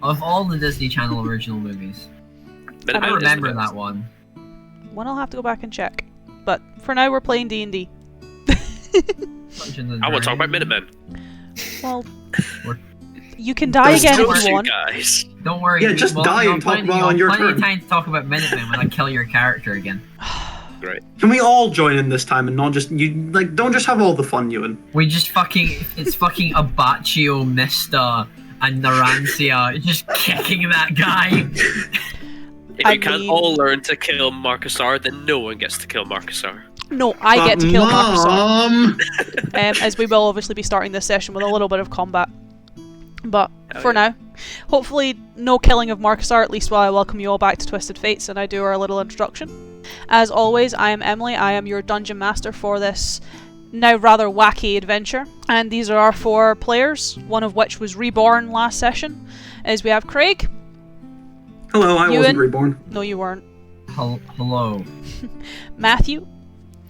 Of all the Disney Channel original movies, I remember that one. One I'll have to go back and check. But for now, we're playing D&D. I want to talk about Minutemen. Well, you can die again if you want. Guys. Don't worry. Yeah, just die and talk about it on your turn. Plenty of time to talk about Minutemen when I kill your character again. Great. Can we all join in this time and not just don't just have all the fun, Ewan? We just it's fucking Abaccio, Mista, and Narancia just kicking that guy. If you can't all learn to kill Markusar, then no one gets to kill Markusar. No, I get to kill Markusar. As we will obviously be starting this session with a little bit of combat. But for now, hopefully no killing of Markusar, at least while I welcome you all back to Twisted Fates and I do our little introduction. As always, I am Emily, I am your Dungeon Master for this now rather wacky adventure. And these are our 4 players, one of which was reborn last session. As we have Craig. Hello, I Ewan. wasn't reborn. No, you weren't. Hello. Matthew.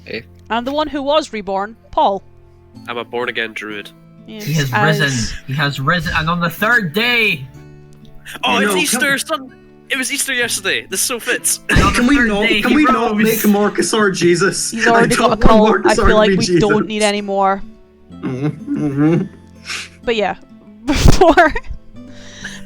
Hey. And the one who was reborn, Paul. I'm a born-again druid. Yes, he has risen. He has risen, and on the 3rd day. Oh, it's Easter, son! It was Easter yesterday. This so fits. Can we not make Markusar Jesus? He's already got a cult. I feel like we don't need any more. But yeah,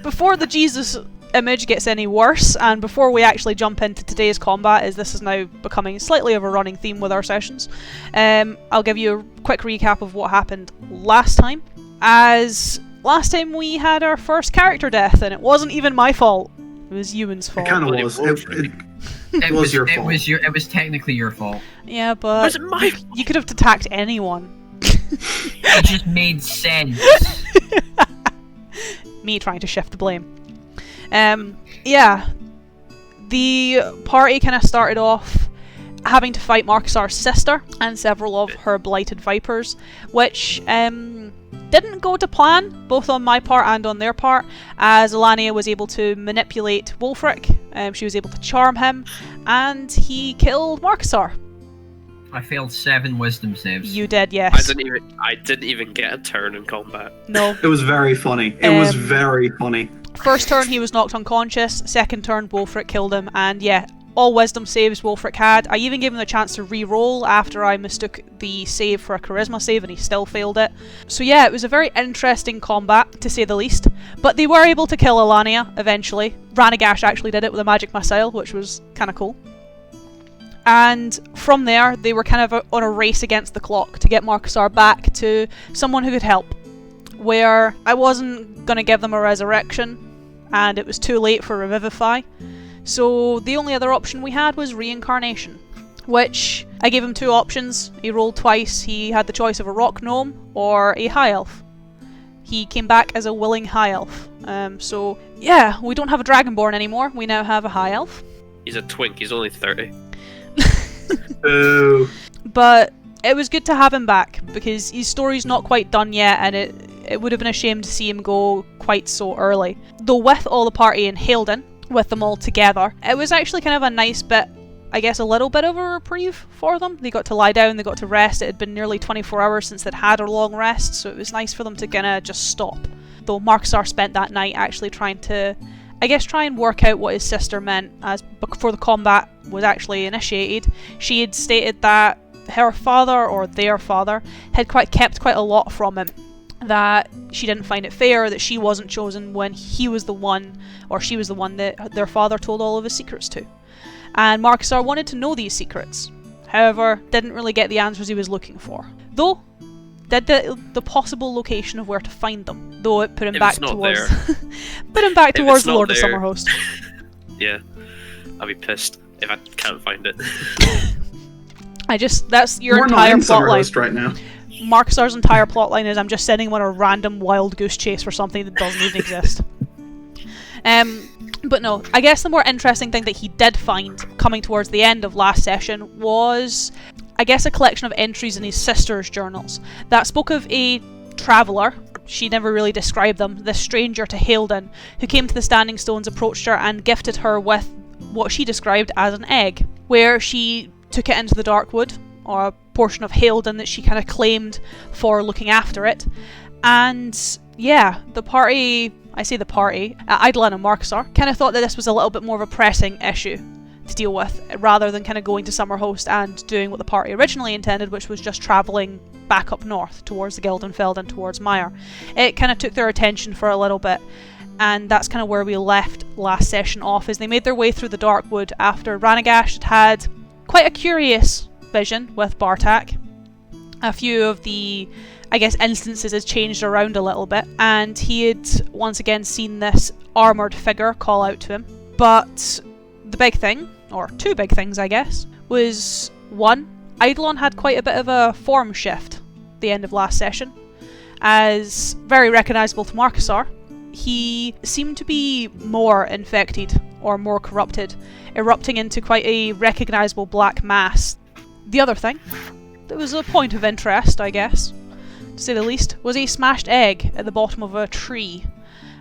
before the Jesus image gets any worse, and before we actually jump into today's combat, as this is now becoming slightly of a running theme with our sessions, I'll give you a quick recap of what happened last time. As last time we had our first character death, and it wasn't even my fault. It was Ewan's fault. It kind of was. It was your fault. It was technically your fault. Yeah, but was it my fault? You could have attacked anyone. It just made sense. Me trying to shift the blame. Yeah, the party kind of started off having to fight Markusar's sister and several of her blighted vipers, which didn't go to plan, both on my part and on their part, as Alania was able to manipulate Wulfric, she was able to charm him, and he killed Markusar. I failed 7 wisdom saves. You did, yes. I didn't even get a turn in combat. No. It was very funny. It was very funny. First turn he was knocked unconscious, second turn Wulfric killed him, and yeah, all wisdom saves Wulfric had. I even gave him the chance to re-roll after I mistook the save for a charisma save and he still failed it. So yeah, it was a very interesting combat, to say the least. But they were able to kill Alania eventually. Ranagash actually did it with a magic missile, which was kind of cool. And from there, they were kind of on a race against the clock to get Markusar back to someone who could help. Where I wasn't going to give them a resurrection, and it was too late for Revivify. So the only other option we had was reincarnation, which I gave him 2 options. He rolled twice. He had the choice of a rock gnome or a high elf. He came back as a willing high elf. So yeah, we don't have a dragonborn anymore. We now have a high elf. He's a twink. He's only 30. Boo. But it was good to have him back because his story's not quite done yet, and it would have been a shame to see him go quite so early. Though with all the party in Haledon, with them all together, it was actually kind of a nice bit, I guess a little bit of a reprieve for them. They got to lie down, they got to rest. It had been nearly 24 hours since they'd had a long rest, so it was nice for them to kind of just stop. Though Markusar spent that night actually trying to, I guess, try and work out what his sister meant, as before the combat was actually initiated. She had stated that her father, or their father, had kept quite a lot from him. That she didn't find it fair that she wasn't chosen when he was the one, or she was the one that their father told all of his secrets to. And Markusar wanted to know these secrets. However, didn't really get the answers he was looking for. Though, did the possible location of where to find them. Though it put him back towards put him back towards the Lord of Summerhost. Yeah. I'll be pissed if I can't find it. That's your entire plotline right now. Markusar's entire plotline is I'm just sending him on a random wild goose chase for something that doesn't even exist. But no, I guess the more interesting thing that he did find coming towards the end of last session was, I guess, a collection of entries in his sister's journals that spoke of a traveller. She never really described them, this stranger to Haledon, who came to the Standing Stones, approached her and gifted her with what she described as an egg, where she took it into the Darkwood, or a portion of Haledon that she kind of claimed for looking after it. And yeah, the party I say the party, Eidolon and Markusar, kind of thought that this was a little bit more of a pressing issue to deal with, rather than kind of going to Summerhost and doing what the party originally intended, which was just travelling back up north towards the Gildenfeld and towards Meyer. It kind of took their attention for a little bit, and that's kind of where we left last session off, as they made their way through the Darkwood after Ranagash had quite a curious vision with Bartak. A few of the, I guess, instances has changed around a little bit, and he had once again seen this armoured figure call out to him. But the big thing, or two big things I guess, was one, Eidolon had quite a bit of a form shift at the end of last session, as very recognisable to Markusar. He seemed to be more infected, or more corrupted, erupting into quite a recognisable black mass. The other thing, that was a point of interest I guess, to say the least, was a smashed egg at the bottom of a tree,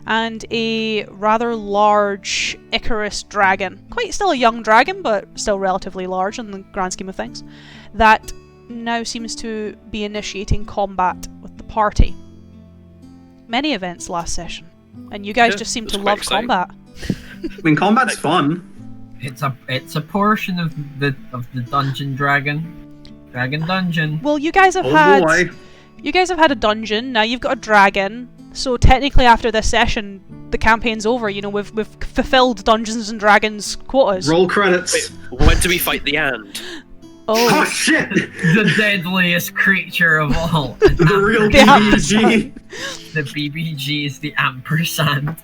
and a rather large Icarus dragon, quite still a young dragon, but still relatively large in the grand scheme of things, that now seems to be initiating combat with the party. Many events last session, and you guys just seem to love combat. I mean, combat's fun. It's a portion of the dungeon dragon dungeon. Well, you guys have you guys have had a dungeon, now you've got a dragon, so technically after this session the campaign's over, you know, we've fulfilled Dungeons and Dragons quotas. Roll credits. Wait, when do we fight the ant? Oh shit! The deadliest creature of all. The real BBG. The BBG is the ampersand.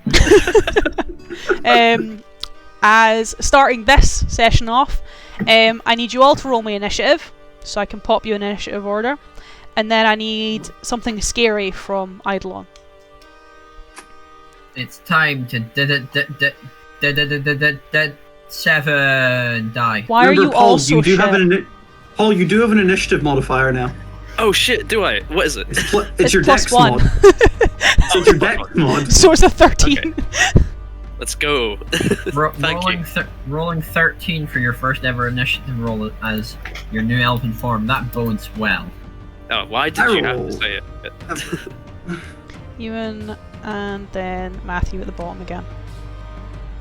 As starting this session off, I need you all to roll me initiative, so I can pop you in initiative order. And then I need something scary from Eidolon. It's time to 7 die. Why Remember, are you Paul, all so shit? Paul, you do have an initiative modifier now. Oh shit, do I? What is it? It's your plus dex 1. mod. It's your dex mod. So it's a 13. Okay. Let's go. Thank you. Rolling 13 for your first ever initiative roll as your new elven form. That bodes well. Oh, why did you have to say it? Ewan and then Matthew at the bottom again.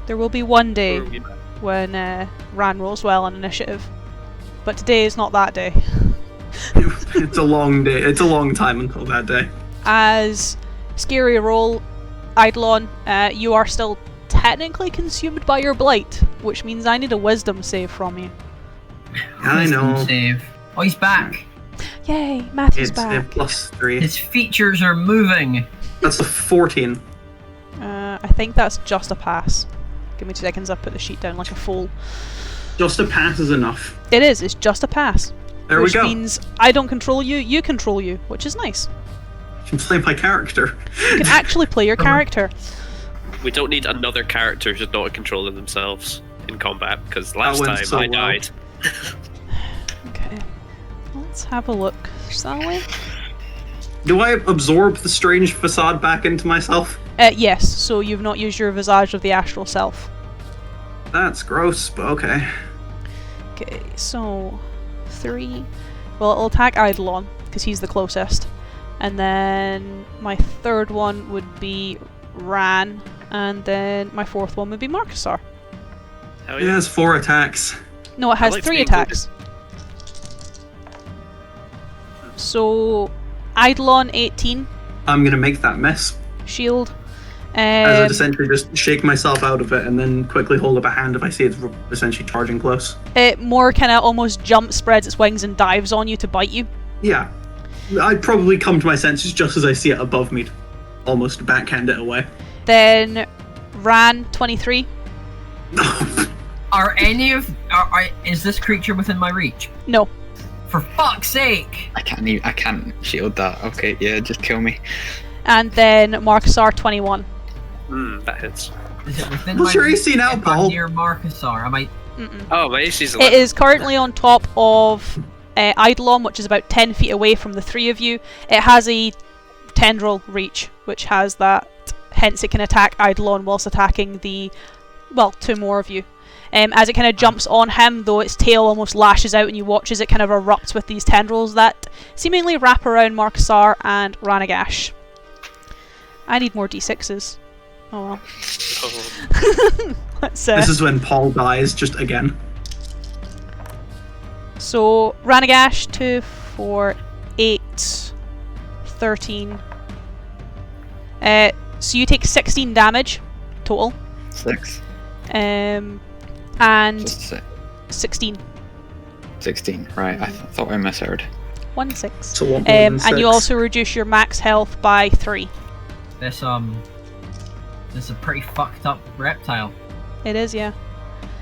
There will be one day when Ran rolls well on initiative, but today is not that day. It's a long day. It's a long time until that day. As scary roll, Eidolon, you are still technically consumed by your blight, which means I need a wisdom save from you. I know. Wisdom save. Oh, he's back. Yay, Matthew's It's a back. +3. His features are moving. That's a 14. I think that's just a pass. Give me 2 seconds, I'll put the sheet down like a fool. Just a pass is enough. It is, it's just a pass. There we which go. means I don't control you, you control you, which is nice. You can play my character. You can actually play your character. We don't need another character who's not in control of themselves in combat, because last went time so I well. died. Okay, let's have a look, shall we? Do I absorb the strange facade back into myself? Yes, so you've not used your visage of the astral self. That's gross, but okay. Okay, so 3. Well, it'll attack Eidolon, because he's the closest. And then my third one would be Ran, and then my fourth one would be Markusar. Hell It has 4 attacks. No, it has like to 3 be attacks. So, Eidolon 18, I'm gonna make that miss. shield. As I essentially just shake myself out of it and then quickly hold up a hand if I see it's essentially charging close. It more kind of almost jumps, spreads its wings, and dives on you to bite you. Yeah. I'd probably come to my senses just as I see it above me. Almost backhand it away. Then Ran 23. Are any of is this creature within my reach? No. For fuck's sake! I can't shield that. Okay, yeah, just kill me. And then Markusar 21. That hits. Is it within What's my your AC now, if I'm Paul? near Markusar? Am I? Mm-mm. Oh, my AC's It 11. is currently on top of Eidolon, which is about 10 feet away from the 3 of you. It has a tendril reach, which has that, hence it can attack Eidolon whilst attacking the, well, 2 more of you. As it kind of jumps on him, though its tail almost lashes out and you watch as it kind of erupts with these tendrils that seemingly wrap around Markusar and Ranagash. I need more d6s. Oh well. Oh. Let's, This is when Paul dies, just again. So, Ranagash, 2, 4, 8, 13. So you take 16 damage total. 6. And Just 6. 16. 16. Right. I thought I misheard. 1, 6. So one more than And you 6. also reduce your max health by 3. This is a pretty fucked up reptile. It is, yeah.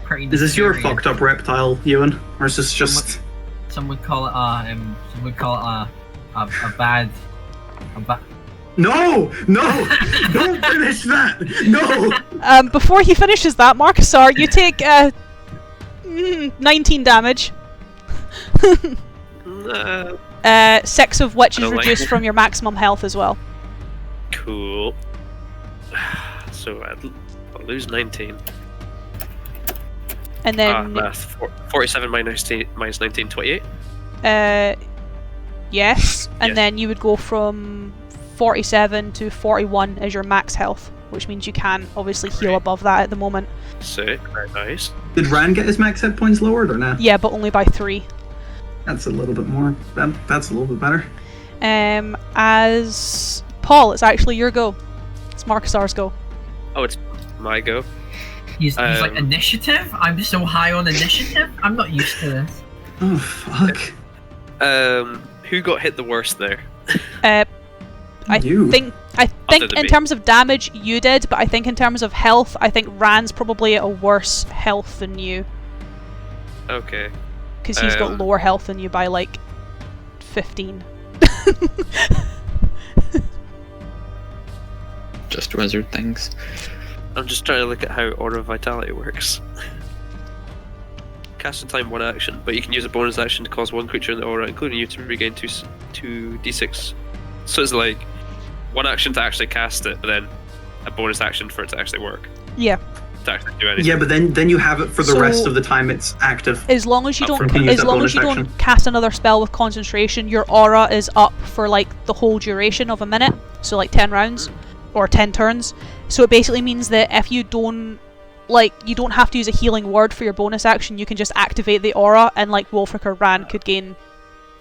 Pretty. Is this your nefarious. fucked up reptile, Ewan, or is this just? Some would call it a bad. No, don't finish that. No. Before he finishes that, Markusar, you take 19 damage. 6 of which is I don't like reduced it. from your maximum health as well. Cool. So I'll lose 19. And then, Math. 47 minus 19, 28. yes. And Yes. then you would go from 47 to 41 as your max health, which means you can obviously heal Great. above that at the moment. Sick. Very nice. Did Ran get his max hit points lowered or not? Yeah, but only by 3. That's a little bit more. That's a little bit better. As Paul, it's actually your go. It's Markusar's go. Oh, it's my go. He's like Um, initiative. I'm so high on initiative. I'm not used to this. Oh fuck. Who got hit the worst there? I You. think Other than in me. terms of damage you did, but I think in terms of health, I think Rand's probably at a worse health than you Okay. because he's got Um, lower health than you by like 15. Just wizard things. I'm just trying to look at how Aura of Vitality works. Cast in time 1 action, but you can use a bonus action to cause 1 creature in the aura, including you, to regain 2d6. So it's like 1 action to actually cast it, but then a bonus action for it to actually work. Yeah, To actually do anything. Yeah, but then you have it for the So- rest of the time it's active. as long as you Up don't for use as that long bonus as you action. don't cast another spell with concentration, your aura is up for like the whole duration of a minute, so like 10 rounds or 10 turns. So it basically means that if you don't you don't have to use a healing word for your bonus action, you can just activate the aura, and like Wolfric or Ran could gain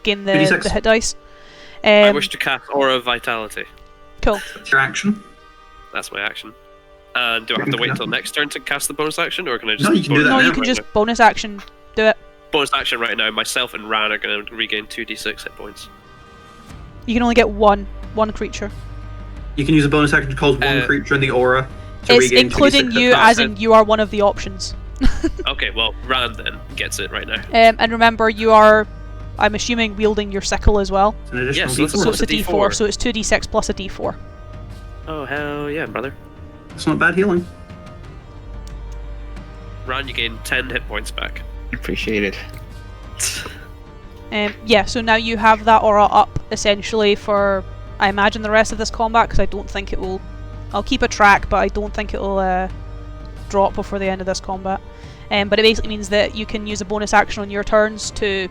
the 86. hit dice. I wish to cast Aura of Vitality. Cool. That's your action. That's my action. And do I have to wait until next turn to cast the bonus action, or can I just? No, you can do that No, now. you can just bonus action do it. Bonus action right now. Myself and Ran are going to regain 2d6 hit points. You can only get one creature. You can use a bonus action to cause one creature in the aura to It's regain including 26 you, hit as points. in you are one of the options. Okay, well, Ran then gets it right now. And remember, you are, I'm assuming, wielding your sickle as well. It's an additional Yes, that's D4. So it's a a D4, D4. so it's 2d6 plus a D4. Oh hell yeah, brother! It's not bad healing. Ran, you gain 10 hit points back. Appreciate it. Yeah, so now you have that aura up essentially for, I imagine, the rest of this combat, because I don't think it will. I'll keep a track, but I don't think it will drop before the end of this combat. But it basically means that you can use a bonus action on your turns to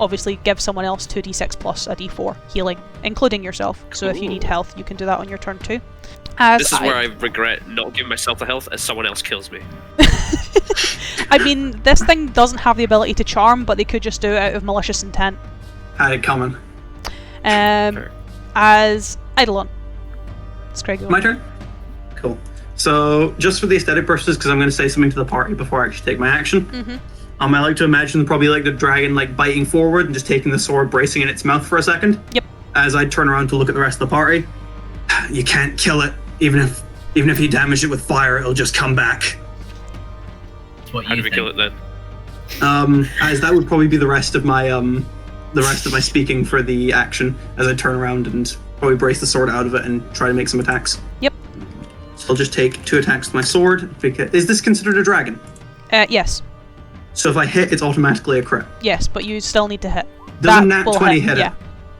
obviously give someone else 2d6 plus a d4 healing, including yourself. So if you need Cool. health, you can do that on your turn too. As This is where I regret not giving myself the health as someone else kills me. I mean, this thing doesn't have the ability to charm, but they could just do it out of malicious intent. Had it coming. Fair. As Eidolon. It's Craig. My turn? Cool. So, just for the aesthetic purposes, because I'm going to say something to the party before I actually take my action, Mhm. I like to imagine probably like the dragon like biting forward and just taking the sword, bracing in its mouth for a second. Yep. As I turn around to look at the rest of the party, you can't kill it. Even if you damage it with fire, it'll just come back. That's what How you do we think. kill it then? As that would probably be the rest of my speaking for the action. As I turn around and probably brace the sword out of it and try to make some attacks. Yep. So I'll just take 2 attacks with my sword. Is this considered a dragon? Yes. So if I hit, it's automatically a crit. Yes, but you still need to hit. Does a nat will 20 hit it? Yeah.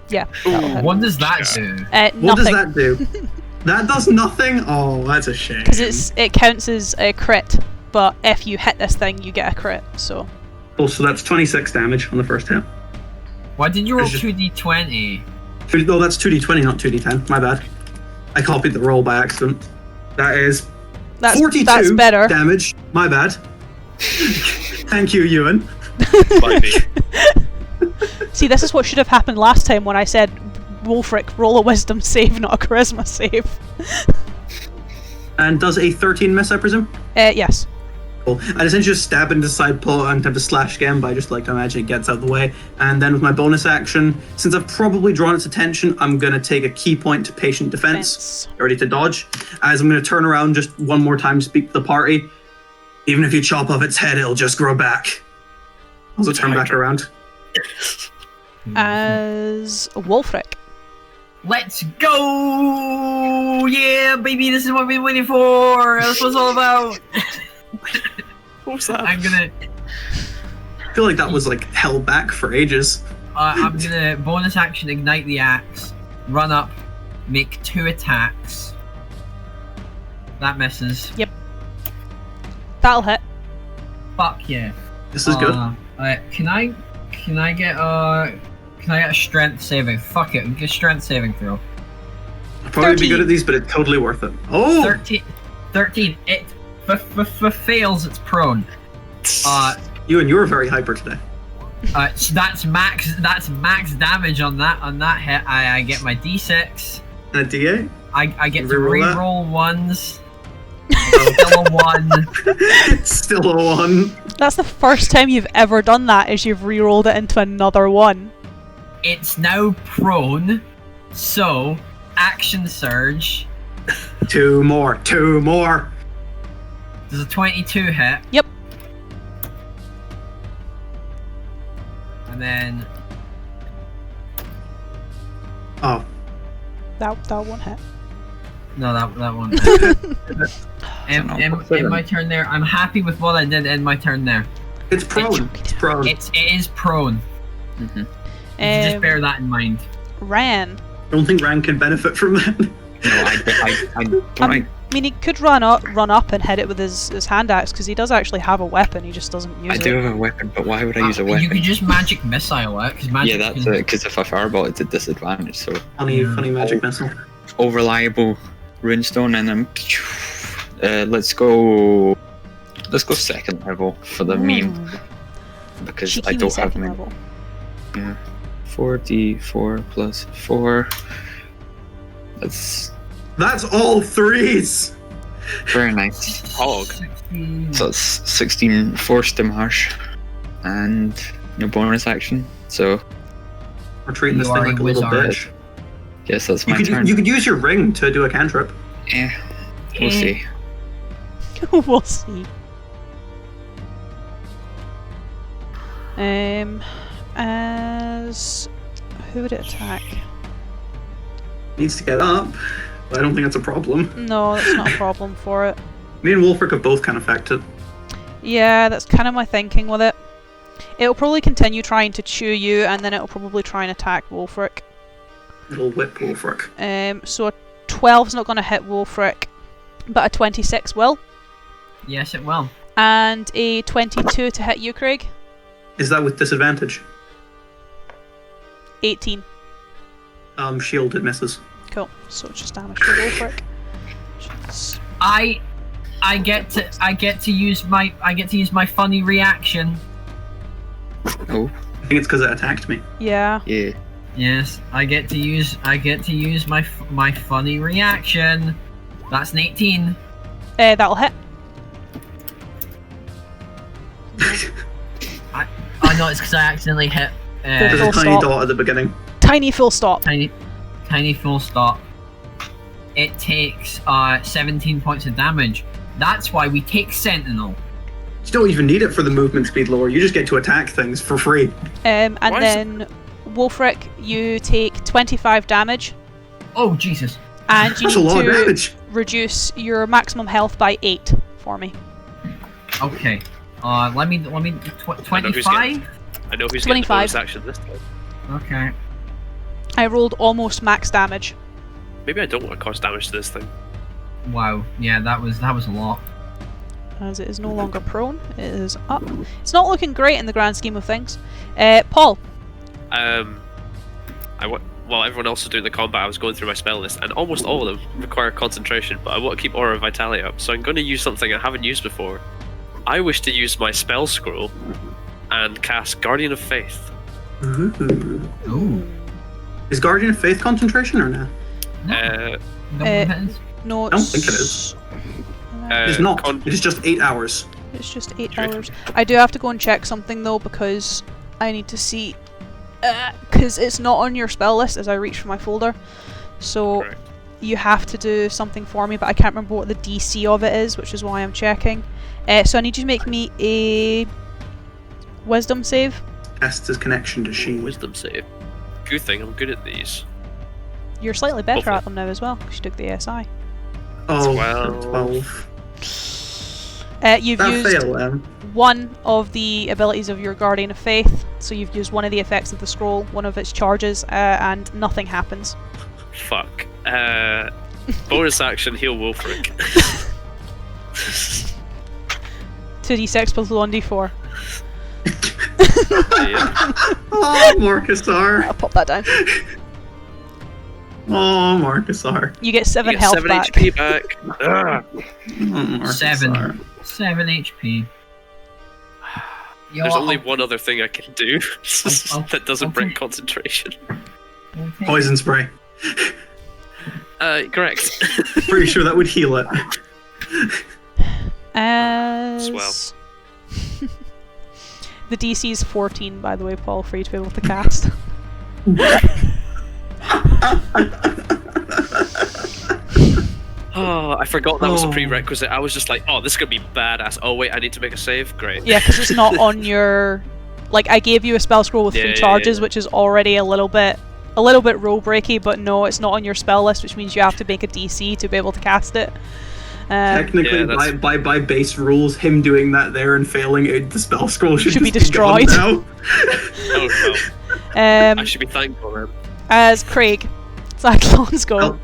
Yeah. that'll hit. What does that do? What does Nothing. that do? That does nothing? Oh, that's a shame. Because it counts as a crit, but if you hit this thing, you get a crit. So Oh, so that's 26 damage on the first hit. Why did you roll It's just- 2d20? No, that's 2d20, not 2d10. My bad. I copied the roll by accident. That is That's 42 that's better. damage. My bad. Thank you, Ewan. Might be. See, this is what should have happened last time when I said, Wolfric, roll a wisdom save, not a charisma save. And does a 13 miss, I presume? Yes. Cool. I essentially just stab into the side pull and have to slash again, but I just like to imagine it gets out of the way. And then with my bonus action, since I've probably drawn its attention, I'm going to take a key point to patient defense. Ready to dodge. As I'm going to turn around just one more time, speak to the party. Even if you chop off its head, it'll just grow back. Also turn back around. As Wolfric. Let's go! Yeah, baby, this is what we've been waiting for! That's what it's all about! What's that? I'm gonna... I feel like that was like held back for ages. I'm gonna bonus action ignite the axe, run up, make 2 attacks. That misses. Yep. That'll hit. Fuck yeah. This is good. Can I get a strength saving? Fuck it, get a strength saving throw. I'll probably 13. be good at these, but it's totally worth it. Oh! 13. It fails. It's prone. Ewan, you were very hyper today. So that's max damage on that hit. I get my d6. And a D8? I get to Reroll that? reroll ones. Still a 1. It's still a 1. That's the first time you've ever done that, is you've re-rolled it into another 1. It's now prone, so action surge. 2 more. 2 more. Does a 22 hit? Yep. And then Oh. That won't hit. no, that one. In my turn there. I'm happy with what I did in my turn there. It's prone. It's prone. It is prone. Mm-hmm. Just bear that in mind. Ran. I don't think Ran can benefit from that. No, I don't. I mean, he could run up and hit it with his hand axe, because he does actually have a weapon, he just doesn't use I it. do have a weapon, but why would I use a weapon? You could just magic missile it, because magic. Yeah, that's it. Because if I fireball, it's a disadvantage. So Funny magic missile. over-reliable runestone, and then let's go second level for the meme, because I Cheeky don't have second many. level. Yeah, 4d4 plus 4. That's all 3s! Very nice. Hog. 16. So it's 16 force damage, and no bonus action. So We're treating this You thing are like a a little wizard. bitch. yes, that's my turn. You could use your ring to do a cantrip. Yeah, we'll see. We'll see. As who would it attack? Needs to get up, but I don't think that's a problem. No, that's not a problem for it. Me and Wolfric have both kind of affected. Yeah, that's kind of my thinking with it. It'll probably continue trying to chew you, and then it'll probably try and attack Wolfric. It'll whip Wolfric. So a 12's not going to hit Wolfric, but a 26 will. Yes, it will. And a 22 to hit you, Craig. Is that with disadvantage? 18. Shielded misses. Cool. So it's just damage for Wolfric. Just- I get to use my funny reaction. Oh, I think it's because it attacked me. Yeah. yeah. Yes, I get to use my funny reaction. That's an 18. That'll hit. I know it's because I accidentally hit There's Full a tiny stop. dot at the beginning. Tiny full stop. tiny full stop. It takes 17 points of damage. That's why we take Sentinel. You don't even need it for the movement speed lower. You just get to attack things for free. And Why is then Wolfric, you take 25 damage, Oh Jesus! and you That's a need lot of to damage. reduce your maximum health by 8 for me. Okay. Let me 25. I know who's getting the 25. bonus action this time. Okay. I rolled almost max damage. Maybe I don't want to cause damage to this thing. Wow. Yeah, that was a lot. As it is no longer prone, it is up. It's not looking great in the grand scheme of things. Paul. I want. while everyone else was doing the combat, I was going through my spell list, and almost all of them require concentration, but I want to keep Aura of Vitality up, so I'm going to use something I haven't used before. I wish to use my spell scroll and cast Guardian of Faith. Ooh. Is Guardian of Faith concentration or no? No, I don't think it is. It's not. It is just 8 hours. It's just 8 hours. I do have to go and check something though, because I need to see, because it's not on your spell list as I reach for my folder. So Correct. you have to do something for me, but I can't remember what the DC of it is, which is why I'm checking. So I need you to make me a Wisdom save. Tests his connection to She. Wisdom save. Good thing I'm good at these. You're slightly better Hopefully. at them now as well, because you took the SI. Oh, 12. 12. You've That used fail, one of the abilities of your Guardian of Faith, so you've used one of the effects of the scroll, one of its charges, and nothing happens. Fuck. Bonus action, heal Wolfric. 2d6 plus 1d4. Yeah. Oh, Markusar. I'll pop that down. Oh, Markusar. You get 7 You get health 7 back. HP back. Ah. Oh, Markusar. 7 HP. There's only one other thing I can do that doesn't I'll break take- concentration. Poison spray. Correct. Pretty sure that would heal it. As... Swell. The DC is 14, by the way, Paul, for you to be able to cast. Oh, I forgot that was a Oh. prerequisite. I was just like, oh, this is gonna be badass. Oh wait, I need to make a save. Great. Yeah, because it's not on your... Like, I gave you a spell scroll with 3 Yeah, charges, yeah. which is already a little bit rule breaky, but no, it's not on your spell list, which means you have to make a DC to be able to cast it. Technically, Yeah, that's- by base rules, him doing that there and failing out the spell scroll should Should be just gone destroyed. now. Oh well. I should be thankful then. As Craig, Cyclones go. Well,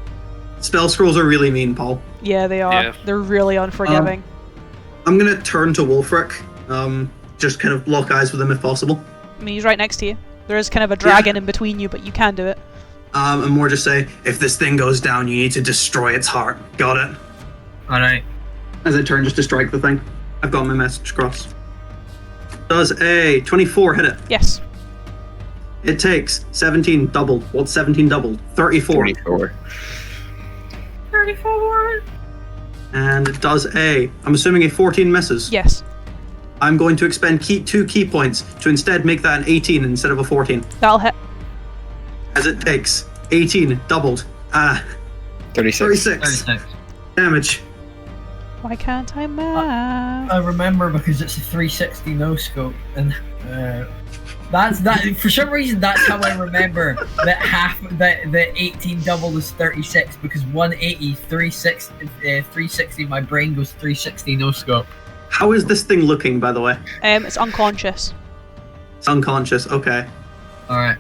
spell scrolls are really mean, Paul. Yeah, they are. Yeah. They're really unforgiving. I'm gonna turn to Wolfric. Just kind of lock eyes with him if possible. I mean, he's right next to you. There is kind of a dragon in between you, but you can do it. And more just say, if this thing goes down, you need to destroy its heart. Got it? Alright. As I turn just to strike the thing. I've got my message across. Does a 24 hit it? Yes. It takes 17 doubled. What's 17 doubled? 34. 34. 34! And it does a, I'm assuming a 14 misses. Yes. I'm going to expend 2 key points to instead make that an 18 instead of a 14. That'll hit. As it takes 18 doubled. 36. 36 36. damage. Why can't I math? I remember because it's a 360 no scope, and that's that. For some reason, that's how I remember that the 18 double is 36 because 180 360 my brain goes 360 no scope. How is this thing looking, by the way? It's unconscious. It's unconscious. Okay. All right.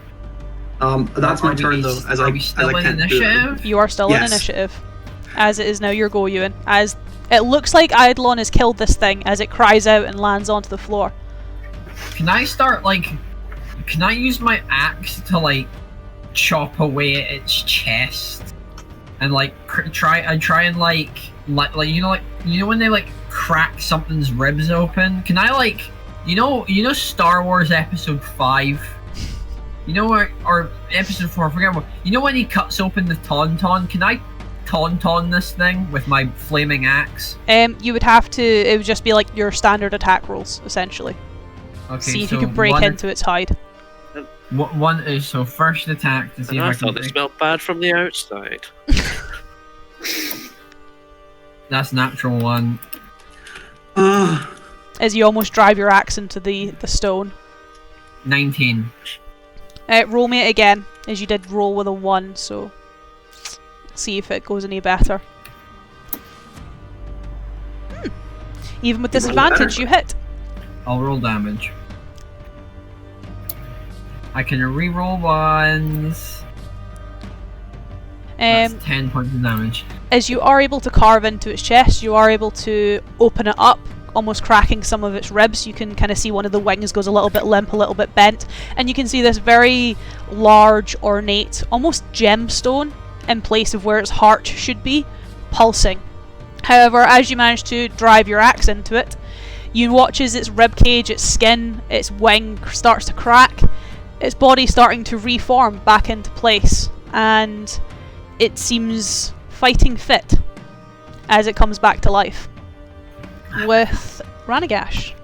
That's my turn though. As I still in can't do it. initiative? You are still Yes. in initiative. As it is now your go, Ewan. As it looks like Eidolon has killed this thing as it cries out and lands onto the floor. Can I start Can I use my axe to chop away at its chest and try and when they crack something's ribs open? Can I you know Star Wars Episode 5? You know or Episode 4? I forget what. You know when he cuts open the tauntaun? Can I tauntaun this thing with my flaming axe? You would have to. It would just be like your standard attack rolls, essentially. Okay, See if so you can break into its hide. One is so first attack to see And if I I can thought it break. smelled bad from the outside. That's natural one. As you almost drive your axe into the stone. 19. Roll me it again, as you did roll with a 1, so see if it goes any better. Even with You roll disadvantage, better. you hit. I'll roll damage. I can re-roll ones. That's 10 points of damage. As you are able to carve into its chest, you are able to open it up almost cracking some of its ribs. You can kind of see one of the wings goes a little bit limp, a little bit bent, and you can see this very large, ornate, almost gemstone in place of where its heart should be, pulsing. However, as you manage to drive your axe into it, you watch as its ribcage, its skin, its wing starts to crack, its body starting to reform back into place, and it seems fighting fit as it comes back to life. With Ranagash.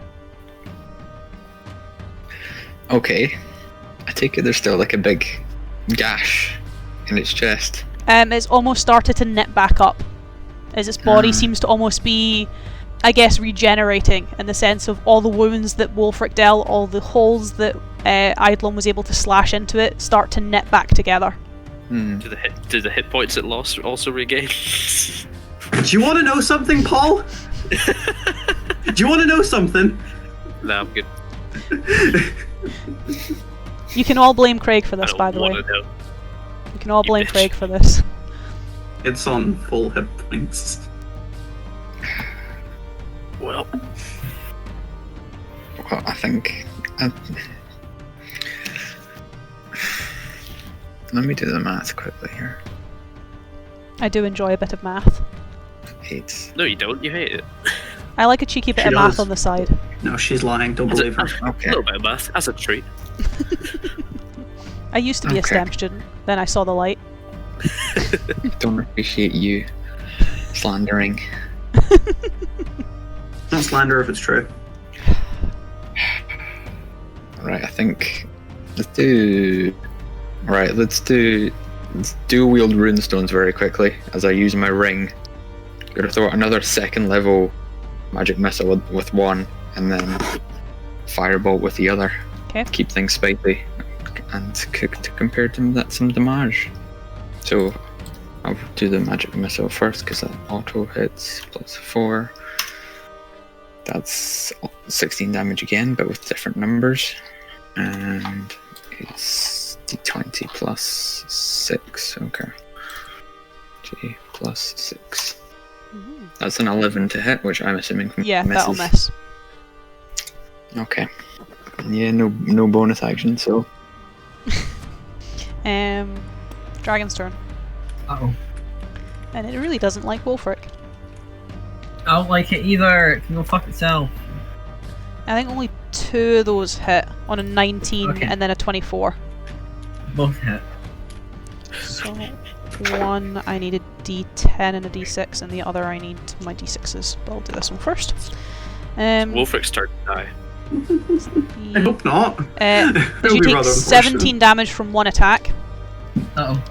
Okay. I take it there's still like a big gash in its chest. It's almost started to knit back up, as its body seems to almost be, I guess, regenerating, in the sense of all the wounds that Wulfric dealt, all the holes that Eidolon was able to slash into it, start to knit back together. Do the hit points it lost also regain? Do you want to know something, Paul? Do you want to know something? No, I'm good. You can all blame Craig for I this, don't by the way. want to know. You can all blame bitch. Craig for this. It's on full hit points. Well, Well, I think... let me do the math quickly here. I do enjoy a bit of math. 8. no, you don't. You hate it. I like a cheeky bit She of math does. on the side. No, she's lying. Don't believe her. Okay. A little bit of math. That's a treat. I used to be a Okay. STEM student, then I saw the light. Don't appreciate you slandering. Not slander if it's true. Right, I think let's do dual wield runestones very quickly as I use my ring. Gonna throw out another second level magic missile with one, and then firebolt with the other. Okay. Keep things spicy and to compare to some damage. So I'll do the magic missile first because that auto hits +4. That's 16 damage again, but with different numbers. And it's d20 +6. Okay. G +6. That's an 11 to hit, which I'm assuming Yeah, misses. that'll miss. Okay. Yeah, no bonus action, so Dragon's turn. Uh-oh. And it really doesn't like Wulfric. I don't like it either. It can go fuck itself. I think only 2 of those hit on a 19 Okay. and then a 24. Both hit. So one I need a d10 and a d6, and the other I need my d6s. But I'll do this one first. Wulfric's turn to die. I hope not. As That you would be take rather 17 damage from one attack, Uh-oh.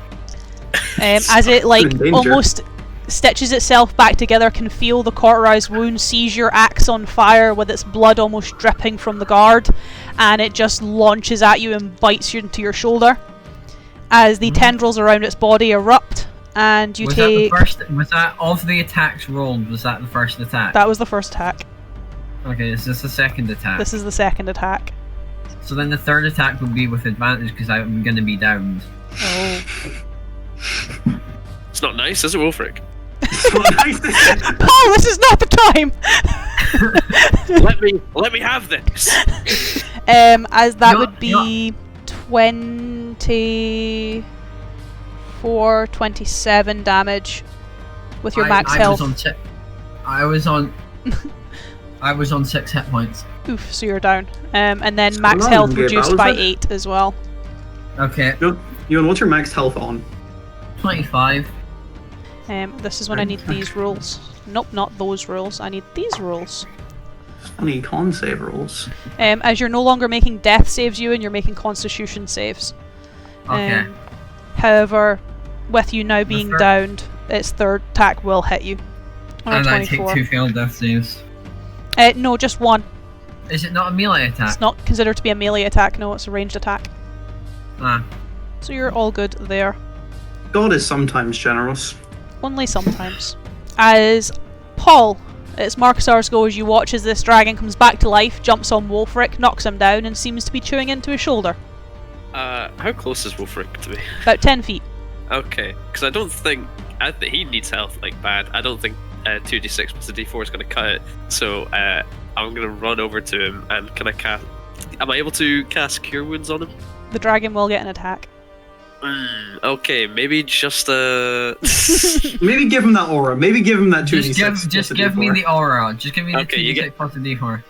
as it like In danger. almost stitches itself back together, can feel the cauterized wound, sees your axe on fire with its blood almost dripping from the guard, and it just launches at you and bites you into your shoulder. As the tendrils around its body erupt, and you Was take... that of the attacks rolled, was that the first attack? That was the first attack. Okay, is this the second attack? This is the second attack. So then the third attack would be with advantage because I'm going to be downed. Oh. It's not nice, is it, Wulfric? Paul, this is not the time! let me have this. As that You're- would be 24, 27 damage with your max health. I was on 6 hit points. Oof, so you're down. And then So max long, health Gabe, reduced how was by it? 8 as well. Okay, Ewan, what's your max health on? 25. This is when I need these rules. Nope, not those rules. I need these rules. Funny con save rolls. As you're no longer making death saves, and you're making constitution saves. Okay. However, with you now being third- downed, its third attack will hit you. On a And I take 24. 2 failed death saves. No, just one. Is it not a melee attack? It's not considered to be a melee attack, no, it's a ranged attack. Ah. So you're all good there. God is sometimes generous. Only sometimes. As Paul, it's Markusar's go as you watch as this dragon comes back to life, jumps on Wulfric, knocks him down, and seems to be chewing into his shoulder. How close is Wulfric to me? About 10 feet. Okay, because I think he needs health like bad. I don't think 2d6 plus a d4 is going to cut it. So I'm going to run over to him, and can I cast... Am I able to cast Cure Wounds on him? The dragon will get an attack. Okay, maybe just Maybe give him that aura. Maybe give him that 2d6. Just give me the aura. Just give me the Okay, 2d6 plus the d4.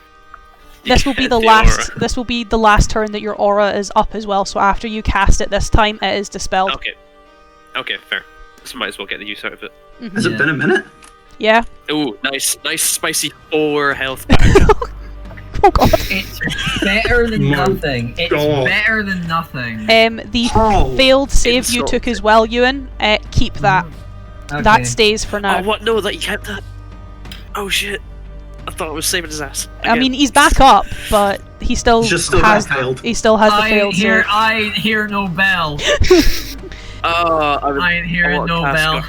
This will be the last. This will be the last turn that your aura is up as well. So after you cast it this time, it is dispelled. Okay. Okay, fair. So might as well get the use out of it. Has it been a minute? Yeah. Ooh, nice spicy 4 health back. Oh god. It's better than nothing. It's God. better than nothing. The failed save you took as well, Ewan. Keep that. Okay. That stays for now. Oh, what? No, that you kept that. Oh shit. I thought it was saving his ass. I mean, he's back up, but he still has. failed. He still has the failed save. I ain't hear no bell. I ain't hearing no bell.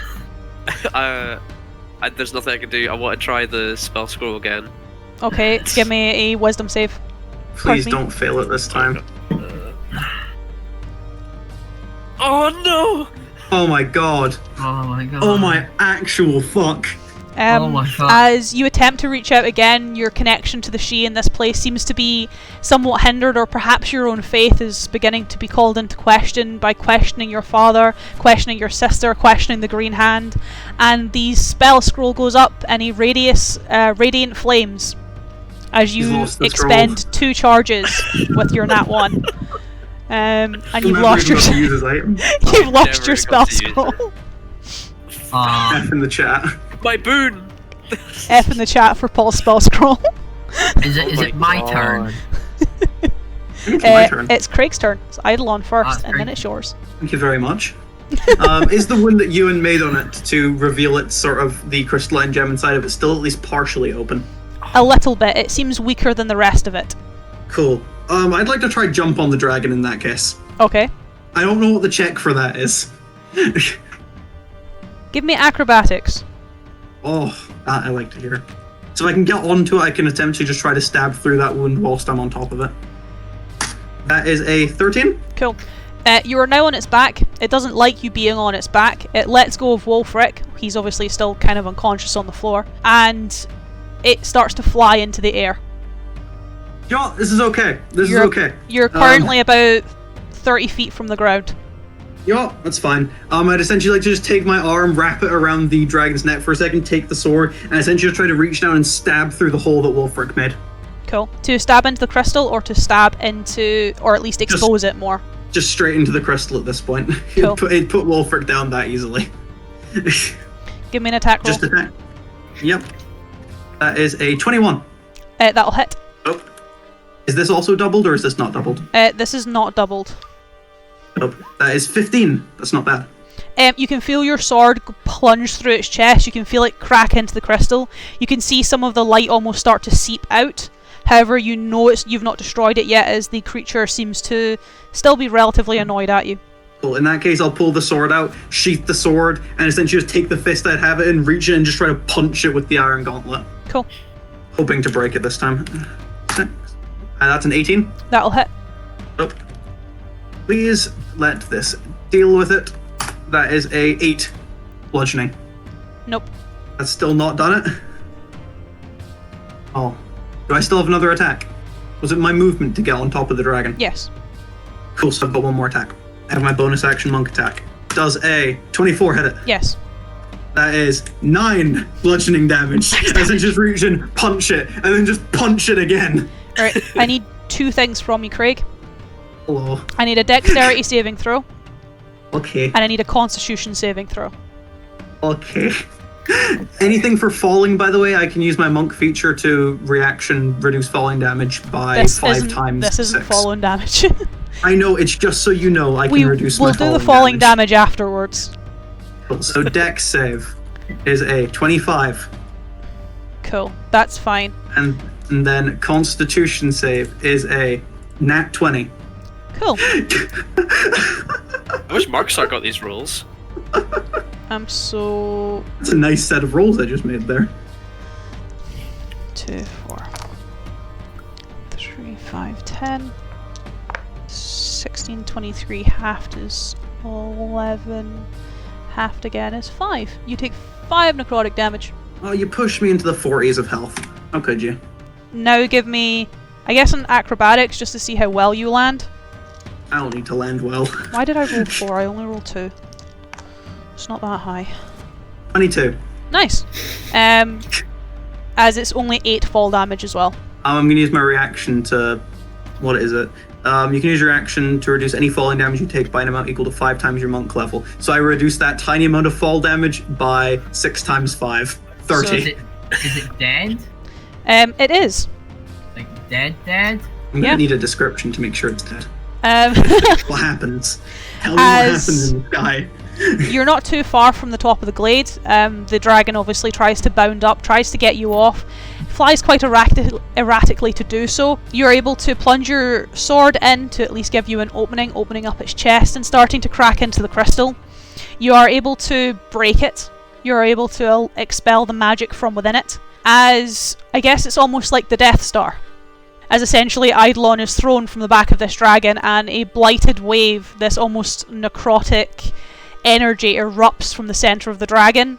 There's nothing I can do. I want to try the spell scroll again. Okay, give me a wisdom save. Please don't fail it this time. Oh no! Oh my god. Oh my god. Oh my actual fuck. Oh my god. As you attempt to reach out again, your connection to the She in this place seems to be somewhat hindered, or perhaps your own faith is beginning to be called into question by questioning your father, questioning your sister, questioning the Green Hand, and the spell scroll goes up and he radiant flames as you expend 2 charges with your nat 1. And you've lost your you've lost your spell scroll. F in the chat. My boon! F in the chat for Paul's spell scroll. Is it my turn? It's my turn. It's Craig's turn. So Eidolon first, and Craig. then it's yours. Thank you very much. Is the wound that Ewan made on it to reveal it's sort of the crystalline gem inside of it still at least partially open? A little bit. It seems weaker than the rest of it. Cool. I'd like to try jump on the dragon in that case. Okay. I don't know what the check for that is. Give me acrobatics. Oh, that I like to hear. So if I can get onto it, I can attempt to just try to stab through that wound whilst I'm on top of it. That is a 13. Cool. You are now on its back. It doesn't like you being on its back. It lets go of Wolfric. He's obviously still kind of unconscious on the floor. And it starts to fly into the air. Yeah, this is okay. This is okay. You're currently about 30 feet from the ground. Yeah, that's fine. I'd essentially like to just take my arm, wrap it around the dragon's neck for a second, take the sword, and essentially just try to reach down and stab through the hole that Wolfric made. Cool. To stab into the crystal, or to stab into, or at least expose it more? Just straight into the crystal at this point. Cool. It'd put Wolfric down that easily. Give me an attack roll. Just attack. Yep. That is a 21. That'll hit. Oh. Is this also doubled, or is this not doubled? This is not doubled. Oh, that is 15. That's not bad. You can feel your sword plunge through its chest. You can feel it crack into the crystal. You can see some of the light almost start to seep out. However, you know you've not destroyed it yet, as the creature seems to still be relatively annoyed at you. Cool. In that case, I'll pull the sword out, sheath the sword, and essentially just take the fist I'd have it in, reach in, and just try to punch it with the iron gauntlet. Cool. Hoping to break it this time. That's an 18. That'll hit. Oh. Please let this deal with it. That is a 8 bludgeoning. Nope. That's still not done it. Oh. Do I still have another attack? Was it my movement to get on top of the dragon? Yes. Cool, so I've got one more attack. I have my bonus action monk attack. Does a 24 hit it? Yes. That is 9 bludgeoning damage. As I just reach in, punch it, and then just punch it again. Alright, I need 2 things from you, Craig. Hello. I need a dexterity saving throw. Okay. And I need a constitution saving throw. Okay. Anything for falling, by the way, I can use my monk feature to reaction reduce falling damage by 5 times. This isn't 6. falling damage. I know, it's just so you know I can reduce my falling damage. We'll do the falling damage afterwards. Cool. So dex save is a 25. Cool, that's fine. And then constitution save is a nat 20. Cool. I wish Markusar got these rolls. So... That's a nice set of rolls I just made there. 2, 4, 3, 5, 10, 16, 23, halved is 11, halved again is 5. You take 5 necrotic damage. Oh, you pushed me into the 40s of health. How could you? Now give me, I guess, an acrobatics just to see how well you land. I don't need to land well. Why did I roll 4? I only rolled 2. It's not that high. 22. Nice. As it's only 8 fall damage as well. I'm going to use my reaction to... What is it? You can use your action to reduce any falling damage you take by an amount equal to 5 times your monk level. So I reduce that tiny amount of fall damage by 6 times 5. 30. So is it dead? It is. Like dead? I'm going to need a description to make sure it's dead. What happens? Tell me what happens in the sky. You're not too far from the top of the glade. The dragon obviously tries to bound up, tries to get you off. Flies quite erratically to do so. You're able to plunge your sword in to at least give you an opening up its chest and starting to crack into the crystal. You are able to break it. You're able to expel the magic from within it. As, I guess it's almost like the Death Star. As essentially Eidolon is thrown from the back of this dragon and a blighted wave, this almost necrotic energy erupts from the centre of the dragon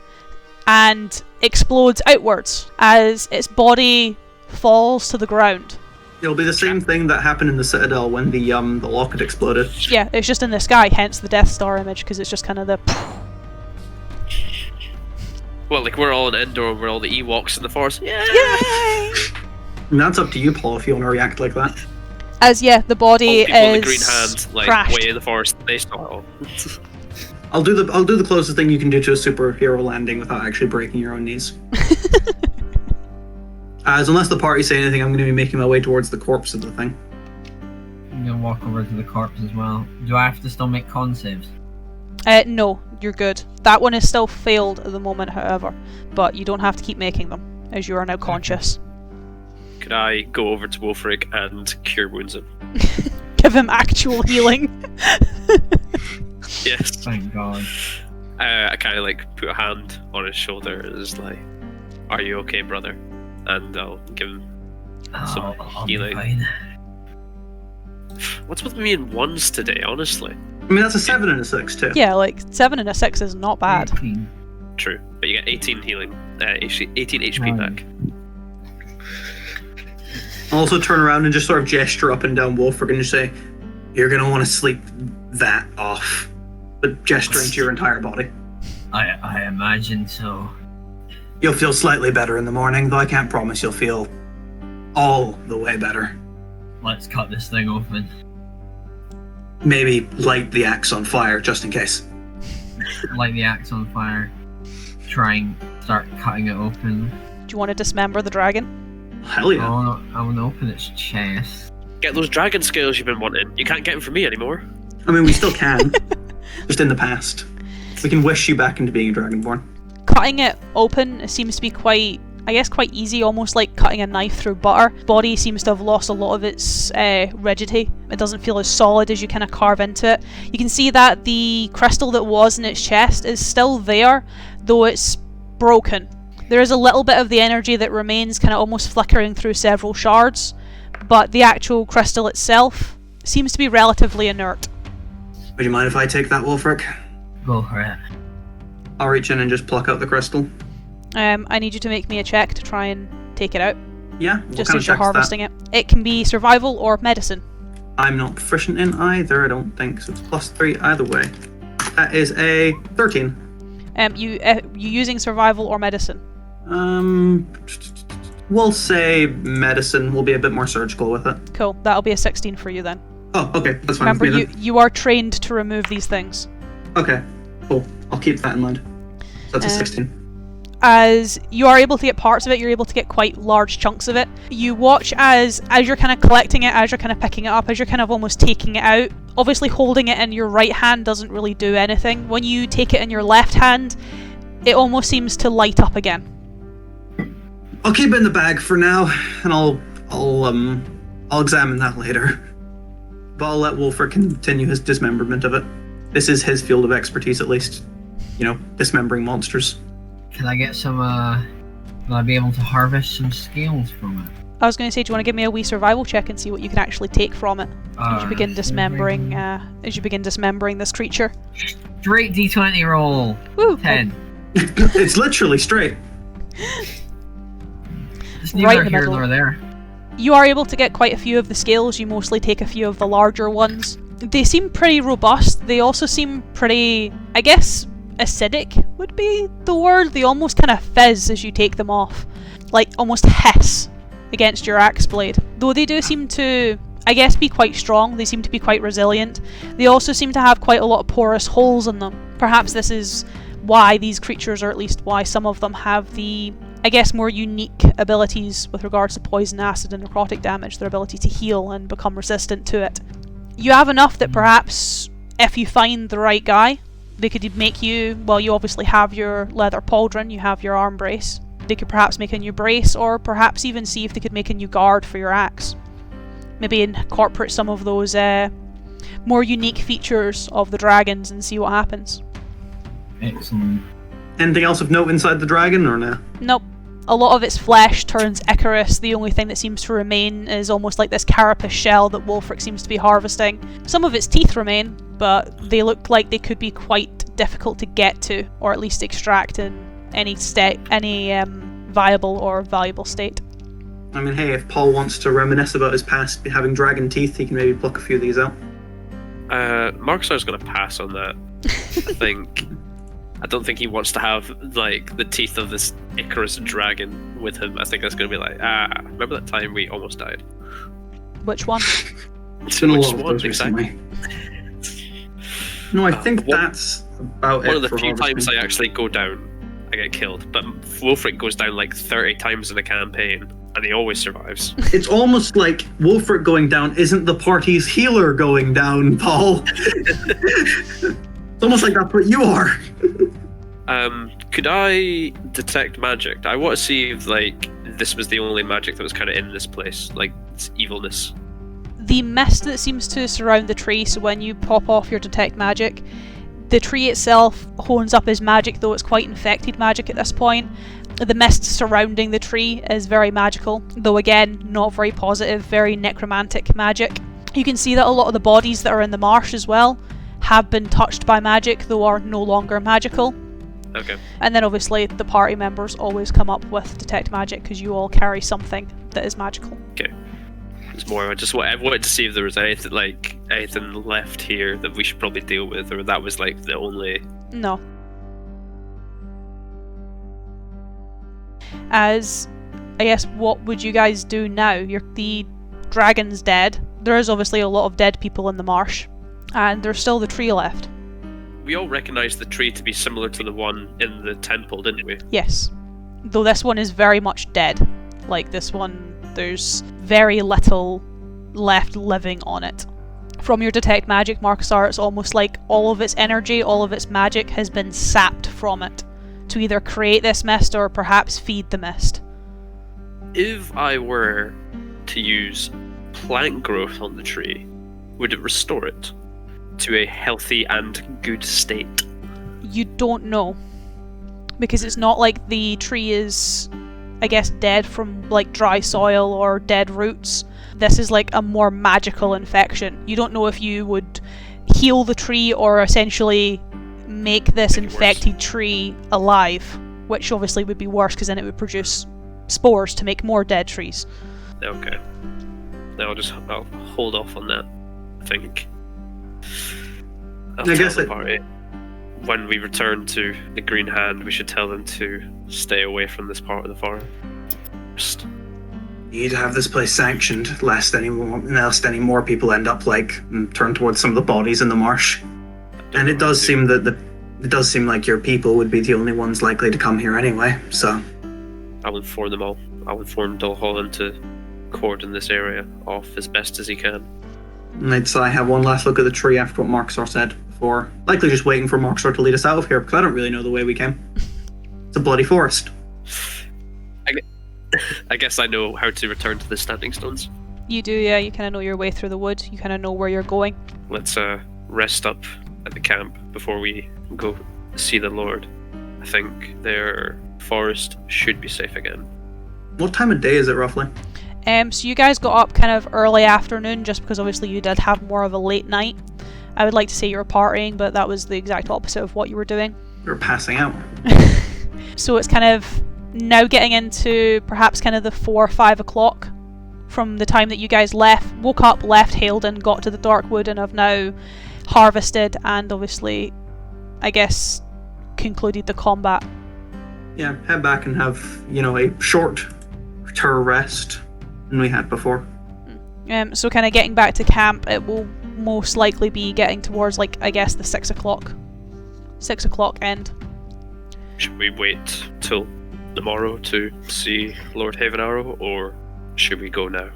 and explodes outwards as its body falls to the ground. It'll be the same thing that happened in the Citadel when the locket exploded. Yeah, it's just in the sky, hence the Death Star image, because it's just kind of the... Well, like, we're all in Endor, we're all the Ewoks in the forest. Yay! And that's up to you, Paul, if you want to react like that. As, yeah, the body People in the is green hand, like, crashed. way in the forest, they start. I'll do the closest thing you can do to a superhero landing without actually breaking your own knees. As unless the party say anything, I'm going to be making my way towards the corpse of the thing. I'm gonna walk over to the corpse as well. Do I have to still make con saves? No, you're good. That one is still failed at the moment, however, but you don't have to keep making them, as you are now conscious. Could I go over to Wolfric and cure wounds him? Give him actual healing. Yes. Thank God. I kind of like put a hand on his shoulder and is like, "Are you okay, brother?" And I'll give him some I'll be healing. fine. What's with me in ones today, honestly? I mean, that's a 7 and a 6 too. Yeah, like 7 and a 6 is not bad. 18. True, but you get 18 healing, 18 HP back. I'll also turn around and just sort of gesture up and down Wolfric and just say, "You're going to want to sleep that off." But gesturing to your entire body. I imagine so. You'll feel slightly better in the morning, though I can't promise you'll feel all the way better. Let's cut this thing open. Maybe light the axe on fire, just in case. Light the axe on fire. Try and start cutting it open. Do you want to dismember the dragon? Hell yeah. I want to open its chest. Get those dragon scales you've been wanting. You can't get them from me anymore. I mean, we still can. Just in the past. We can wish you back into being a dragonborn. Cutting it open seems to be quite easy, almost like cutting a knife through butter. Body seems to have lost a lot of its rigidity. It doesn't feel as solid as you kind of carve into it. You can see that the crystal that was in its chest is still there, though it's broken. There is a little bit of the energy that remains kind of almost flickering through several shards, but the actual crystal itself seems to be relatively inert. Would you mind if I take that, Wolfric? Go for it. I'll reach in and just pluck out the crystal. I need you to make me a check to try and take it out. Yeah? What Just kind of as you're check's harvesting it. It can be survival or medicine. I'm not proficient in either, I don't think, so it's +3 either way. That is a 13. You using survival or medicine? We'll say medicine. We'll be a bit more surgical with it. Cool. That'll be a 16 for you then. Oh, okay, that's fine. Remember, with me you are trained to remove these things. then. Okay, cool. I'll keep that in mind. So that's a 16. As you are able to get parts of it, you're able to get quite large chunks of it. You watch as you're kind of collecting it, as you're kind of picking it up, as you're kind of almost taking it out. Obviously holding it in your right hand doesn't really do anything. When you take it in your left hand, it almost seems to light up again. I'll keep it in the bag for now, and I'll examine that later. But I'll let Wolfric continue his dismemberment of it. This is his field of expertise, at least. You know, dismembering monsters. Can I get some, will I be able to harvest some scales from it? I was going to say, do you want to give me a wee survival check and see what you can actually take from it as you begin dismembering? This creature. Straight D20 roll. Woo! 10. It's literally straight. It's Right neither in the here middle. nor there. You are able to get quite a few of the scales. You mostly take a few of the larger ones. They seem pretty robust. They also seem pretty, I guess, acidic would be the word. They almost kind of fizz as you take them off. Like, almost hiss against your axe blade. Though they do seem to, I guess, be quite strong. They seem to be quite resilient. They also seem to have quite a lot of porous holes in them. Perhaps this is why these creatures, or at least why some of them have the, I guess, more unique abilities with regards to poison, acid and necrotic damage, their ability to heal and become resistant to it. You have enough that perhaps, if you find the right guy, they could make you, well, you obviously have your leather pauldron, you have your arm brace. They could perhaps make a new brace, or perhaps even see if they could make a new guard for your axe. Maybe incorporate some of those more unique features of the dragons and see what happens. Excellent. Anything else of note inside the dragon, or no? Nope. A lot of its flesh turns ichorous. The only thing that seems to remain is almost like this carapace shell that Wolfric seems to be harvesting. Some of its teeth remain, but they look like they could be quite difficult to get to, or at least extract in any viable or valuable state. I mean, hey, if Paul wants to reminisce about his past having dragon teeth, he can maybe pluck a few of these out. Markusar's going to pass on that. I don't think he wants to have, like, the teeth of this Icarus dragon with him. I think that's going to be like, remember that time we almost died? Which one? It's been a lot of one, those exactly. recently. No, I think that's about it. One of the for few times harvesting. I actually go down, I get killed. But Wolfric goes down like 30 times in a campaign, and he always survives. It's almost like Wolfric going down isn't the party's healer going down, Paul. It's almost like that's what you are. Could I detect magic? I want to see if, like, this was the only magic that was kind of in this place, like its evilness. The mist that seems to surround the tree, so when you pop off your detect magic, the tree itself hones up as magic, though it's quite infected magic at this point. The mist surrounding the tree is very magical, though again, not very positive, very necromantic magic. You can see that a lot of the bodies that are in the marsh as well have been touched by magic, though are no longer magical. Okay. And then obviously the party members always come up with detect magic because you all carry something that is magical. Okay. It's more. I wanted to see if there was anything left here that we should probably deal with, or that was like the only. No. As, I guess, what would you guys do now? The dragon's dead. There is obviously a lot of dead people in the marsh, and there's still the tree left. We all recognised the tree to be similar to the one in the temple, didn't we? Yes. Though this one is very much dead. Like, this one, there's very little left living on it. From your detect magic, Markusar, it's almost like all of its energy, all of its magic has been sapped from it to either create this mist or perhaps feed the mist. If I were to use plant growth on the tree, would it restore it to a healthy and good state? You don't know. Because it's not like the tree is, I guess, dead from like dry soil or dead roots. This is like a more magical infection. You don't know if you would heal the tree or essentially make this infected tree alive, which obviously would be worse because then it would produce spores to make more dead trees. Okay. Now I'll hold off on that, I think. I'll tell the party. When we return to the Green Hand, we should tell them to stay away from this part of the forest. You need to have this place sanctioned, lest any more people end up and turn towards some of the bodies in the marsh. And it does seem like your people would be the only ones likely to come here anyway. So I'll inform them all. I'll inform Dulholland to cordon this area off as best as he can. And I'd say I have one last look at the tree after what Markusar said before. Likely just waiting for Markusar to lead us out of here, because I don't really know the way we came. It's a bloody forest. I guess I know how to return to the Standing Stones. You do, yeah. You kind of know your way through the wood. You kind of know where you're going. Let's rest up at the camp before we go see the Lord. I think their forest should be safe again. What time of day is it, roughly? So you guys got up kind of early afternoon, just because obviously you did have more of a late night. I would like to say you were partying, but that was the exact opposite of what you were doing. We were passing out. So it's kind of now getting into perhaps kind of the 4 or 5 o'clock from the time that you guys woke up, left Haledon, got to the Darkwood, and have now harvested and obviously, I guess, concluded the combat. Yeah, head back and have, a shorter rest than we had before. So kind of getting back to camp, it will most likely be getting towards, like, I guess, the 6 o'clock end. Should we wait till tomorrow to see Lord Havenarrow, or should we go now?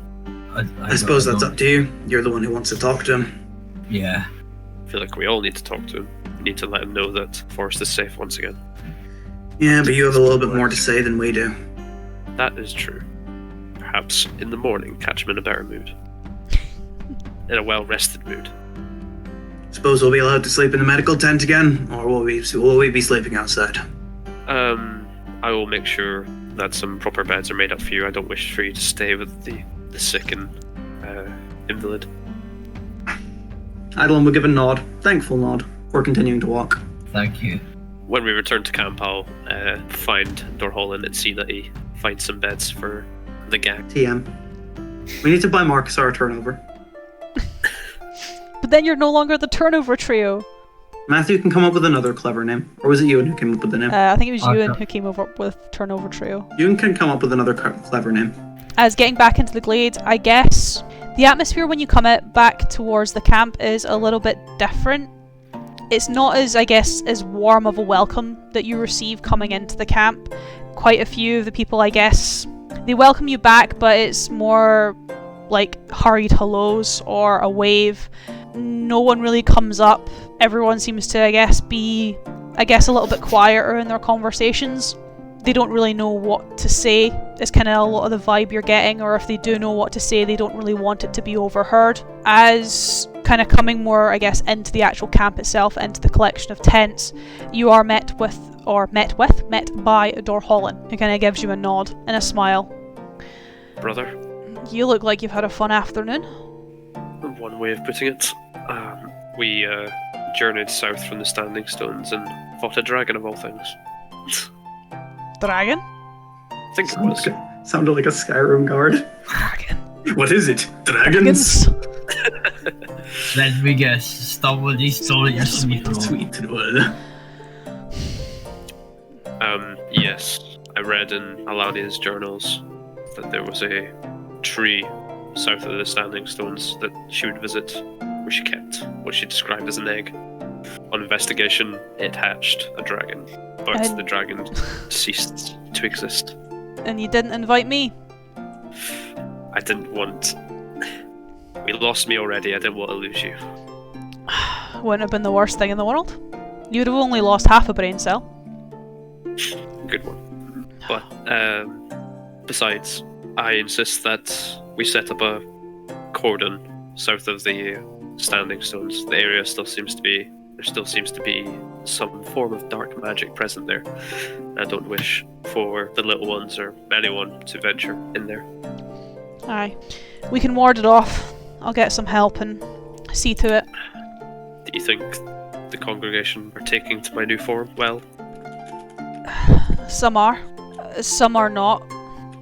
I suppose that's up to you. You're the one who wants to talk to him. Yeah. I feel like we all need to talk to him. We need to let him know that the forest is safe once again. Yeah, but you have a little bit more to say than we do. That is true. Perhaps in the morning, catch him in a better mood. In a well-rested mood. Suppose we'll be allowed to sleep in the medical tent again, or will we be sleeping outside? I will make sure that some proper beds are made up for you. I don't wish for you to stay with the sick and invalid. Eidolon will give a nod, thankful nod, for continuing to walk. Thank you. When we return to camp, I'll find Dorholland and see that he finds some beds for the gang. TM. We need to buy Markusar a turnover. But then you're no longer the turnover trio. Matthew can come up with another clever name. Or was it Ewan who came up with the name? I think it was Ewan who came over with turnover trio. Ewan can come up with another clever name. As getting back into the glade, I guess the atmosphere when you come back towards the camp is a little bit different. It's not as, I guess, as warm of a welcome that you receive coming into the camp. Quite a few of the people, I guess, they welcome you back, but it's more like hurried hellos or a wave. No one really comes up. Everyone seems to, be a little bit quieter in their conversations. They don't really know what to say. It's kind of a lot of the vibe you're getting, or if they do know what to say, they don't really want it to be overheard. As kind of coming more, into the actual camp itself, into the collection of tents, you are met by Dorholland, who kind of gives you a nod and a smile. Brother? You look like you've had a fun afternoon. One way of putting it. We journeyed south from the Standing Stones and fought a dragon of all things. Dragon? I think it was. Sounded like a Skyrim guard. Dragon. What is it? Dragons? Let me guess. Somebody stole your sweet roll. Yes. I read in Alania's journals that there was a tree south of the Standing Stones that she would visit, where she kept what she described as an egg. On investigation, it hatched a dragon, but the dragon ceased to exist. And you didn't invite me? I didn't want... We lost me already, I didn't want to lose you. Wouldn't have been the worst thing in the world. You would have only lost half a brain cell. Good one. But, besides, I insist that we set up a cordon south of the Standing Stones. The area still seems to be some form of dark magic present there. I don't wish for the little ones or anyone to venture in there. Aye. We can ward it off. I'll get some help and see to it. Do you think the congregation are taking to my new form well? Some are. Some are not.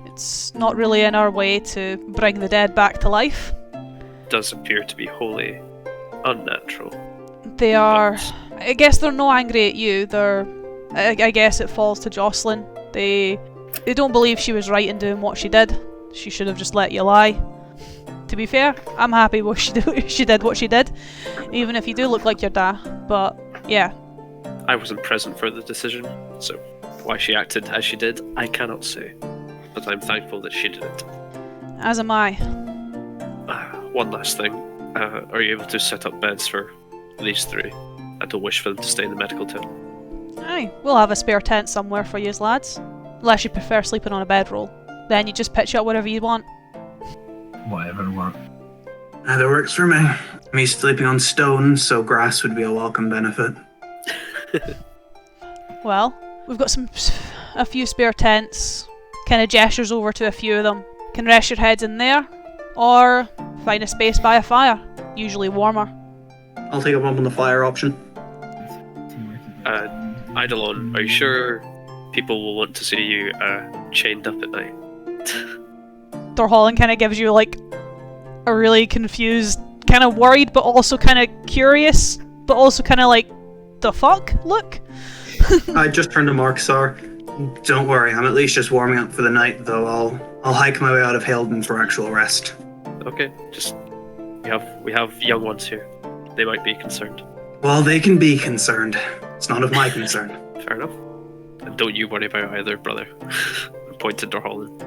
It's not really in our way to bring the dead back to life. It does appear to be wholly unnatural. They are... I guess they're not angry at you. I guess it falls to Jocelyn. They don't believe she was right in doing what she did. She should have just let you lie. To be fair, I'm happy she did what she did, even if you do look like your dad. But yeah, I wasn't present for the decision, so why she acted as she did, I cannot say. But I'm thankful that she did it. As am I. One last thing. Are you able to set up beds for these three? I don't wish for them to stay in the medical tent. Aye, we'll have a spare tent somewhere for yous lads. Unless you prefer sleeping on a bedroll. Then you just pitch up whatever you want. Whatever works. Either works for me. Me sleeping on stone, so grass would be a welcome benefit. Well, we've got a few spare tents. Kind of gestures over to a few of them. Can rest your heads in there, or find a space by a fire. Usually warmer. I'll take a bump on the fire option. Eidolon, are you sure people will want to see you chained up at night. Thorholland kind of gives you like a really confused, kind of worried, but also kind of curious, but also kind of like, the fuck look. I just turned to Markusar. Don't worry, I'm at least just warming up for the night, though I'll hike my way out of Haledon for actual rest. Okay, just we have young ones here. They might be concerned. Well, they can be concerned. It's none of my concern. Fair enough. And don't you worry about either, brother. Point to Dorholland.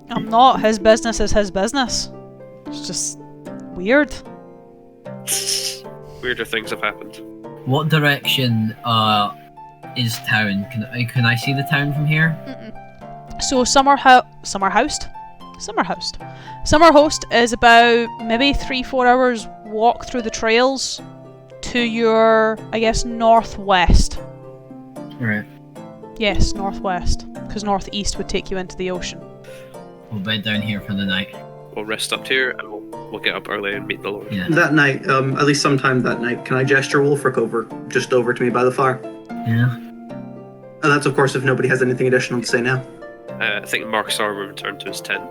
I'm not. His business is his business. It's just weird. Weirder things have happened. What direction is town? Can I see the town from here? Mm-mm. So Summerhost is about maybe 3-4 hours walk through the trails to your, I guess, northwest. Right. Yes, northwest, because northeast would take you into the ocean. We'll bed down here for the night. We'll rest up here and we'll get up early and meet the Lord. Yeah. That night, at least sometime that night, can I gesture Wolfric over to me by the fire? Yeah. And that's of course if nobody has anything additional to say now. I think Markusar will return to his tent.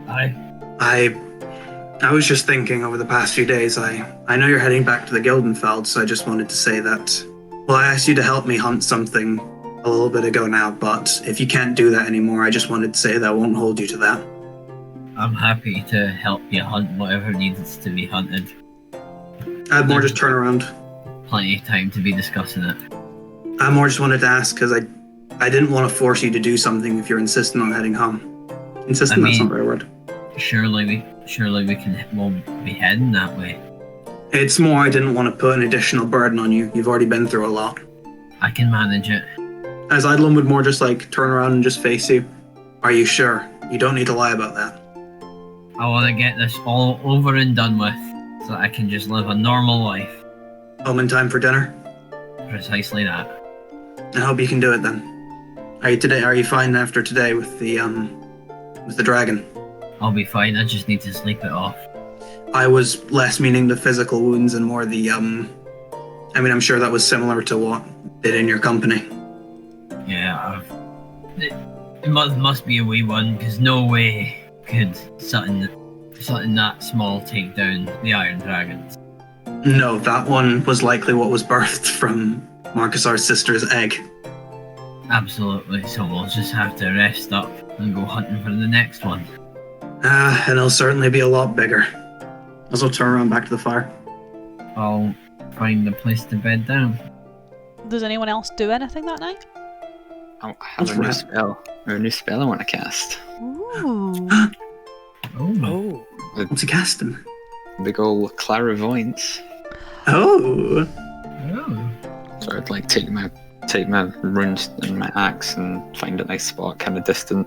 I was just thinking over the past few days, I know you're heading back to the Gildenfeld, so I just wanted to say that, well, I asked you to help me hunt something a little bit ago now, but if you can't do that anymore, I just wanted to say that I won't hold you to that. I'm happy to help you hunt whatever needs to be hunted. I'd more just turn around. Plenty of time to be discussing it. I more just wanted to ask, because I didn't want to force you to do something if you're insistent on heading home. Insistent, that's not the right word. Surely we'll be heading that way. It's more I didn't want to put an additional burden on you. You've already been through a lot. I can manage it. As Eidolon would more just like turn around and just face you. Are you sure? You don't need to lie about that. I want to get this all over and done with, so that I can just live a normal life. Home in time for dinner? Precisely that. I hope you can do it then. Are you fine after today with the dragon? I'll be fine, I just need to sleep it off. I was less meaning the physical wounds and more the I'm sure that was similar to what did in your company. Yeah, it must be a wee one, because no way could something that small take down the Iron Dragons. No, that one was likely what was birthed from Markusar's sister's egg. Absolutely, so we'll just have to rest up and go hunting for the next one. And it'll certainly be a lot bigger. I'll turn around back to the fire. I'll find a place to bed down. Does anyone else do anything that night? I have a new spell. I have a new spell I want to cast. Ooh. Oh. What's he casting? Big ol' clairvoyance. Oh. So I'd like take my runes and my axe and find a nice spot, kind of distant.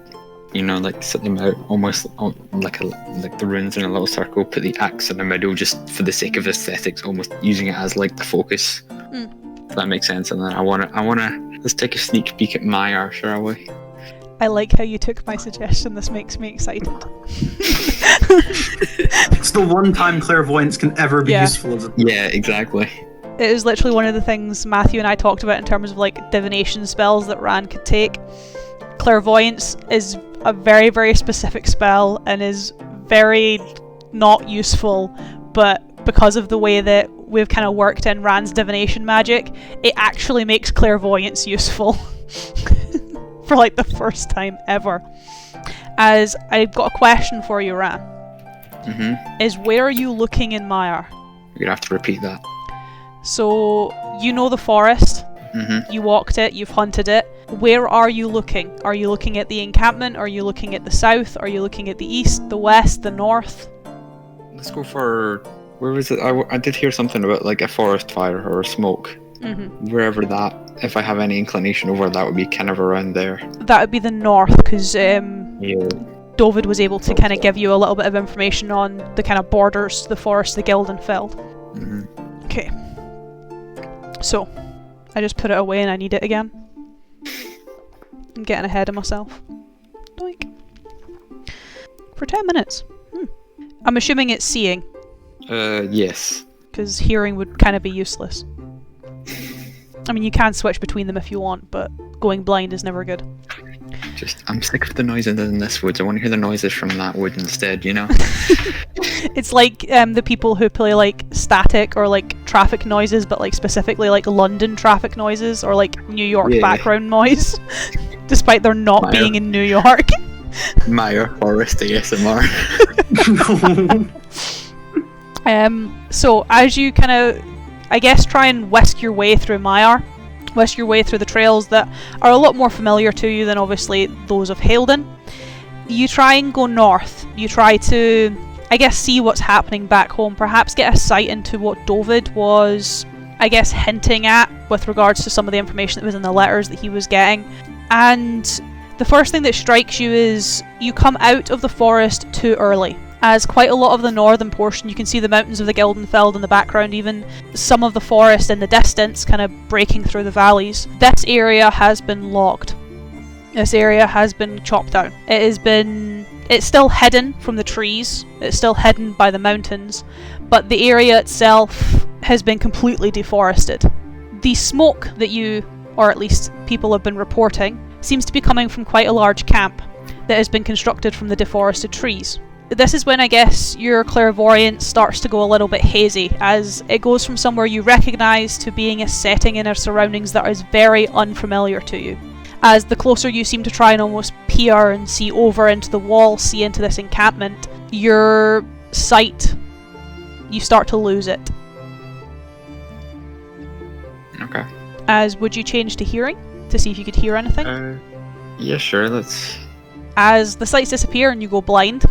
Like set them out almost like the runes in a little circle. Put the axe in the middle, just for the sake of aesthetics, almost using it as like the focus. If that makes sense. And then I wanna let's take a sneak peek at Maiar, shall we? I like how you took my suggestion. This makes me excited. It's the one time clairvoyance can ever be useful. Yeah, exactly. It was literally one of the things Matthew and I talked about in terms of like divination spells that Ran could take. Clairvoyance is a very, very specific spell and is very not useful, but because of the way that we've kind of worked in Ran's divination magic, it actually makes clairvoyance useful for like the first time ever. As I've got a question for you, Ran. Is where are you looking in Maiar? You're gonna have to repeat that. So, you know the forest, you walked it, you've hunted it. Where are you looking? Are you looking at the encampment? Are you looking at the south? Are you looking at the east, the west, the north? Let's go for... Where was it? I did hear something about like a forest fire or a smoke. Wherever that, if I have any inclination over that, would be kind of around there. That would be the north, because Dovid was able to kind of give you a little bit of information on the kind of borders to the forest, the Gildenfeld. Okay. So, I just put it away and I need it again. I'm getting ahead of myself. Doink. For 10 minutes. I'm assuming it's seeing. Yes. Because hearing would kind of be useless. I mean, you can switch between them if you want, but going blind is never good. I'm sick of the noises in this woods. I want to hear the noises from that wood instead, you know? It's like the people who play like static or like traffic noises, but like specifically like London traffic noises or like New York background noise, despite there not being in New York. Meyer Forest ASMR. So as you kind of, I guess, try and whisk your way through Meyer, whisk your way through the trails that are a lot more familiar to you than obviously those of Haledon, you try and go north. You try to, I guess, see what's happening back home, perhaps get a sight into what David was, I guess, hinting at with regards to some of the information that was in the letters that he was getting. And the first thing that strikes you is you come out of the forest too early. As quite a lot of the northern portion, you can see the mountains of the Gildenfeld in the background, even some of the forest in the distance kind of breaking through the valleys. This area has been logged. This area has been chopped down. It's still hidden from the trees, it's still hidden by the mountains, but the area itself has been completely deforested. The smoke that you, or at least people have been reporting, seems to be coming from quite a large camp that has been constructed from the deforested trees. This is when I guess your clairvoyance starts to go a little bit hazy, as it goes from somewhere you recognise to being a setting in a surroundings that is very unfamiliar to you. As the closer you seem to try and almost peer and see over into the wall, see into this encampment, your sight, you start to lose it. Okay. As would you change to hearing, to see if you could hear anything? Yeah, sure, let's... As the sights disappear and you go blind,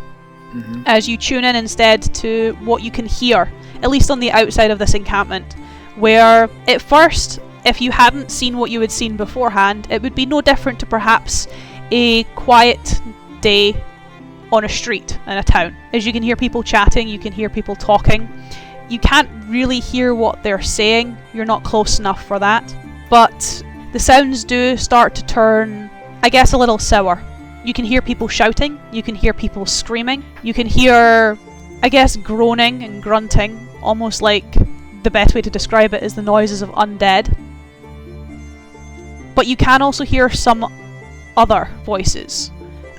as you tune in instead to what you can hear, at least on the outside of this encampment, where at first, if you hadn't seen what you had seen beforehand, it would be no different to perhaps a quiet day on a street in a town. As you can hear people chatting, you can hear people talking. You can't really hear what they're saying, you're not close enough for that, but the sounds do start to turn, I guess, a little sour. You can hear people shouting, you can hear people screaming, you can hear, I guess, groaning and grunting, almost like the best way to describe it is the noises of undead. But you can also hear some other voices,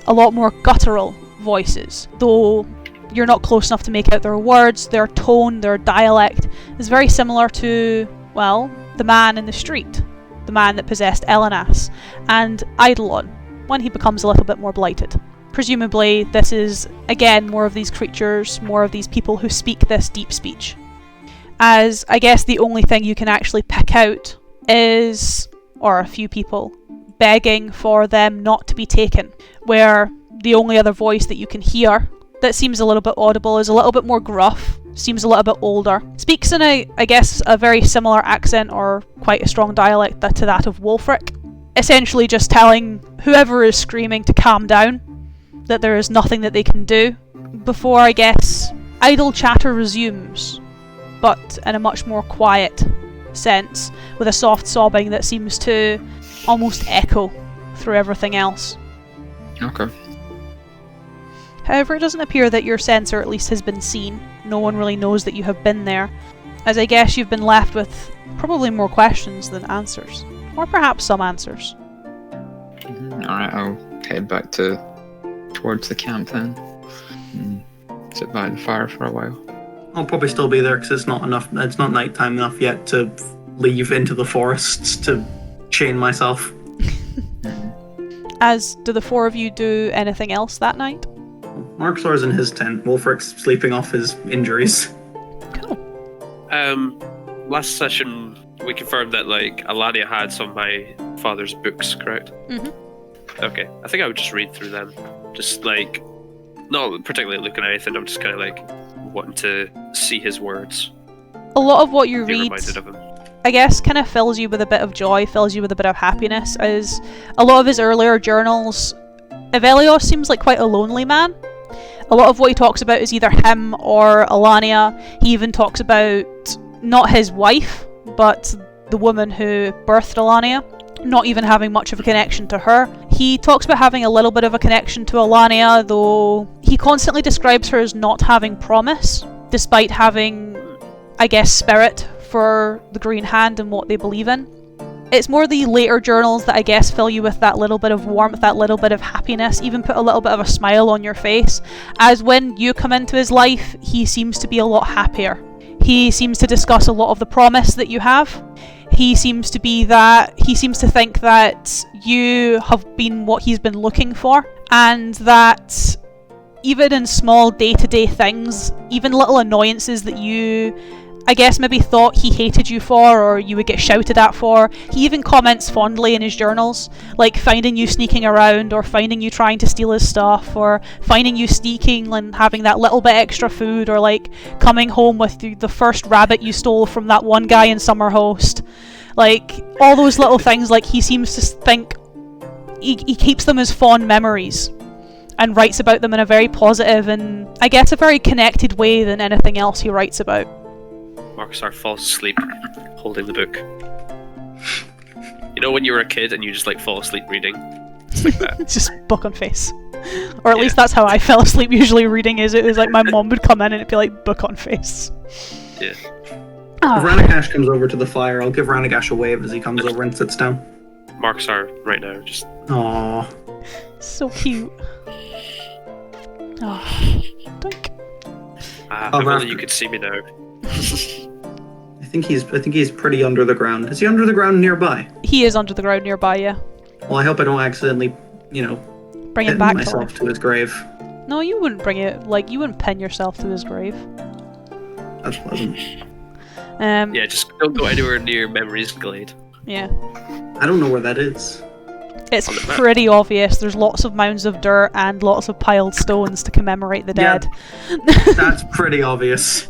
a lot more guttural voices, though you're not close enough to make out their words, their tone, their dialect is very similar to, well, the man in the street, the man that possessed Elenas, and Eidolon, when he becomes a little bit more blighted. Presumably this is, again, more of these creatures, more of these people who speak this deep speech. As, I guess, the only thing you can actually pick out is, or a few people, begging for them not to be taken, where the only other voice that you can hear that seems a little bit audible is a little bit more gruff, seems a little bit older, speaks in I guess, a very similar accent or quite a strong dialect to that of Wolfric, essentially just telling whoever is screaming to calm down, that there is nothing that they can do, before, I guess, idle chatter resumes, but in a much more quiet sense, with a soft sobbing that seems to almost echo through everything else. Okay. However, it doesn't appear that your sensor at least has been seen. No one really knows that you have been there, as I guess you've been left with probably more questions than answers. Or perhaps some answers. Alright, I'll head back towards the camp then. Sit by the fire for a while. I'll probably still be there because it's not nighttime enough yet to leave into the forests to chain myself. As do the four of you do anything else that night? Markusar's in his tent. Wolfric's sleeping off his injuries. Cool. Last session we confirmed that Alania had some of my father's books, correct? Okay, I think I would just read through them. Just not particularly looking at anything, I'm just kind of wanting to see his words. A lot of what you Be read, reminded of him. I guess, kind of fills you with a bit of joy, fills you with a bit of happiness, as a lot of his earlier journals, Evelios seems like quite a lonely man. A lot of what he talks about is either him or Alania. He even talks about not his wife, but the woman who birthed Alania, not even having much of a connection to her. He talks about having a little bit of a connection to Alania, though he constantly describes her as not having promise, despite having, I guess, spirit for the Green Hand and what they believe in. It's more the later journals that I guess fill you with that little bit of warmth, that little bit of happiness, even put a little bit of a smile on your face. As when you come into his life, he seems to be a lot happier. He seems to discuss a lot of the promise that you have. He seems to think that you have been what he's been looking for, and that even in small day-to-day things, even little annoyances that you, I guess, maybe thought he hated you for, or you would get shouted at for, he even comments fondly in his journals, like finding you sneaking around, or finding you trying to steal his stuff, or finding you sneaking and having that little bit extra food, or like coming home with the first rabbit you stole from that one guy in Summerhost. Like, all those little things, like, he seems to think he keeps them as fond memories and writes about them in a very positive and, I guess, a very connected way than anything else he writes about. Markusar falls asleep holding the book. You know when you were a kid and you just like fall asleep reading? It's like that. Just book on face. Or at least that's how I fell asleep usually reading, is it was like my mom would come in and it'd be like book on face. Yeah. If Ranagash comes over to the fire, I'll give Ranagash a wave as he comes over and sits down. Markusar right now, just... Aww. So cute. Oh, doink. if only you could see me now. I think he's pretty under the ground. Is he under the ground nearby? He is under the ground nearby, yeah. Well, I hope I don't accidentally, bring him pin back myself to his grave. No, you wouldn't bring it, like, you wouldn't pin yourself to his grave. That's pleasant. Yeah, just don't go anywhere near Memories Glade. Yeah. I don't know where that is. It's pretty obvious. There's lots of mounds of dirt and lots of piled stones to commemorate the dead. Yeah, that's pretty obvious.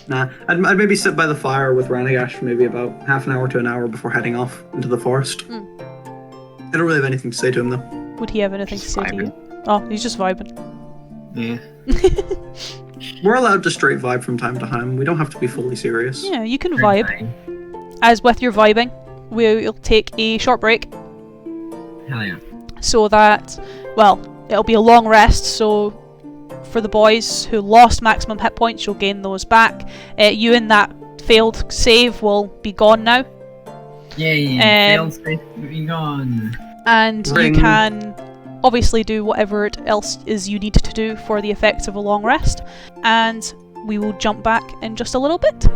Nah, I'd maybe sit by the fire with Ranagash for maybe about half an hour to an hour before heading off into the forest. I don't really have anything to say to him, though. Would he have anything to say to you? Oh, he's just vibing. Yeah. We're allowed to straight vibe from time to time. We don't have to be fully serious. Yeah, you can vibe. As with your vibing, we'll take a short break. Hell yeah. So that, well, it'll be a long rest, so for the boys who lost maximum hit points, you'll gain those back. You and that failed save will be gone now. Yay, failed save will be gone. And Ring. you can obviously do whatever else is you need to do for the effects of a long rest. And we will jump back in just a little bit.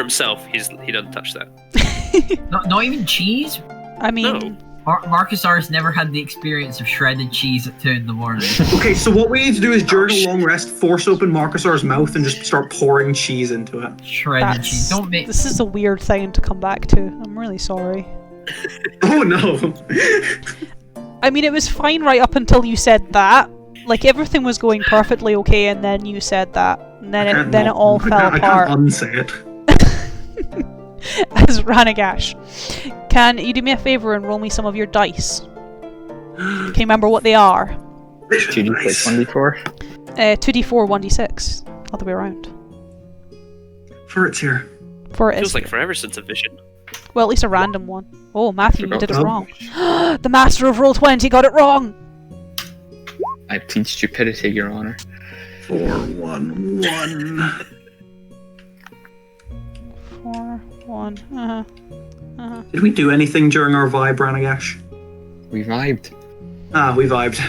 himself, he doesn't touch that. Not even cheese? I mean, No. Markusar's never had the experience of shredded cheese at 2 in the morning. Okay, so what we need to do is during a long rest, force open Markusar's mouth and just start pouring cheese into it. Shredded cheese. Don't make. this is a weird thing to come back to. I'm really sorry. Oh no! I mean, it was fine right up until you said that. Like, everything was going perfectly okay, and then you said that. And then it all fell apart. I can't unsay it. As Ranagash. Can you do me a favour and roll me some of your dice? Can you remember what they are? 2d6, 1d4. 2d4, 1d6. Other way around. For it's here. For it Feels is like here. forever since a vision. Well, at least a random one. Oh, Matthew, you Forgot did it that. wrong. The master of Roll20 got it wrong! I plead stupidity, Your Honor. 4, 1, 1. 4, 1, Did we do anything during our vibe, Ranagash? We vibed. Ah, we vibed.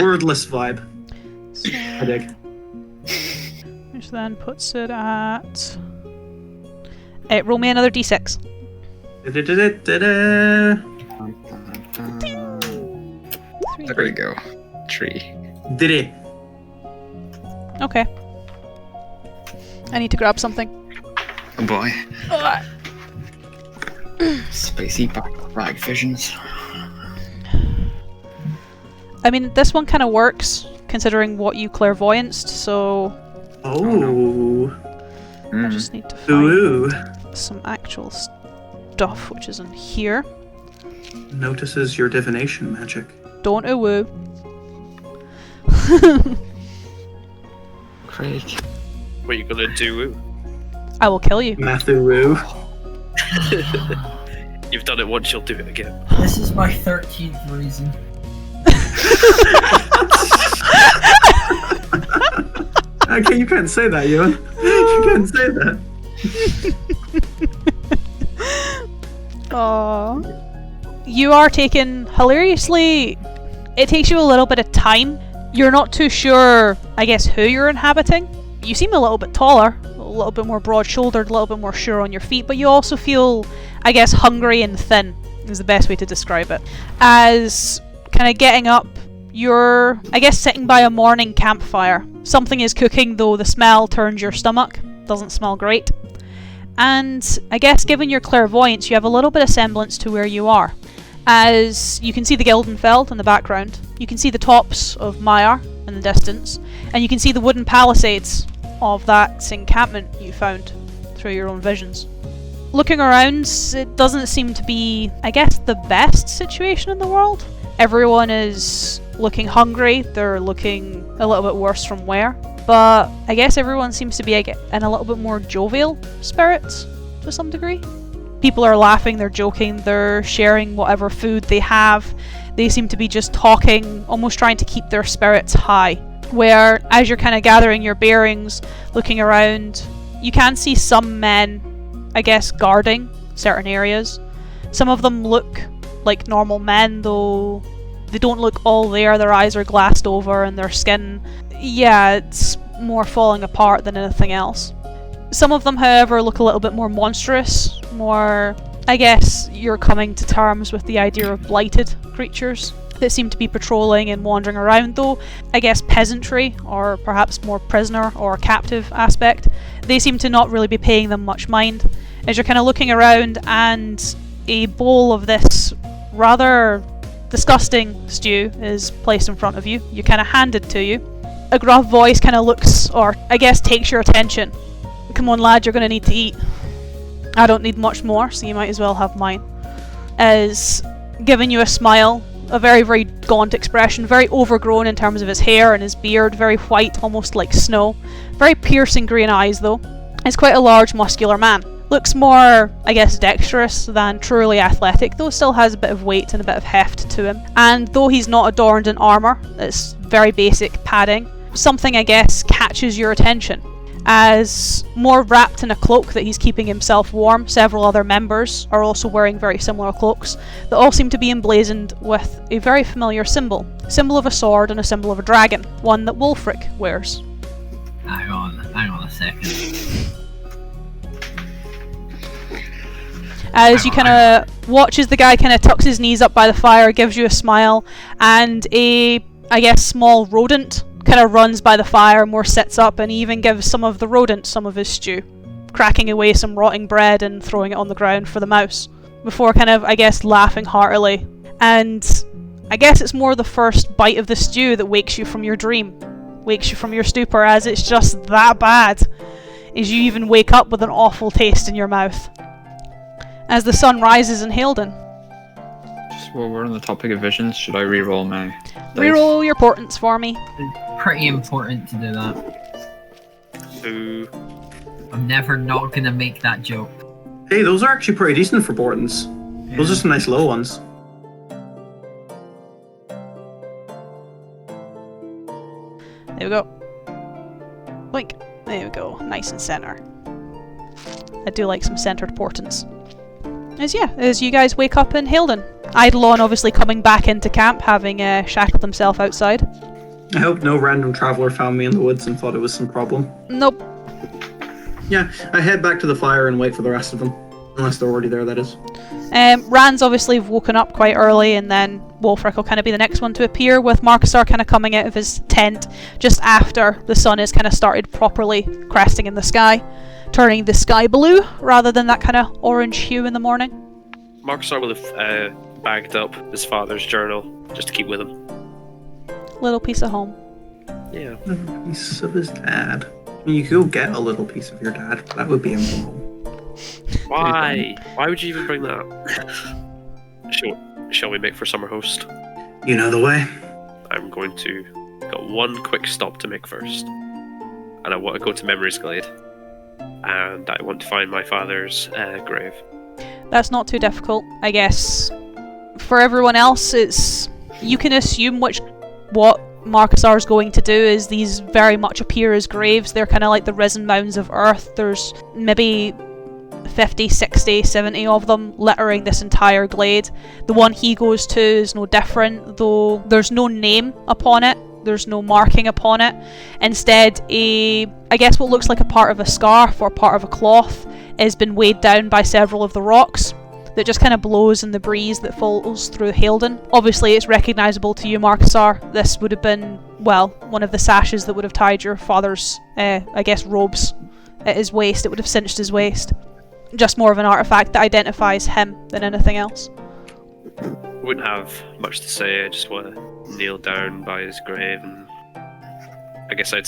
Wordless vibe. So, I dig. which then puts it at... roll me another d6. Da-da-da-da-da. There we go. 3. Did it? Okay. I need to grab something. Oh boy. Spicy back visions. I mean, this one kind of works, considering what you clairvoyanced, so Oh. I just need to find Ooh. some actual stuff, which is in here. Notices your divination magic. Don't woo. Craig. What are you gonna do? I will kill you. Matthew Woo. You've done it once, you'll do it again. This is my 13th reason. Okay, you can't say that, Ewan. You can't say that. Aww. You are taken hilariously. It takes you a little bit of time. You're not too sure, I guess, who you're inhabiting. You seem a little bit taller, a little bit more broad-shouldered, a little bit more sure on your feet, but you also feel, I guess, hungry and thin is the best way to describe it. As kind of getting up, you're, I guess, sitting by a morning campfire. Something is cooking, though the smell turns your stomach. Doesn't smell great. And I guess, given your clairvoyance, you have a little bit of semblance to where you are. As you can see the Gildenfeld in the background, you can see the tops of Maiar in the distance, and you can see the wooden palisades of that encampment you found through your own visions. Looking around, it doesn't seem to be, I guess, the best situation in the world. Everyone is looking hungry, they're looking a little bit worse from wear, but I guess everyone seems to be in a little bit more jovial spirits to some degree. People are laughing, they're joking, they're sharing whatever food they have. They seem to be just talking, almost trying to keep their spirits high. Where, as you're kind of gathering your bearings, looking around, you can see some men, I guess, guarding certain areas. Some of them look like normal men, though they don't look all there. Their eyes are glassed over and their skin, yeah, it's more falling apart than anything else. Some of them, however, look a little bit more monstrous, more, I guess, you're coming to terms with the idea of blighted creatures that seem to be patrolling and wandering around, though I guess peasantry, or perhaps more prisoner or captive aspect, they seem to not really be paying them much mind. As you're kind of looking around and a bowl of this rather disgusting stew is placed in front of you, you kind of hand it to you. A gruff voice kind of looks, or I guess takes your attention. Come on lad, you're going to need to eat. I don't need much more, so you might as well have mine. As giving you a smile, a very, very gaunt expression, very overgrown in terms of his hair and his beard, very white, almost like snow. Very piercing green eyes though. He's quite a large, muscular man. Looks more, I guess, dexterous than truly athletic, though still has a bit of weight and a bit of heft to him. And though he's not adorned in armour, it's very basic padding, something, I guess, catches your attention. As more wrapped in a cloak that he's keeping himself warm, several other members are also wearing very similar cloaks that all seem to be emblazoned with a very familiar symbol. A symbol of a sword and a symbol of a dragon, one that Wulfric wears. Hang on a second. as you kind of watch as the guy kind of tucks his knees up by the fire, gives you a smile, and a, I guess, small rodent kind of runs by the fire, more sits up, and even gives some of the rodent some of his stew, cracking away some rotting bread and throwing it on the ground for the mouse, before kind of, I guess, laughing heartily. And I guess it's more the first bite of the stew that wakes you from your dream, wakes you from your stupor, as it's just that bad, as you even wake up with an awful taste in your mouth. As the sun rises in Haledon. Just while we're on the topic of visions, should I re-roll my dice? Reroll your portents for me. Pretty important to do that. Boo. I'm never not gonna make that joke. Hey, those are actually pretty decent for portents. Those are some nice low ones. There we go. Blink. There we go. Nice and center. I do like some centered portents. As you guys wake up in Haledon. Eidolon obviously coming back into camp, having shackled himself outside. I hope no random traveler found me in the woods and thought it was some problem. Nope. Yeah, I head back to the fire and wait for the rest of them. Unless they're already there, that is. Rand's obviously woken up quite early, and then Wolfric will kind of be the next one to appear, with Markusar kind of coming out of his tent just after the sun has kind of started properly cresting in the sky, turning the sky blue rather than that kind of orange hue in the morning. Markusar will have bagged up his father's journal just to keep with him. Little piece of home. Yeah. A piece of his dad. I mean, you could go get a little piece of your dad, but that would be a home. Why? Why would you even bring that up? Shall we make for Summerhost? You know the way. I'm going to got one quick stop to make first, and I want to go to Memory's Glade, and I want to find my father's grave. That's not too difficult, I guess. For everyone else, it's you can assume what Markusar is going to do, is these very much appear as graves. They're kind of like the risen mounds of earth. There's maybe 50, 60, 70 of them littering this entire glade. The one he goes to is no different, though there's no name upon it. There's no marking upon it. Instead, I guess what looks like a part of a scarf or part of a cloth has been weighed down by several of the rocks that just kind of blows in the breeze that falls through Haledon. Obviously, it's recognisable to you, Markusar. This would have been, well, one of the sashes that would have tied your father's, I guess, robes at his waist. It would have cinched his waist. Just more of an artifact that identifies him than anything else. Wouldn't have much to say. I just want to kneel down by his grave, and I guess I'd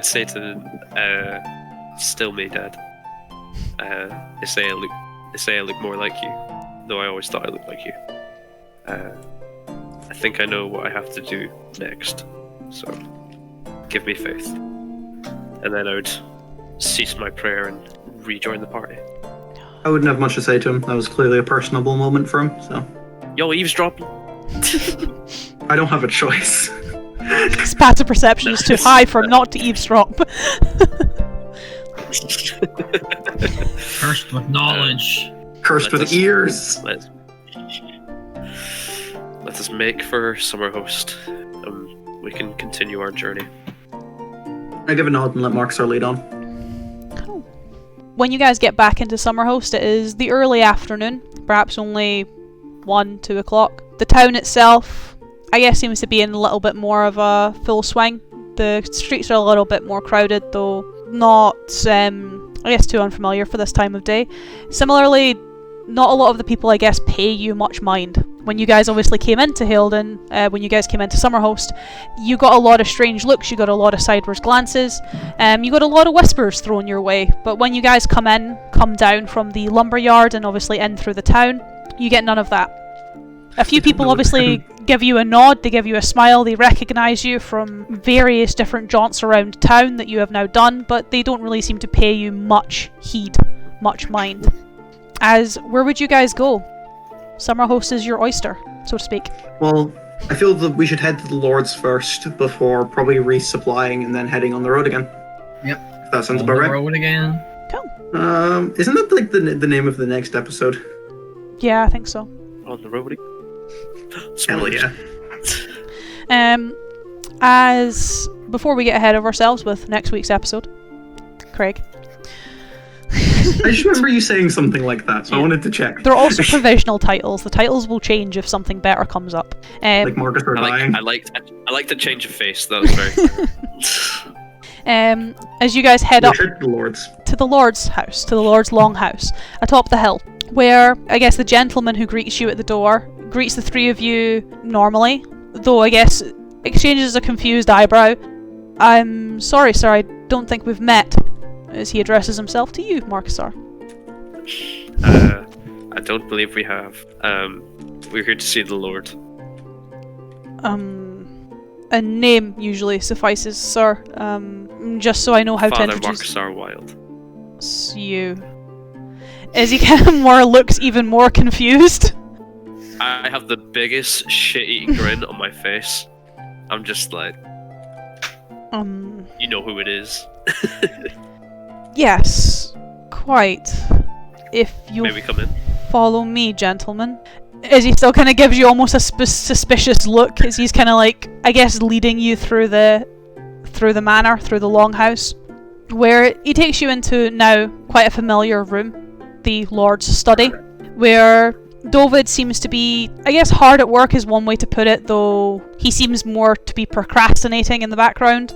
say to them, "Still me, Dad. They say I look more like you, though I always thought I looked like you. I think I know what I have to do next, so give me faith." And then I would cease my prayer and rejoin the party. I wouldn't have much to say to him. That was clearly a personable moment for him, so... Yo, eavesdropping? I don't have a choice. His passive perception is too high for him not to eavesdrop. Cursed with knowledge. Cursed with ears. Let us make for Summerhost, and we can continue our journey. I give a nod and let Markusar lead on. When you guys get back into Summerhost, it is the early afternoon, perhaps only 1, 2 o'clock. The town itself, I guess, seems to be in a little bit more of a full swing. The streets are a little bit more crowded, though not, I guess, too unfamiliar for this time of day. Similarly, not a lot of the people, I guess, pay you much mind. When you guys obviously came into Haledon, when you guys came into Summerhost, you got a lot of strange looks, you got a lot of sideways glances, you got a lot of whispers thrown your way. But when you guys come down from the lumberyard and obviously in through the town, you get none of that. A few people obviously give you a nod, they give you a smile, they recognise you from various different jaunts around town that you have now done, but they don't really seem to pay you much heed, much mind. Where would you guys go? Summerhost is your oyster, so to speak. Well, I feel that we should head to the Lords first before probably resupplying and then heading on the road again. Yep. If that sounds On about the right. road again. Cool. Isn't that like the name of the next episode? Yeah, I think so. On the road. Hell yeah. Before we get ahead of ourselves with next week's episode, Craig. I just remember you saying something like that, so I wanted to check. They're also provisional titles. The titles will change if something better comes up. Like Markusar dying. I like the change of face. That was very. As you guys head up to the Lord's. to the Lord's house, to the Lord's longhouse, atop the hill, where I guess the gentleman who greets you at the door greets the three of you normally, though I guess exchanges a confused eyebrow. I'm sorry, sir, I don't think we've met, as he addresses himself to you, Markusar. I don't believe we have. We're here to see the Lord. A name usually suffices, sir. Just so I know how Father to introduce Markusar Wild. you. As he kind of looks even more confused. I have the biggest shit-eating grin on my face. I'm just like, you know who it is. Yes, quite. If you May we come in? follow me, gentlemen. As he still kind of gives you almost a suspicious look, as he's kind of like, I guess, leading you through the manor, through the longhouse, where he takes you into now quite a familiar room, the Lord's study, where Dovid seems to be, I guess, hard at work is one way to put it, though he seems more to be procrastinating in the background.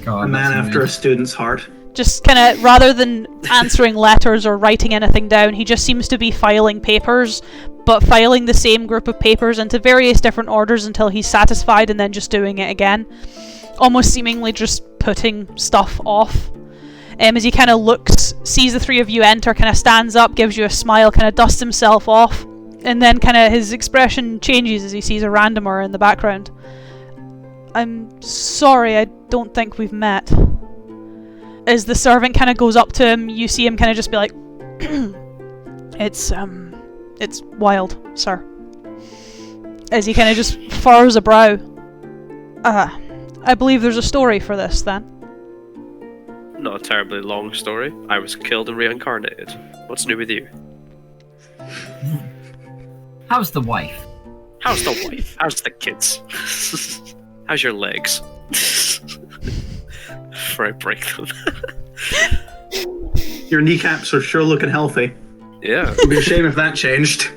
God, A man that's after a student's heart. Just kind of, rather than answering letters or writing anything down, he just seems to be filing papers, but filing the same group of papers into various different orders until he's satisfied and then just doing it again. Almost seemingly just putting stuff off. As he kind of looks, sees the three of you enter, kind of stands up, gives you a smile, kind of dusts himself off, and then kind of his expression changes as he sees a randomer in the background. I'm sorry, I don't think we've met. As the servant kind of goes up to him, you see him kind of just be like, it's Wild, sir. As he kind of just furrows a brow. I believe there's a story for this, then. Not a terribly long story. I was killed and reincarnated. What's new with you? How's the wife? How's the wife? How's the kids? How's your legs? Before I break them. Your kneecaps are sure looking healthy. Yeah. It'd be a shame if that changed.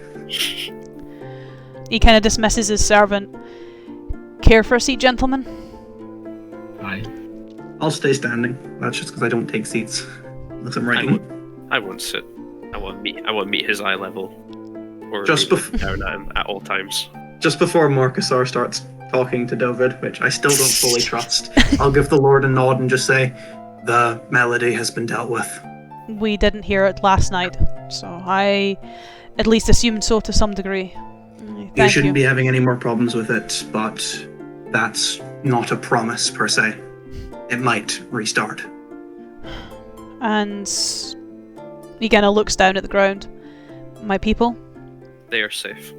He kind of dismisses his servant. Care for a seat, gentlemen? Aye. I'll stay standing. That's just because I don't take seats. Unless I'm writing. I won't sit. I won't meet his eye level. Or Just down at him at all times. Just before Markusar starts talking to Dovid, which I still don't fully trust, I'll give the Lord a nod and just say, the melody has been dealt with. We didn't hear it last night, so I at least assumed so to some degree. Thank You shouldn't be having any more problems with it, but that's not a promise per se. It might restart. And he kind of looks down at the ground. My people? They are safe.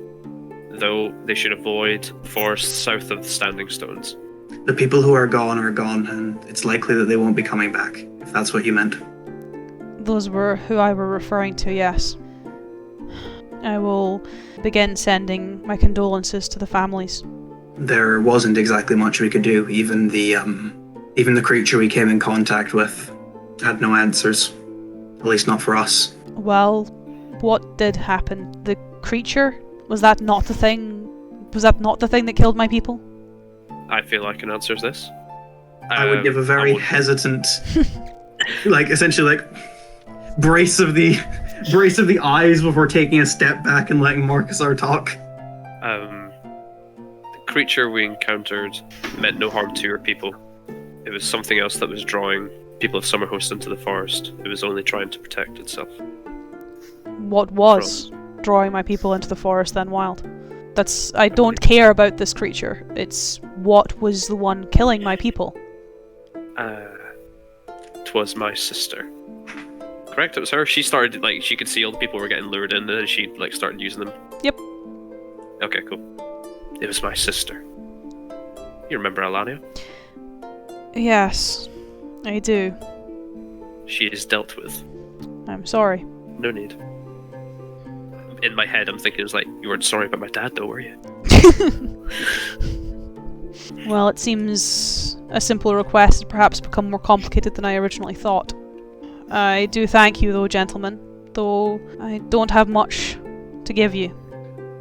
Though they should avoid forests south of the Standing Stones. The people who are gone, and it's likely that they won't be coming back, if that's what you meant. Those were who I were referring to, yes. I will begin sending my condolences to the families. There wasn't exactly much we could do. Even the creature we came in contact with had no answers. At least not for us. Well, what did happen? The creature? Was that not the thing? Was that not the thing that killed my people? I feel I can answer this. I would give a very hesitant, essentially brace of the eyes before taking a step back and letting Markusar talk. The creature we encountered meant no harm to your people. It was something else that was drawing people of Summerhost into the forest. It was only trying to protect itself. What was drawing my people into the forest then, Wild? I don't care about this creature. It's what was the one killing my people. 'Twas my sister. Correct, it was her. She started, she could see all the people were getting lured in, and then she, started using them. Yep. Okay, cool. It was my sister. You remember Alania? Yes, I do. She is dealt with. I'm sorry. No need. In my head, I'm thinking, you weren't sorry about my dad, though, were you? Well, it seems a simple request has perhaps become more complicated than I originally thought. I do thank you, though, gentlemen, though I don't have much to give you.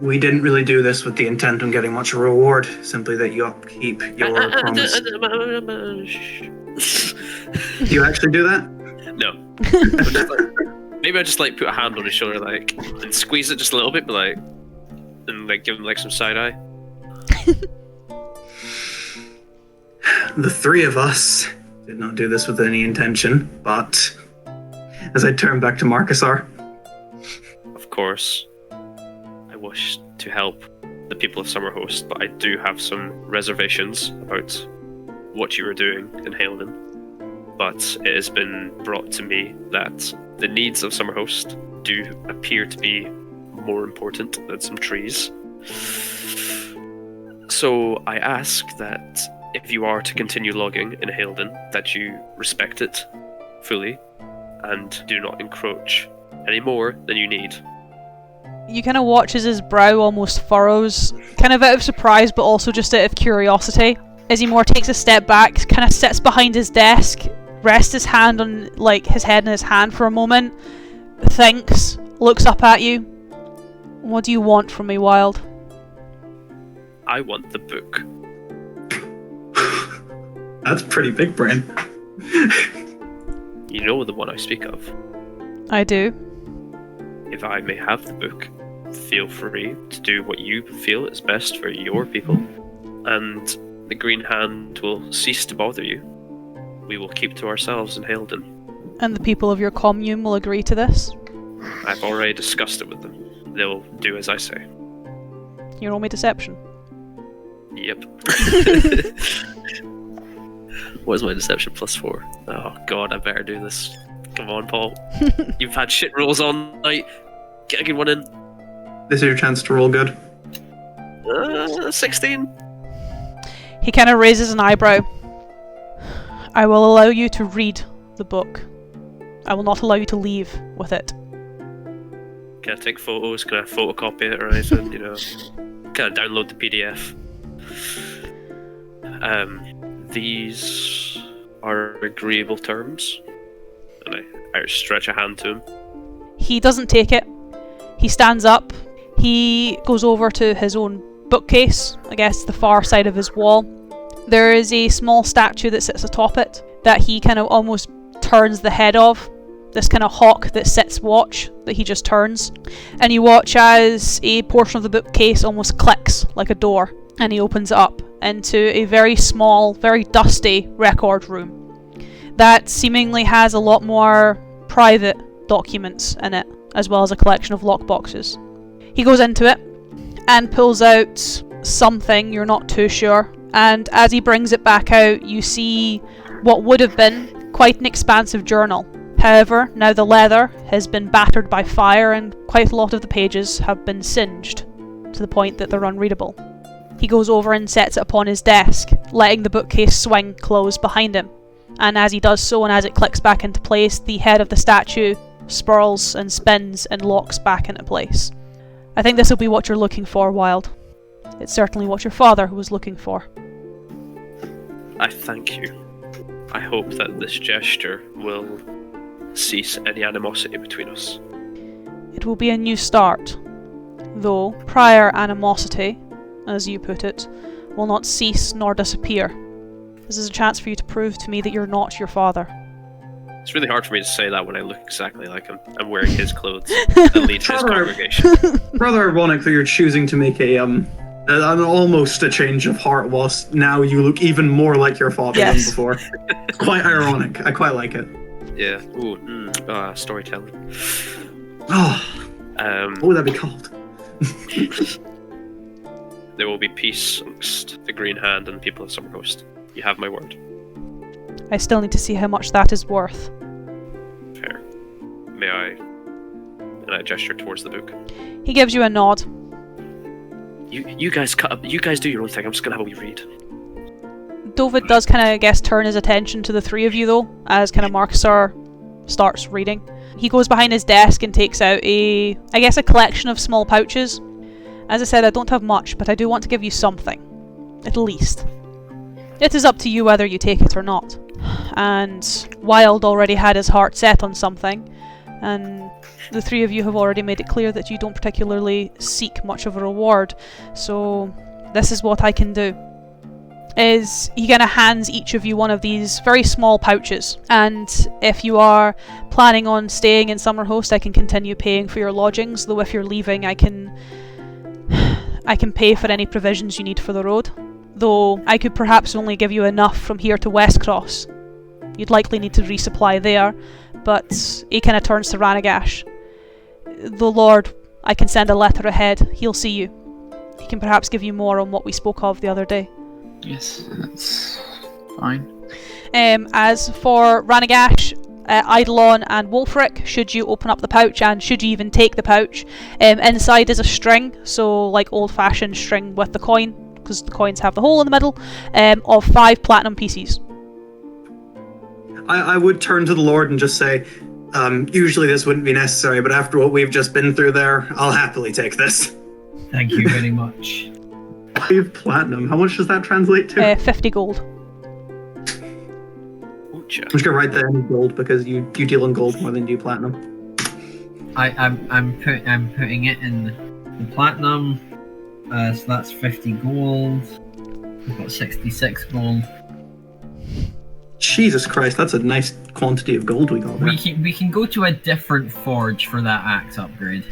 We didn't really do this with the intent on getting much reward, simply that you upkeep your promise. Do you actually do that? No. Maybe I just like put a hand on his shoulder, like, and squeeze it just a little bit, but like, and like give him like some side eye. The three of us did not do this with any intention, but as I turn back to Markusar, Of course, I wish to help the people of Summerhost, but I do have some reservations about what you are doing in Haledon. But it has been brought to me that the needs of Summerhost do appear to be more important than some trees. So I ask that if you are to continue logging in Haledon, that you respect it fully and do not encroach any more than you need. You kind of watch as his brow almost furrows, kind of out of surprise but also just out of curiosity. As he more takes a step back, kind of sits behind his desk, rests his hand on, like, his head in his hand for a moment, thinks, looks up at you. What do you want from me, Wild? I want the book. that's pretty big brain. You know the one I speak of. I do. If I may have the book, feel free to do what you feel is best for your people, and the Green Hand will cease to bother you. We will keep to ourselves in Haledon. And the people of your commune will agree to this? I've already discussed it with them. They'll do as I say. You roll me deception. Yep. What is my deception? +4. Oh god, I better do this. Come on, Paul. You've had shit rolls all night. Get a good one in. This is your chance to roll good. 16. He kind of raises an eyebrow. I will allow you to read the book. I will not allow you to leave with it. Can I take photos? Can I photocopy it or anything? You know, can I download the PDF? These are agreeable terms. And I stretch a hand to him. He doesn't take it. He stands up. He goes over to his own bookcase, I guess the far side of his wall. There is a small statue that sits atop it that he kind of almost turns the head of. This kind of hawk that sits watch that he just turns. And you watch as a portion of the bookcase almost clicks like a door, and he opens it up into a very small, very dusty record room that seemingly has a lot more private documents in it, as well as a collection of lockboxes. He goes into it and pulls out something, you're not too sure, and as he brings it back out, you see what would have been quite an expansive journal. However, now the leather has been battered by fire and quite a lot of the pages have been singed to the point that they're unreadable. He goes over and sets it upon his desk, letting the bookcase swing close behind him. And as he does so, and as it clicks back into place, the head of the statue spirals and spins and locks back into place. I think this will be what you're looking for, Wild. It's certainly what your father was looking for. I thank you. I hope that this gesture will cease any animosity between us. It will be a new start, though prior animosity, as you put it, will not cease nor disappear. This is a chance for you to prove to me that you're not your father. It's really hard for me to say that when I look exactly like him. I'm wearing his clothes and lead his congregation. Rather ironic that you're choosing to make an almost a change of heart whilst now you look even more like your father than before. Quite ironic. I quite like it. Yeah. Ooh. Storytelling. Oh. What would that be called? There will be peace amongst the Green Hand and the people of Summerhost. You have my word. I still need to see how much that is worth. Fair. May I? And I gesture towards the book. He gives you a nod. You guys cut up. You guys do your own thing. I'm just gonna have a wee read. Dovid does kind of, I guess, turn his attention to the three of you though, as kind of Markusar starts reading. He goes behind his desk and takes out a collection of small pouches. As I said, I don't have much, but I do want to give you something. At least. It is up to you whether you take it or not. And Wild already had his heart set on something, and the three of you have already made it clear that you don't particularly seek much of a reward, so this is what I can do. Is he kind of hands each of you one of these very small pouches, and if you are planning on staying in Summerhost, I can continue paying for your lodgings, though if you're leaving I can pay for any provisions you need for the road, though I could perhaps only give you enough from here to Westcross. You'd likely need to resupply there, but he kind of turns to Ranagash. The Lord, I can send a letter ahead, he'll see you. He can perhaps give you more on what we spoke of the other day. Yes, that's fine. As for Ranagash, Eidolon and Wolfric, should you open up the pouch, and should you even take the pouch, inside is a string, so like old-fashioned string with the coin, because the coins have the hole in the middle, of 5 platinum pieces. I would turn to the Lord and just say, usually this wouldn't be necessary, but after what we've just been through there, I'll happily take this. Thank you very much. 5 platinum. How much does that translate to? 50 gold. I'm just gonna write that in gold because you deal in gold more than you do platinum. I'm putting it in the platinum. So that's 50 gold. I've got 66 gold. Jesus Christ, that's a nice quantity of gold we got there. We can go to a different forge for that axe upgrade.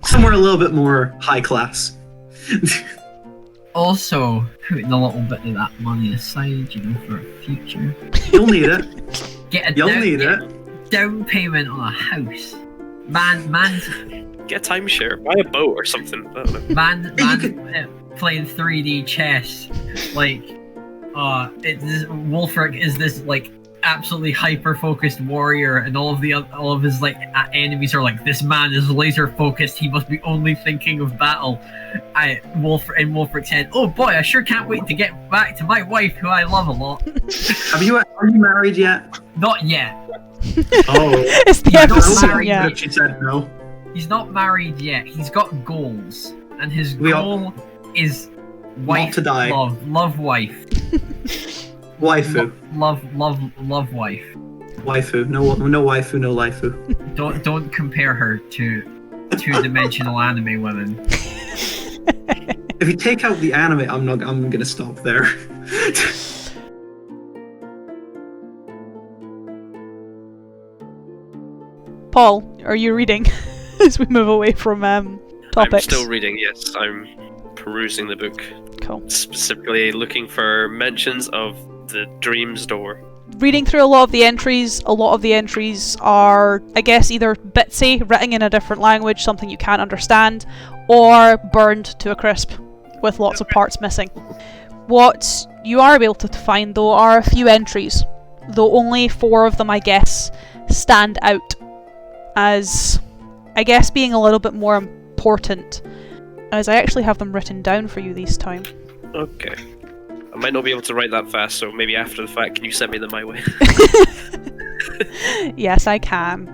Somewhere a little bit more high class. Also, putting a little bit of that money aside, for a future. You'll need it. You'll need it. Down payment on a house. Man's get a timeshare, buy a boat or something. I don't know. Man playing 3D chess, Wolfric is this absolutely hyper-focused warrior, and all of his enemies are this man is laser focused. He must be only thinking of battle. Wolfric said, "Oh boy, I sure can't wait to get back to my wife, who I love a lot." Are you married yet? Not yet. Oh, it's the episode. Yeah. But she said no. He's not married yet. He's got goals, and his goal is wife not to die. Love wife. Waifu. Love wife. Waifu. No waifu, no laifu. Don't compare her to two-dimensional anime women. If you take out the anime, I'm gonna stop there. Paul, are you reading as we move away from topics? I'm still reading, yes. I'm perusing the book. Cool. Specifically looking for mentions of the Dreams Door. Reading through a lot of the entries are, I guess, either bitsy, written in a different language, something you can't understand, or burned to a crisp, with lots of parts missing. What you are able to find, though, are a few entries, though only 4 of them, I guess, stand out as, I guess, being a little bit more important, as I actually have them written down for you this time. Okay. I might not be able to write that fast, so maybe after the fact, can you send me them my way? Yes, I can.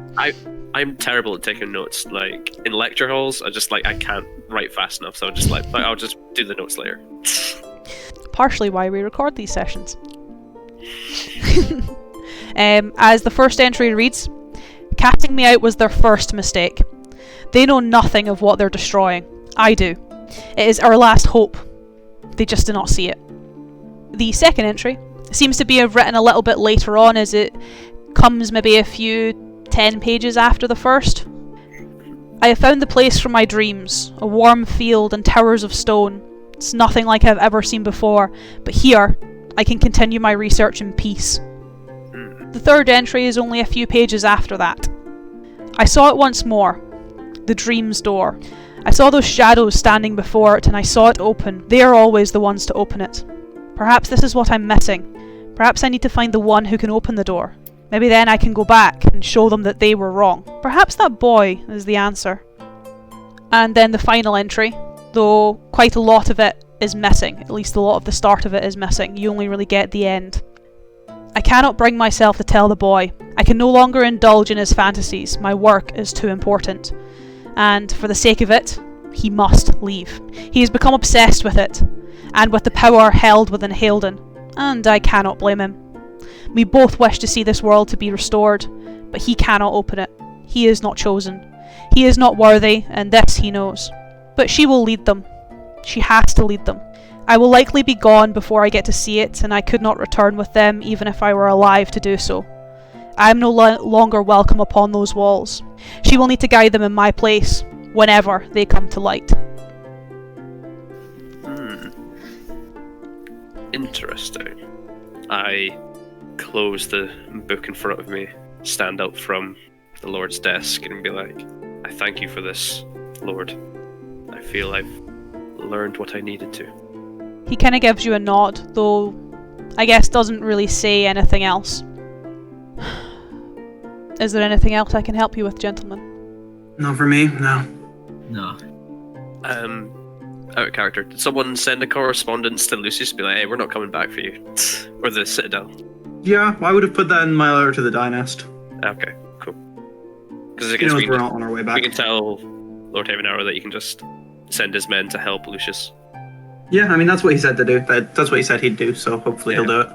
I'm terrible at taking notes. In lecture halls, I can't write fast enough, so I'll just do the notes later. Partially why we record these sessions. As the first entry reads, "Casting me out was their first mistake. They know nothing of what they're destroying. I do. It is our last hope. They just do not see it." The second entry seems to be written a little bit later on, as it comes maybe a few 10 pages after the first. "I have found the place from my dreams, a warm field and towers of stone. It's nothing like I've ever seen before, but here I can continue my research in peace." The third entry is only a few pages after that. "I saw it once more. The Dreams Door. I saw those shadows standing before it, and I saw it open. They are always the ones to open it. Perhaps this is what I'm missing. Perhaps I need to find the one who can open the door. Maybe then I can go back and show them that they were wrong. Perhaps that boy is the answer." And then the final entry, though quite a lot of it is missing, at least a lot of the start of it is missing. You only really get the end. "I cannot bring myself to tell the boy. I can no longer indulge in his fantasies. My work is too important. And for the sake of it, he must leave. He has become obsessed with it, and with the power held within Haledon. And I cannot blame him. We both wish to see this world to be restored, but he cannot open it. He is not chosen. He is not worthy, and this he knows. But she will lead them. She has to lead them. I will likely be gone before I get to see it, and I could not return with them even if I were alive to do so. I am no longer welcome upon those walls. She will need to guide them in my place, whenever they come to light. Interesting. I close the book in front of me, stand up from the Lord's desk, and be like, I thank you for this, Lord. I feel I've learned what I needed to. He kind of gives you a nod, though I guess doesn't really say anything else. Is there anything else I can help you with, gentlemen? Not for me, no. No. Out of character, did someone send a correspondence to Lucius to be like, hey, we're not coming back for you? Or the Citadel? Yeah, I would have put that in my letter to the Dynast. Okay, cool. Because I He guess knows we're not on our way we back. can tell Lord Havenarrow that you can just send his men to help Lucius. Yeah, I mean, that's what he said to do. That's what he said he'd do, so hopefully he'll do it.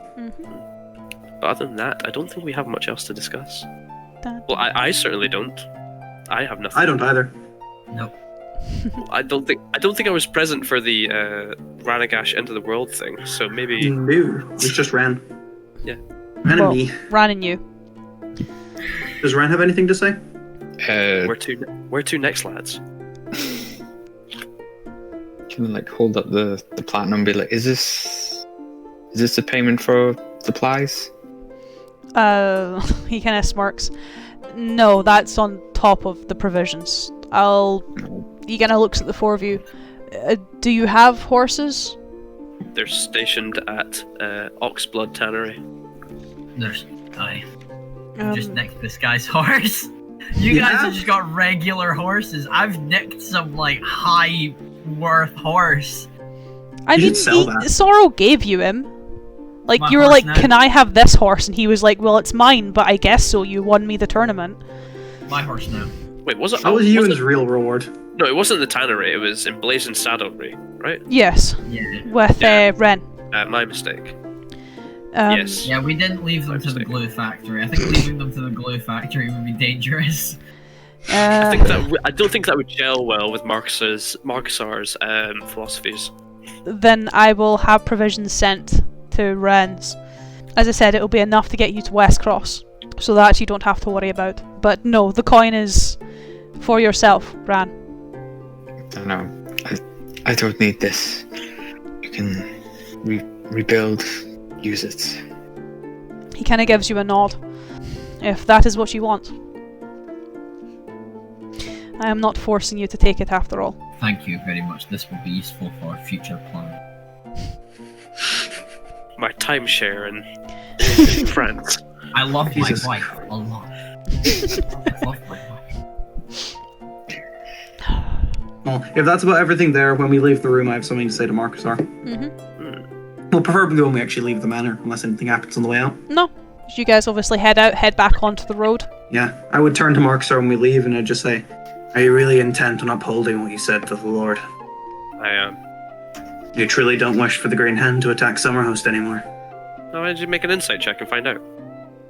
But other than that, I don't think we have much else to discuss. Well, I certainly don't. I have nothing. I don't either. Nope. I don't think I was present for the Ranagash End of the World thing, so maybe. No, we just ran. Yeah. Ran and me. Ran and you. Does Ran have anything to say? Where to next, lads? Can I like hold up the platinum and be like, is this the payment for supplies? He kind of smirks. No, that's on top of the provisions. He kind of looks at the four of you. Do you have horses? They're stationed at Oxblood Tannery. There's just nicked this guy's horse. You guys have just got regular horses. I've nicked some like high worth horse. I mean, Sorrow gave you him. Like, My you were horse like, now. can I have this horse? And he was like, well, it's mine, but I guess so. You won me the tournament. My horse now. Wait, was it? That was Ewan's real reward. No, it wasn't the Tannery. It was Emblazoned Saddlery, right? Yes. Yeah. With Ren. My mistake. Yes. Yeah, we didn't leave them to the glue factory. I think leaving them to the glue factory would be dangerous. I don't think that would gel well with Markusar's philosophies. Then I will have provisions sent to Ren's. As I said, it'll be enough to get you to West Cross, so that you don't have to worry about. But no, the coin is for yourself, Ran. No, I don't need this. You can rebuild, use it. He kind of gives you a nod, if that is what you want. I am not forcing you to take it after all. Thank you very much. This will be useful for future planning. My timeshare in France. I love Jesus. my wife a lot. I love my wife. Well, if that's about everything there, when we leave the room, I have something to say to Markusar. Well, preferably when we actually leave the manor, unless anything happens on the way out. No. You guys obviously head back onto the road. Yeah, I would turn to Markusar when we leave and I'd just say, are you really intent on upholding what you said to the Lord? I am. You truly don't wish for the Green Hand to attack Summerhost anymore? No, why did you make an insight check and find out?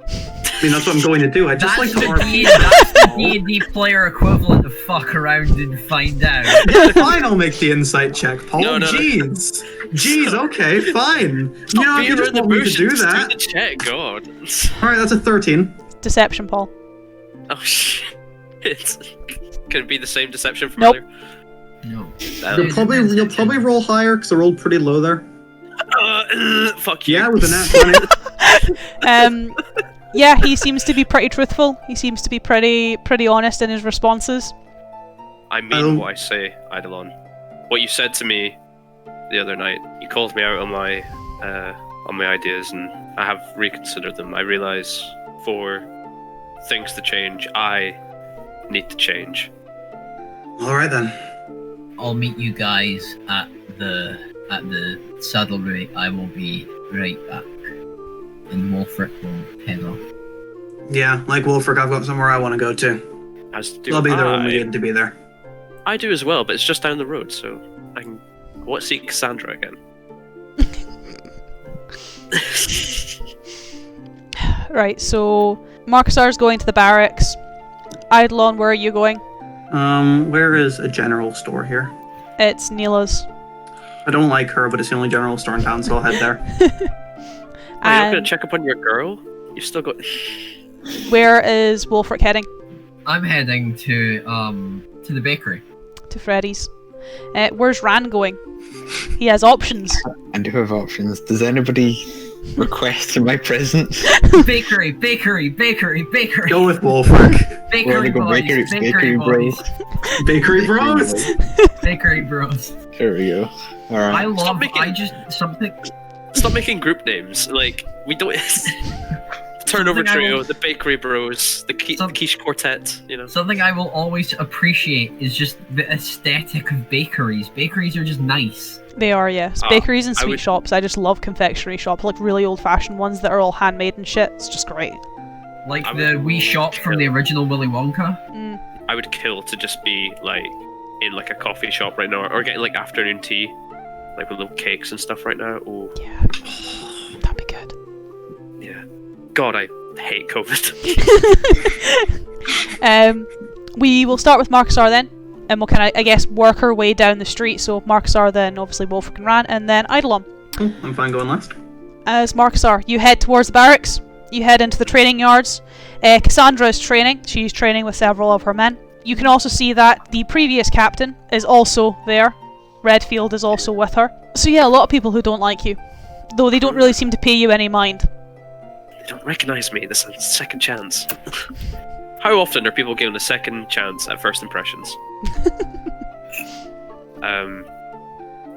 I mean, that's what I'm going to do. I just That's like to argue. that's the D&D player equivalent of fuck around and find out. Yeah, fine, I'll make the insight check, Paul. No. Jeez. Jeez, okay, fine. You know, if you just want me to do that. Do the check, God. Alright, that's a 13. Deception, Paul. Oh shit. Can it be the same deception from Nope. earlier? No. You'll probably roll higher, because I rolled pretty low there. Fuck you. Yeah, with a nat 20. Yeah, he seems to be pretty truthful. He seems to be pretty honest in his responses. I mean what I say, Eidolon. What you said to me the other night, you called me out on my ideas, and I have reconsidered them. I realize for things to change, I need to change. Alright then. I'll meet you guys at the saddlery. I will be right back. And Wolfric will head off. Yeah, like Wolfric, I've got somewhere I want to go to. As do I'll be there when we I. need to be there. I do as well, but it's just down the road, so I can. See Cassandra again. Right, so Markusar's going to the barracks. Eidolon, where are you going? Where is a general store here? It's Neela's. I don't like her, but it's the only general store in town, so I'll head there. Oh, you're not gonna check up on your girl? You've still got. Where is Wolfric heading? I'm heading to the bakery. To Freddy's. Where's Ran going? He has options. I do have options. Does anybody request my presence? Bakery. Go with Wolfric. Bakery Go boys. bakery boys. Bakery bros. Bakery bros. There we go. Alright. I love. making- I just something. Stop making group names. Like, we don't. Turnover Something I Trio, will- the Bakery Bros, the Quiche Quartet, you know. Something I will always appreciate is just the aesthetic of bakeries. Bakeries are just nice. They are, yes. Ah, Bakeries and I sweet would- shops. I just love confectionery shops, like really old-fashioned ones that are all handmade and shit. It's just great. Like I the would wee shop from the original Willy Wonka. Mm. I would kill to just be, like, in, like, a coffee shop right now, or getting, like, afternoon tea, like, with little cakes and stuff right now. Oh, Yeah. That'd be good. yeah. God, I hate COVID. We will start with Markusar then, and we'll kind of, I guess, work our way down the street. So Markusar, then obviously Wolfric and Ran, and then Eidolon. I'm fine going last. As Markusar, you head towards the barracks. You head into the training yards. Cassandra is training. She's training with several of her men. You can also see that the previous captain is also there. Redfield is also with her. So yeah, a lot of people who don't like you, though they don't really seem to pay you any mind. They don't recognize me. This is a second chance. How often are people given a second chance at first impressions? Am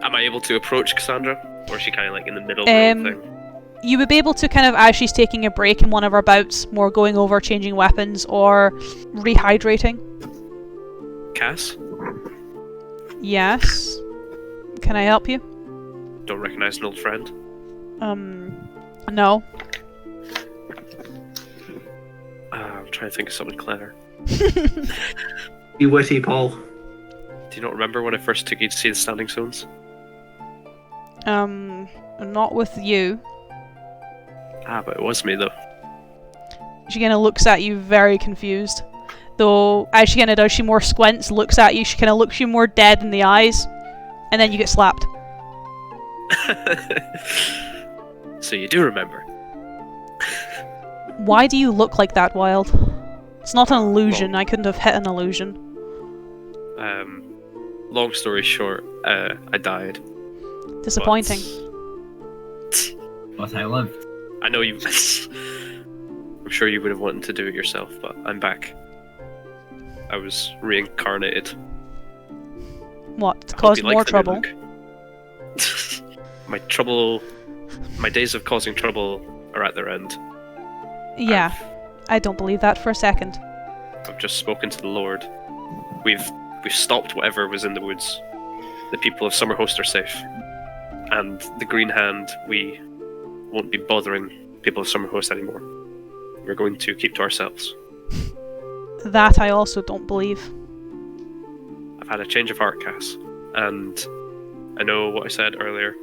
I able to approach Cassandra? Or is she kind of like in the middle of the whole thing? You would be able to kind of, as she's taking a break in one of her bouts, more going over changing weapons or rehydrating. Cass? Yes. Can I help you? Don't recognize an old friend? No. I'm trying to think of something clever. Be witty, Paul. Do you not remember when I first took you to see the Standing Stones? Not with you. Ah, but it was me though. She kind of looks at you very confused. Though, as she kind of does, she more squints, looks at you, she kind of looks you more dead in the eyes, and then you get slapped. So you do remember. Why do you look like that, Wild? It's not an illusion, I couldn't have hit an illusion. Long story short, I died. Disappointing. But I lived. I know you. I'm sure you would have wanted to do it yourself, but I'm back. I was reincarnated. What? To I hope cause you like more the new trouble? look. My days of causing trouble are at their end. Yeah. I don't believe that for a second. I've just spoken to the Lord. We've stopped whatever was in the woods. The people of Summerhost are safe. And the Green Hand, we won't be bothering people of Summerhost anymore. We're going to keep to ourselves. That I also don't believe. I've had a change of heart, Cass. And I know what I said earlier,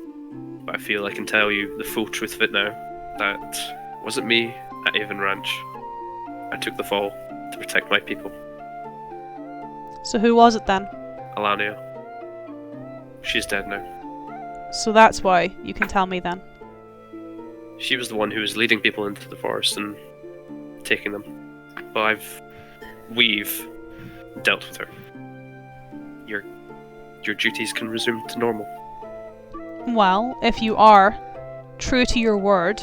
but I feel I can tell you the full truth of it now. That wasn't me at Avon Ranch. I took the fall to protect my people. So who was it then? Alania. She's dead now. So that's why you can tell me then. She was the one who was leading people into the forest and taking them. But we've dealt with her. Your duties can resume to normal. Well, if you are true to your word,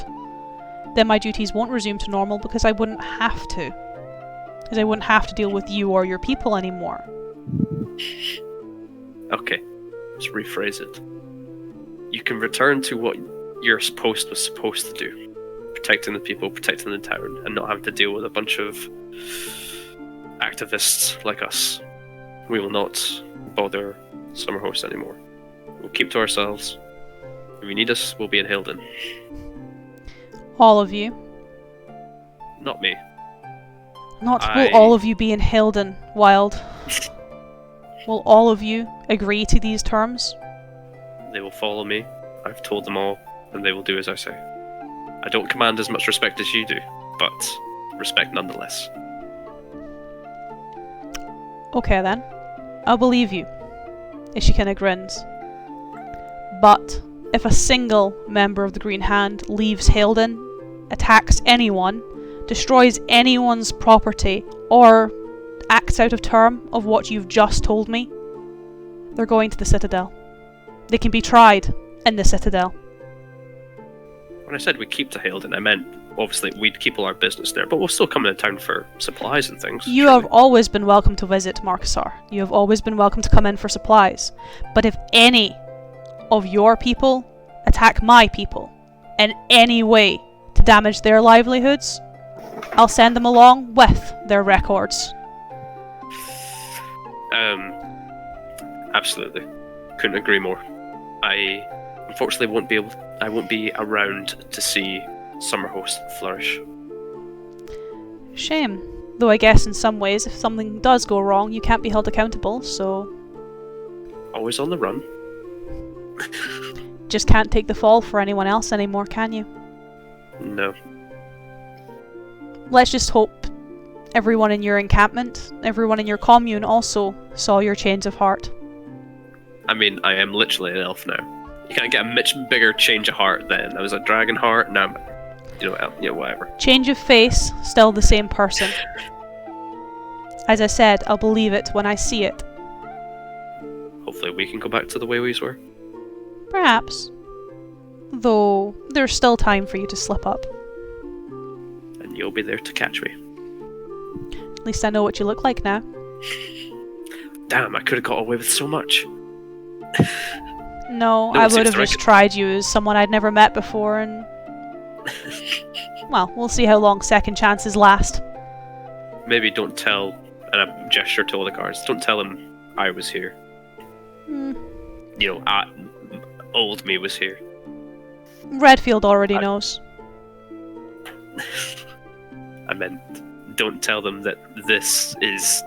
then my duties won't resume to normal because I wouldn't have to. Because I wouldn't have to deal with you or your people anymore. Okay, let's rephrase it. You can return to what your post was supposed to do. Protecting the people, protecting the town, and not having to deal with a bunch of activists like us. We will not bother Summerhost anymore. We'll keep to ourselves. If you need us, we'll be in Haledon. All of you. Not me. Not will all of you be in Haledon, Wild. Will all of you agree to these terms? They will follow me. I've told them all, and they will do as I say. I don't command as much respect as you do, but respect nonetheless. Okay then. I'll believe you. As she kind of grins. But if a single member of the Green Hand leaves Haledon, attacks anyone, destroys anyone's property, or acts out of term of what you've just told me, they're going to the Citadel. They can be tried in the Citadel. When I said we keep to Haledon, I meant obviously we'd keep all our business there, but we'll still come into town for supplies and things. You have always been welcome to visit Markusar. You have always been welcome to come in for supplies. But if any of your people attack my people in any way to damage their livelihoods, I'll send them along with their records. Absolutely. Couldn't agree more. I unfortunately I won't be around to see Summerhost flourish. Shame. Though I guess in some ways, if something does go wrong, you can't be held accountable, so... Always on the run. Just can't take the fall for anyone else anymore, can you? No. Let's just hope everyone in your encampment, everyone in your commune also saw your change of heart. I mean, I am literally an elf now. You can't get a much bigger change of heart then. I was a dragon heart, now I'm, whatever. Change of face, still the same person. As I said, I'll believe it when I see it. Hopefully we can go back to the way we were. Perhaps. Though, there's still time for you to slip up. And you'll be there to catch me. At least I know what you look like now. Damn, I could have got away with so much. No, I would have just tried you as someone I'd never met before and... Well, we'll see how long second chances last. Maybe don't tell, and I gesture to all the guards, don't tell them I was here. Old me was here. Redfield already knows. I meant, don't tell them that this is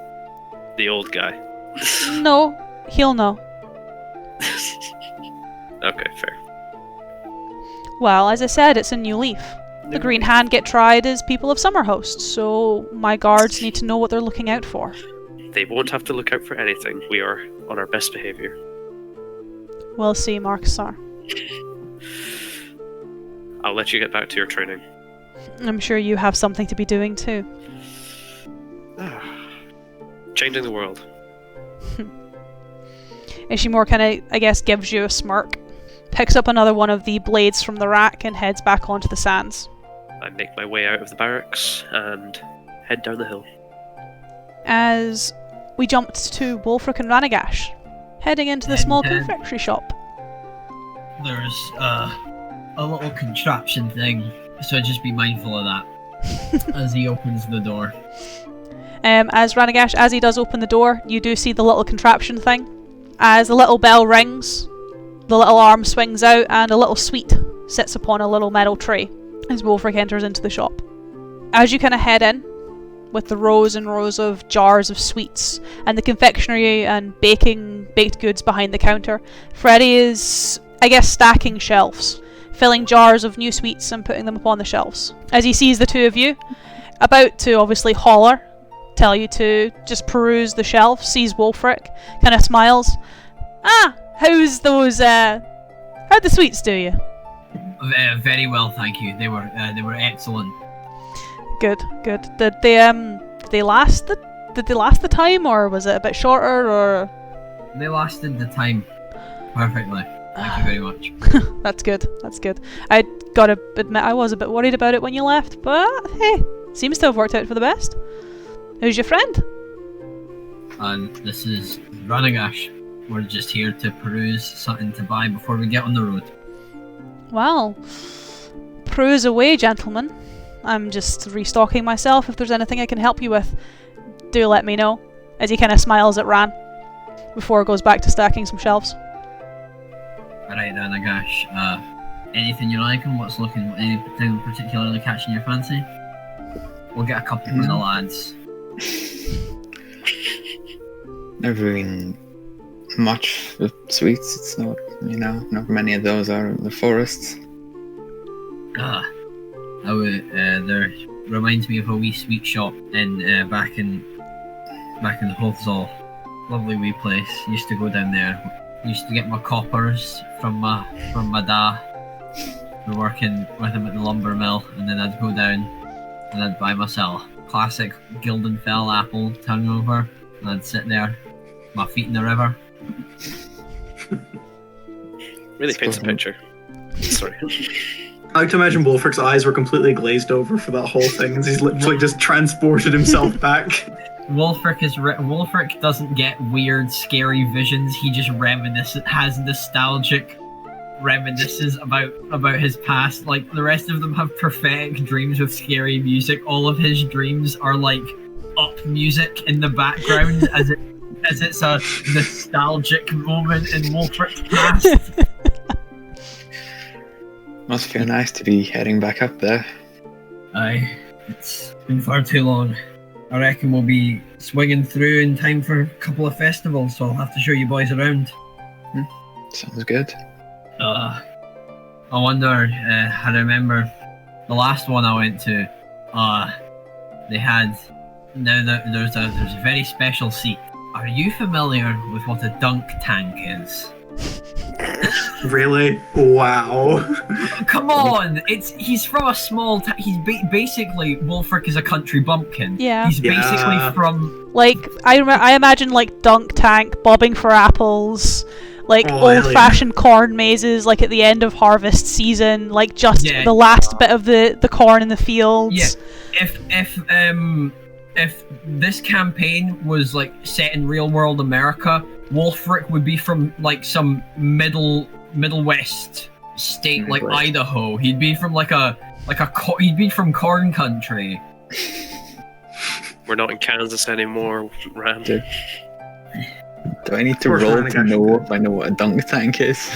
the old guy. No, he'll know. Okay, fair. Well, as I said, it's a new leaf. The Green Hand get tried as people of Summerhost, so my guards need to know what they're looking out for. They won't have to look out for anything. We are on our best behaviour. We'll see, Markusar. I'll let you get back to your training. I'm sure you have something to be doing too. Changing the world. Ishimura kind of, I guess, gives you a smirk, picks up another one of the blades from the rack and heads back onto the sands. I make my way out of the barracks and head down the hill. As we jumped to Wulfric and Ranagash, heading into the small confectionery shop. There's a little contraption thing, so just be mindful of that as he opens the door. As Ranagash, as he does open the door, you do see the little contraption thing. As the little bell rings, the little arm swings out and a little sweet sits upon a little metal tray as Wulfric enters into the shop. As you kind of head in, with the rows and rows of jars of sweets and the confectionery and baked goods behind the counter, Freddy is, I guess, stacking shelves, filling jars of new sweets and putting them upon the shelves. As he sees the two of you, about to obviously holler, tell you to just peruse the shelf, sees Wulfric, kind of smiles. How's those, how'd the sweets do you? Very well, thank you. They were excellent. Good. Did they last the time, or was it a bit shorter, or? They lasted the time perfectly. Thank you very much. That's good. I gotta admit, I was a bit worried about it when you left, but hey, seems to have worked out for the best. Who's your friend? And this is Ranagash. We're just here to peruse something to buy before we get on the road. Well, peruse away, gentlemen. I'm just restocking myself. If there's anything I can help you with, do let me know. As he kind of smiles at Ran before he goes back to stacking some shelves. Alright, Ranagash. Anything you like and anything particularly catching your fancy? We'll get a couple of the lads. Never been much with sweets. It's not, not many of those are in the forests. There reminds me of a wee sweet shop in back in Hothzall. Lovely wee place. Used to go down there. Used to get my coppers from my dad. We're working with him at the lumber mill, and then I'd go down and I'd buy myself classic Gildenfell apple turnover, and I'd sit there, my feet in the river. Really paints a picture. Sorry. I like to imagine Wolfric's eyes were completely glazed over for that whole thing, as he's literally just transported himself back. Wolfric doesn't get weird, scary visions. He just has nostalgic reminiscences about his past. Like the rest of them have prophetic dreams with scary music. All of his dreams are like up music in the background as it's a nostalgic moment in Wolfric's past. Must feel nice to be heading back up there. Aye, it's been far too long. I reckon we'll be swinging through in time for a couple of festivals, so I'll have to show you boys around. Sounds good. I wonder, I remember the last one I went to, they had, now there's a very special seat. Are you familiar with what a dunk tank is? Really? Wow. Come on! He's from a small town. He's basically Wolfric is a country bumpkin. Yeah. He's basically from like I imagine like dunk tank bobbing for apples, like old-fashioned corn mazes, like at the end of harvest season, like just the last bit of the corn in the fields. Yeah. If this campaign was like set in real world America, Wolfric would be from like some middle west state like Idaho. He'd be from he'd be from corn country. We're not in Kansas anymore, Ram. Do I need to roll to know if I know what a dunk tank is?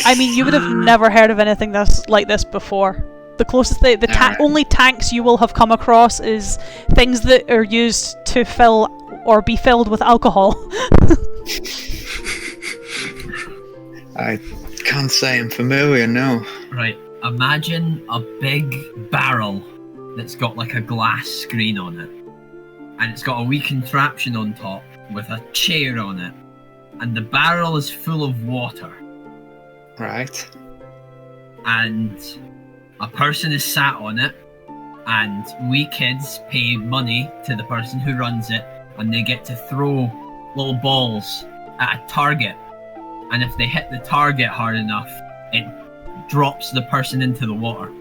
I mean, you would have never heard of anything like this before. The closest only tanks you will have come across is things that are used to fill or be filled with alcohol. I can't say I'm familiar, no. Right, imagine a big barrel that's got like a glass screen on it. And it's got a wee contraption on top with a chair on it. And the barrel is full of water. Right. And a person is sat on it. And we kids pay money to the person who runs it. And they get to throw little balls at a target. And if they hit the target hard enough, it drops the person into the water.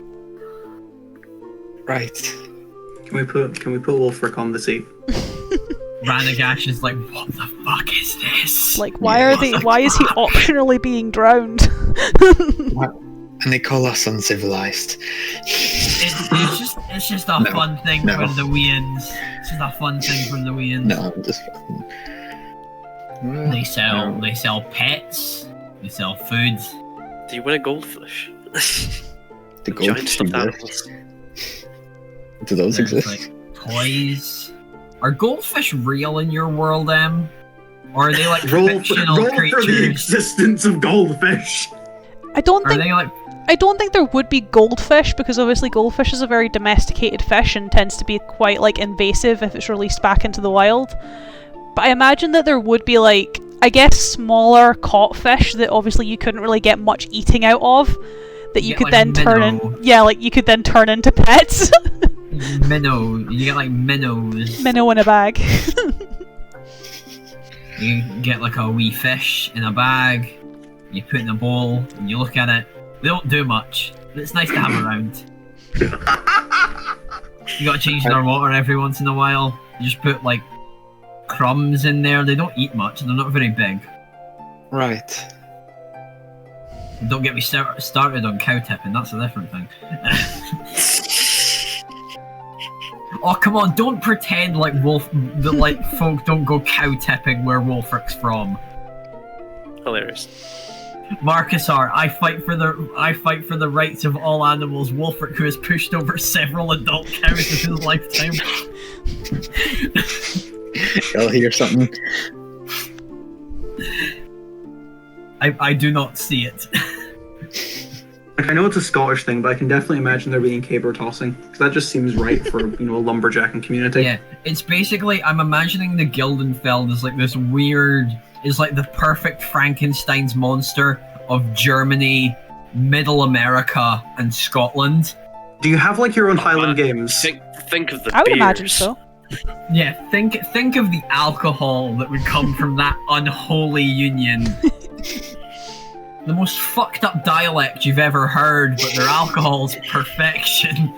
Right. Can we put Wolfric on the seat? Ranagash is like, what the fuck is this? Like, why is he optionally being drowned? And they call us uncivilized. It's just a fun thing for the weans. It's just a fun thing for the weans. No, I'm just fucking... Well, they sell pets. They sell food. Do you win a goldfish? The giant stuffed animals. Do those exist? Like toys. Are goldfish real in your world, Em? Or are they like fictional creatures? Roll for the existence of goldfish. I don't think there would be goldfish, because obviously goldfish is a very domesticated fish and tends to be quite like invasive if it's released back into the wild. But I imagine that there would be like, I guess, smaller caught fish that obviously you couldn't really get much eating out of, that you could then you could then turn into pets. Minnow. You get like minnows. Minnow in a bag. You get like a wee fish in a bag. You put in a bowl and you look at it. They don't do much, but it's nice to have around. You gotta change their water every once in a while. You just put like crumbs in there. They don't eat much. They're not very big. Right. Don't get me started on cow tipping. That's a different thing. Oh come on! Don't pretend like folk don't go cow tipping where Wolfric's from. Hilarious. Markusar, I fight for the rights of all animals. Wolfric, who has pushed over several adult cows in his lifetime. I'll hear something. I do not see it. Like, I know it's a Scottish thing, but I can definitely imagine there being caber tossing. Because that just seems right for, a lumberjacking community. Yeah, it's basically, I'm imagining the Gildenfeld as like this weird, is like the perfect Frankenstein's monster of Germany, Middle America, and Scotland. Do you have, like, your own Highland Games? Think of the I would beers. imagine so. Yeah, think of the alcohol that would come from that unholy union. The most fucked up dialect you've ever heard, but their alcohol's perfection.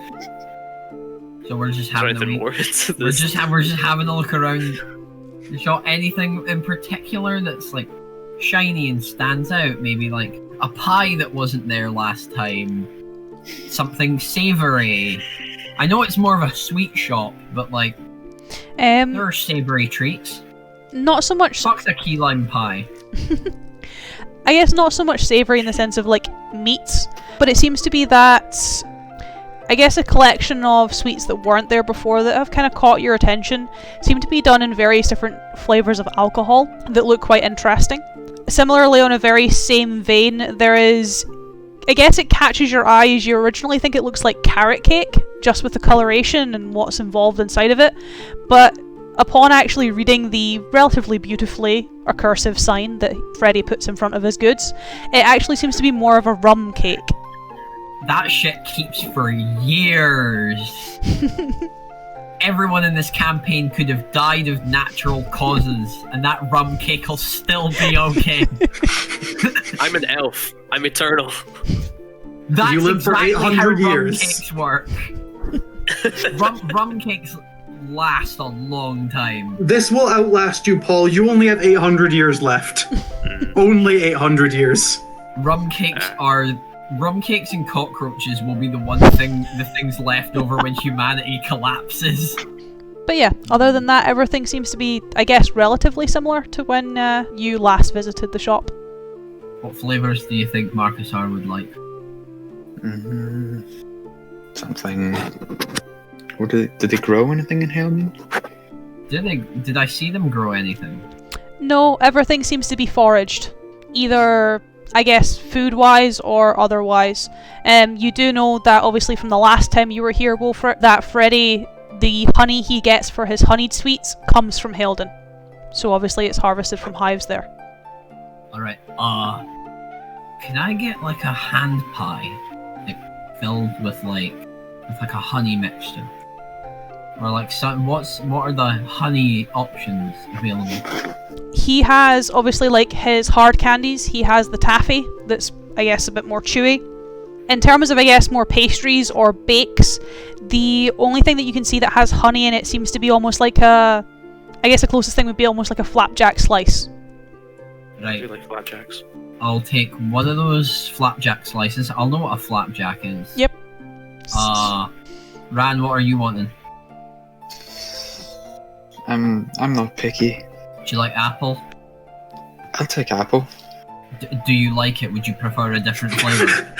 So we're just having we're just having a look around the shop. Anything in particular that's like shiny and stands out? Maybe like a pie that wasn't there last time. Something savoury. I know it's more of a sweet shop, but like there are savoury treats. Not so much. Fuck the key lime pie. I guess not so much savoury in the sense of like meats, but it seems to be that, I guess, a collection of sweets that weren't there before that have kind of caught your attention seem to be done in various different flavours of alcohol that look quite interesting. Similarly, on a very same vein, there is, I guess it catches your eye as you originally think it looks like carrot cake, just with the coloration and what's involved inside of it, but upon actually reading the relatively beautifully recursive sign that Freddy puts in front of his goods, it actually seems to be more of a rum cake. That shit keeps for years. Everyone in this campaign could have died of natural causes, and that rum cake will still be okay. I'm an elf. I'm eternal. That's You live for exactly 800 how years. Rum cakes work. rum cakes last a long time. This will outlast you, Paul. You only have 800 years left. Only 800 years. Rum cakes and cockroaches will be the things left over when humanity collapses. But yeah, other than that, everything seems to be, I guess, relatively similar to when you last visited the shop. What flavours do you think Markusar would like? Something. What did they grow anything in Haledon? Did I see them grow anything? No, everything seems to be foraged. Either, I guess, food-wise or otherwise. You do know that, obviously, from the last time you were here, Wolfert, that Freddy, the honey he gets for his honeyed sweets comes from Haledon. So obviously it's harvested from hives there. Alright, can I get like a hand pie? Like, filled with like a honey mixture? Or like, what are the honey options available? He has, obviously, like his hard candies, he has the taffy, that's, I guess, a bit more chewy. In terms of, I guess, more pastries or bakes, the only thing that you can see that has honey in it seems to be almost like I guess the closest thing would be almost like a flapjack slice. I Right, do like flapjacks. I'll take one of those flapjack slices. I'll know what a flapjack is. Yep. Ran, what are you wanting? I'm not picky. Do you like apple? I'll take apple. Do you like it? Would you prefer a different flavour?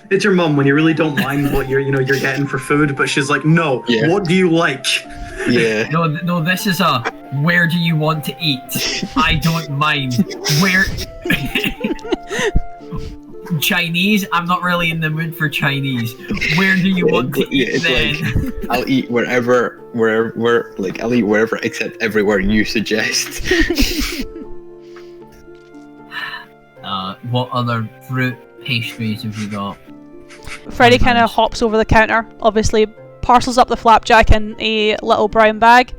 It's your mum when you really don't mind what you're getting for food, but she's like, no, Yeah. what do you like? Yeah. No, this is a where do you want to eat? I don't mind. Where Chinese? I'm not really in the mood for Chinese. Where do you want to eat It's then? like, I'll eat wherever, I'll eat wherever except everywhere you suggest. What other fruit pastries have you got? Freddy kind of hops over the counter, obviously parcels up the flapjack in a little brown bag,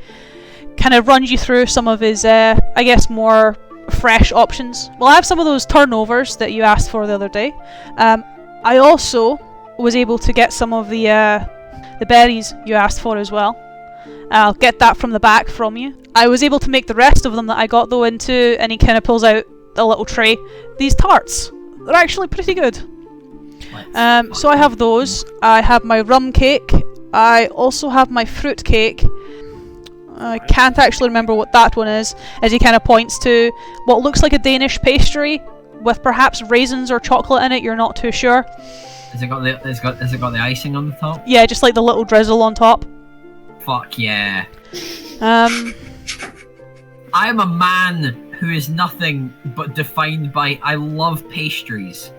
kind of runs you through some of his, I guess, more fresh options. Well, I have some of those turnovers that you asked for the other day. I also was able to get some of the berries you asked for as well. I'll get that from the back from you. I was able to make the rest of them that I got though into, and he kind of pulls out a little tray. These tarts, they're actually pretty good. So I have those. I have my rum cake. I also have my fruit cake. I can't actually remember what that one is, as he kind of points to what looks like a Danish pastry with perhaps raisins or chocolate in it. You're not too sure. Has it got the icing on the top? Yeah, just like the little drizzle on top. Fuck yeah. Um, I am a man who is nothing but defined by I love pastries.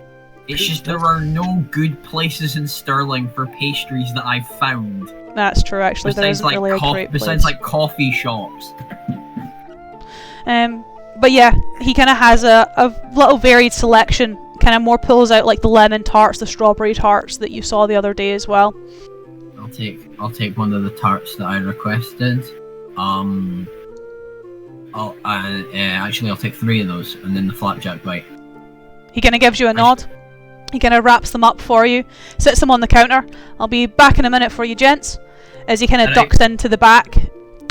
It's just there are no good places in Stirling for pastries that I've found. That's true, actually. There isn't really a great place. Besides, like, coffee shops. But yeah, he kind of has a little varied selection. Kind of more pulls out like the lemon tarts, the strawberry tarts that you saw the other day as well. I'll take one of the tarts that I requested. I'll take 3 of those, and then the flapjack bite. He kind of gives you a nod. He kind of wraps them up for you, sits them on the counter. I'll be back in a minute for you, gents. As he kind of ducks into the back,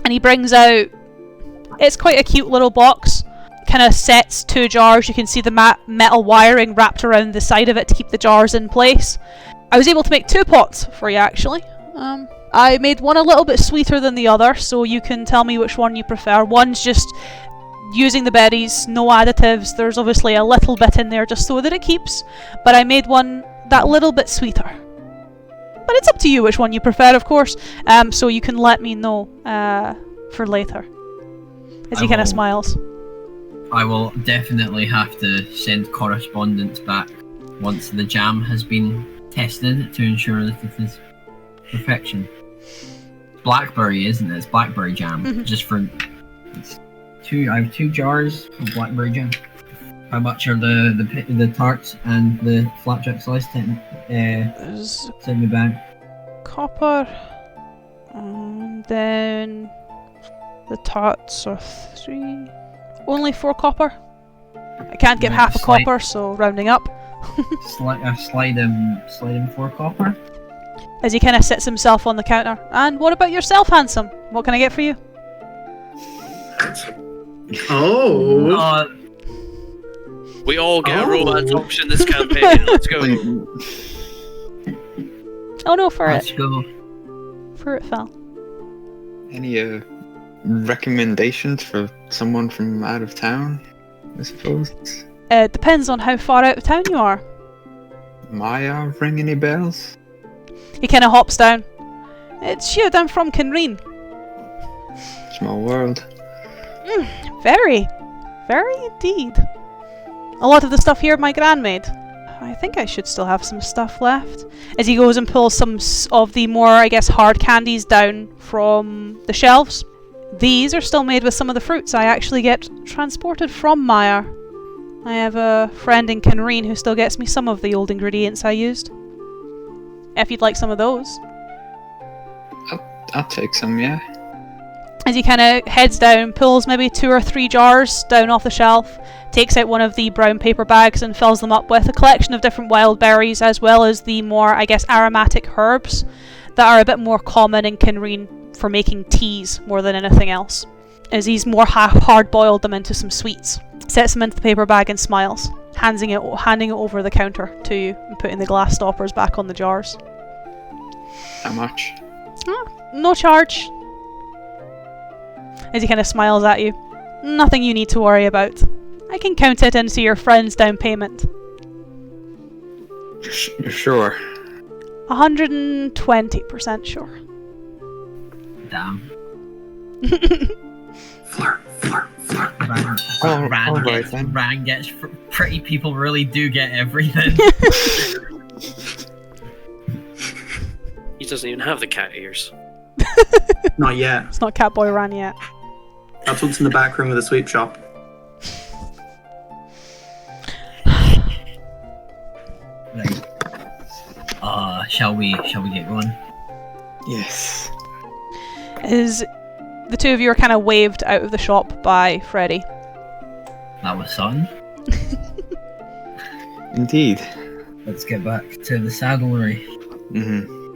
and he brings out. It's quite a cute little box. Kind of sets 2 jars. You can see the metal wiring wrapped around the side of it to keep the jars in place. I was able to make 2 pots for you, actually. I made one a little bit sweeter than the other, so you can tell me which one you prefer. One's just using the berries, no additives. There's obviously a little bit in there just so that it keeps, but I made one that little bit sweeter. But it's up to you which one you prefer, of course, so you can let me know for later. As he kind of smiles. I will definitely have to send correspondence back once the jam has been tested to ensure that it is perfection. Blackberry, isn't it? It's blackberry jam. Just for I have 2 jars of blackberry jam. How much are the tarts and the flapjack slice? Send me back. Copper, and then the tarts are 3. Only 4 copper. I can't get half a copper, so rounding up. slide him 4 copper. As he kind of sits himself on the counter. And what about yourself, handsome? What can I get for you? Oh. We all get a romance option this campaign. Let's go. Oh no, for Let's it. go. For it fell. Any recommendations for someone from out of town, I suppose? It depends on how far out of town you are. Maya ring any bells? He kind of hops down. It's you, I'm from Kinreen. Small world. Very. Very indeed. A lot of the stuff here my gran made. I think I should still have some stuff left. As he goes and pulls some of the more, I guess, hard candies down from the shelves. These are still made with some of the fruits I actually get transported from Maya. I have a friend in Kinreen who still gets me some of the old ingredients I used. If you'd like some of those. I'll take some, yeah. As he kind of heads down, pulls maybe 2 or 3 jars down off the shelf, takes out one of the brown paper bags and fills them up with a collection of different wild berries, as well as the more, I guess, aromatic herbs that are a bit more common in Kinreen for making teas more than anything else. As he's more hard-boiled them into some sweets. Sets them into the paper bag and smiles, handing it over the counter to you and putting the glass stoppers back on the jars. How much? No charge. As he kind of smiles at you. Nothing you need to worry about. I can count it into your friend's down payment. You're sure? 120% sure. Damn. Flirt. Ran gets pretty people really do get everything. He doesn't even have the cat ears. Not yet. It's not Catboy Ran yet. That's what's in the back room of the sweep shop. Right. Shall we get going? Yes. As the 2 of you are kind of waved out of the shop by Freddy. That was fun. Indeed. Let's get back to the saddlery.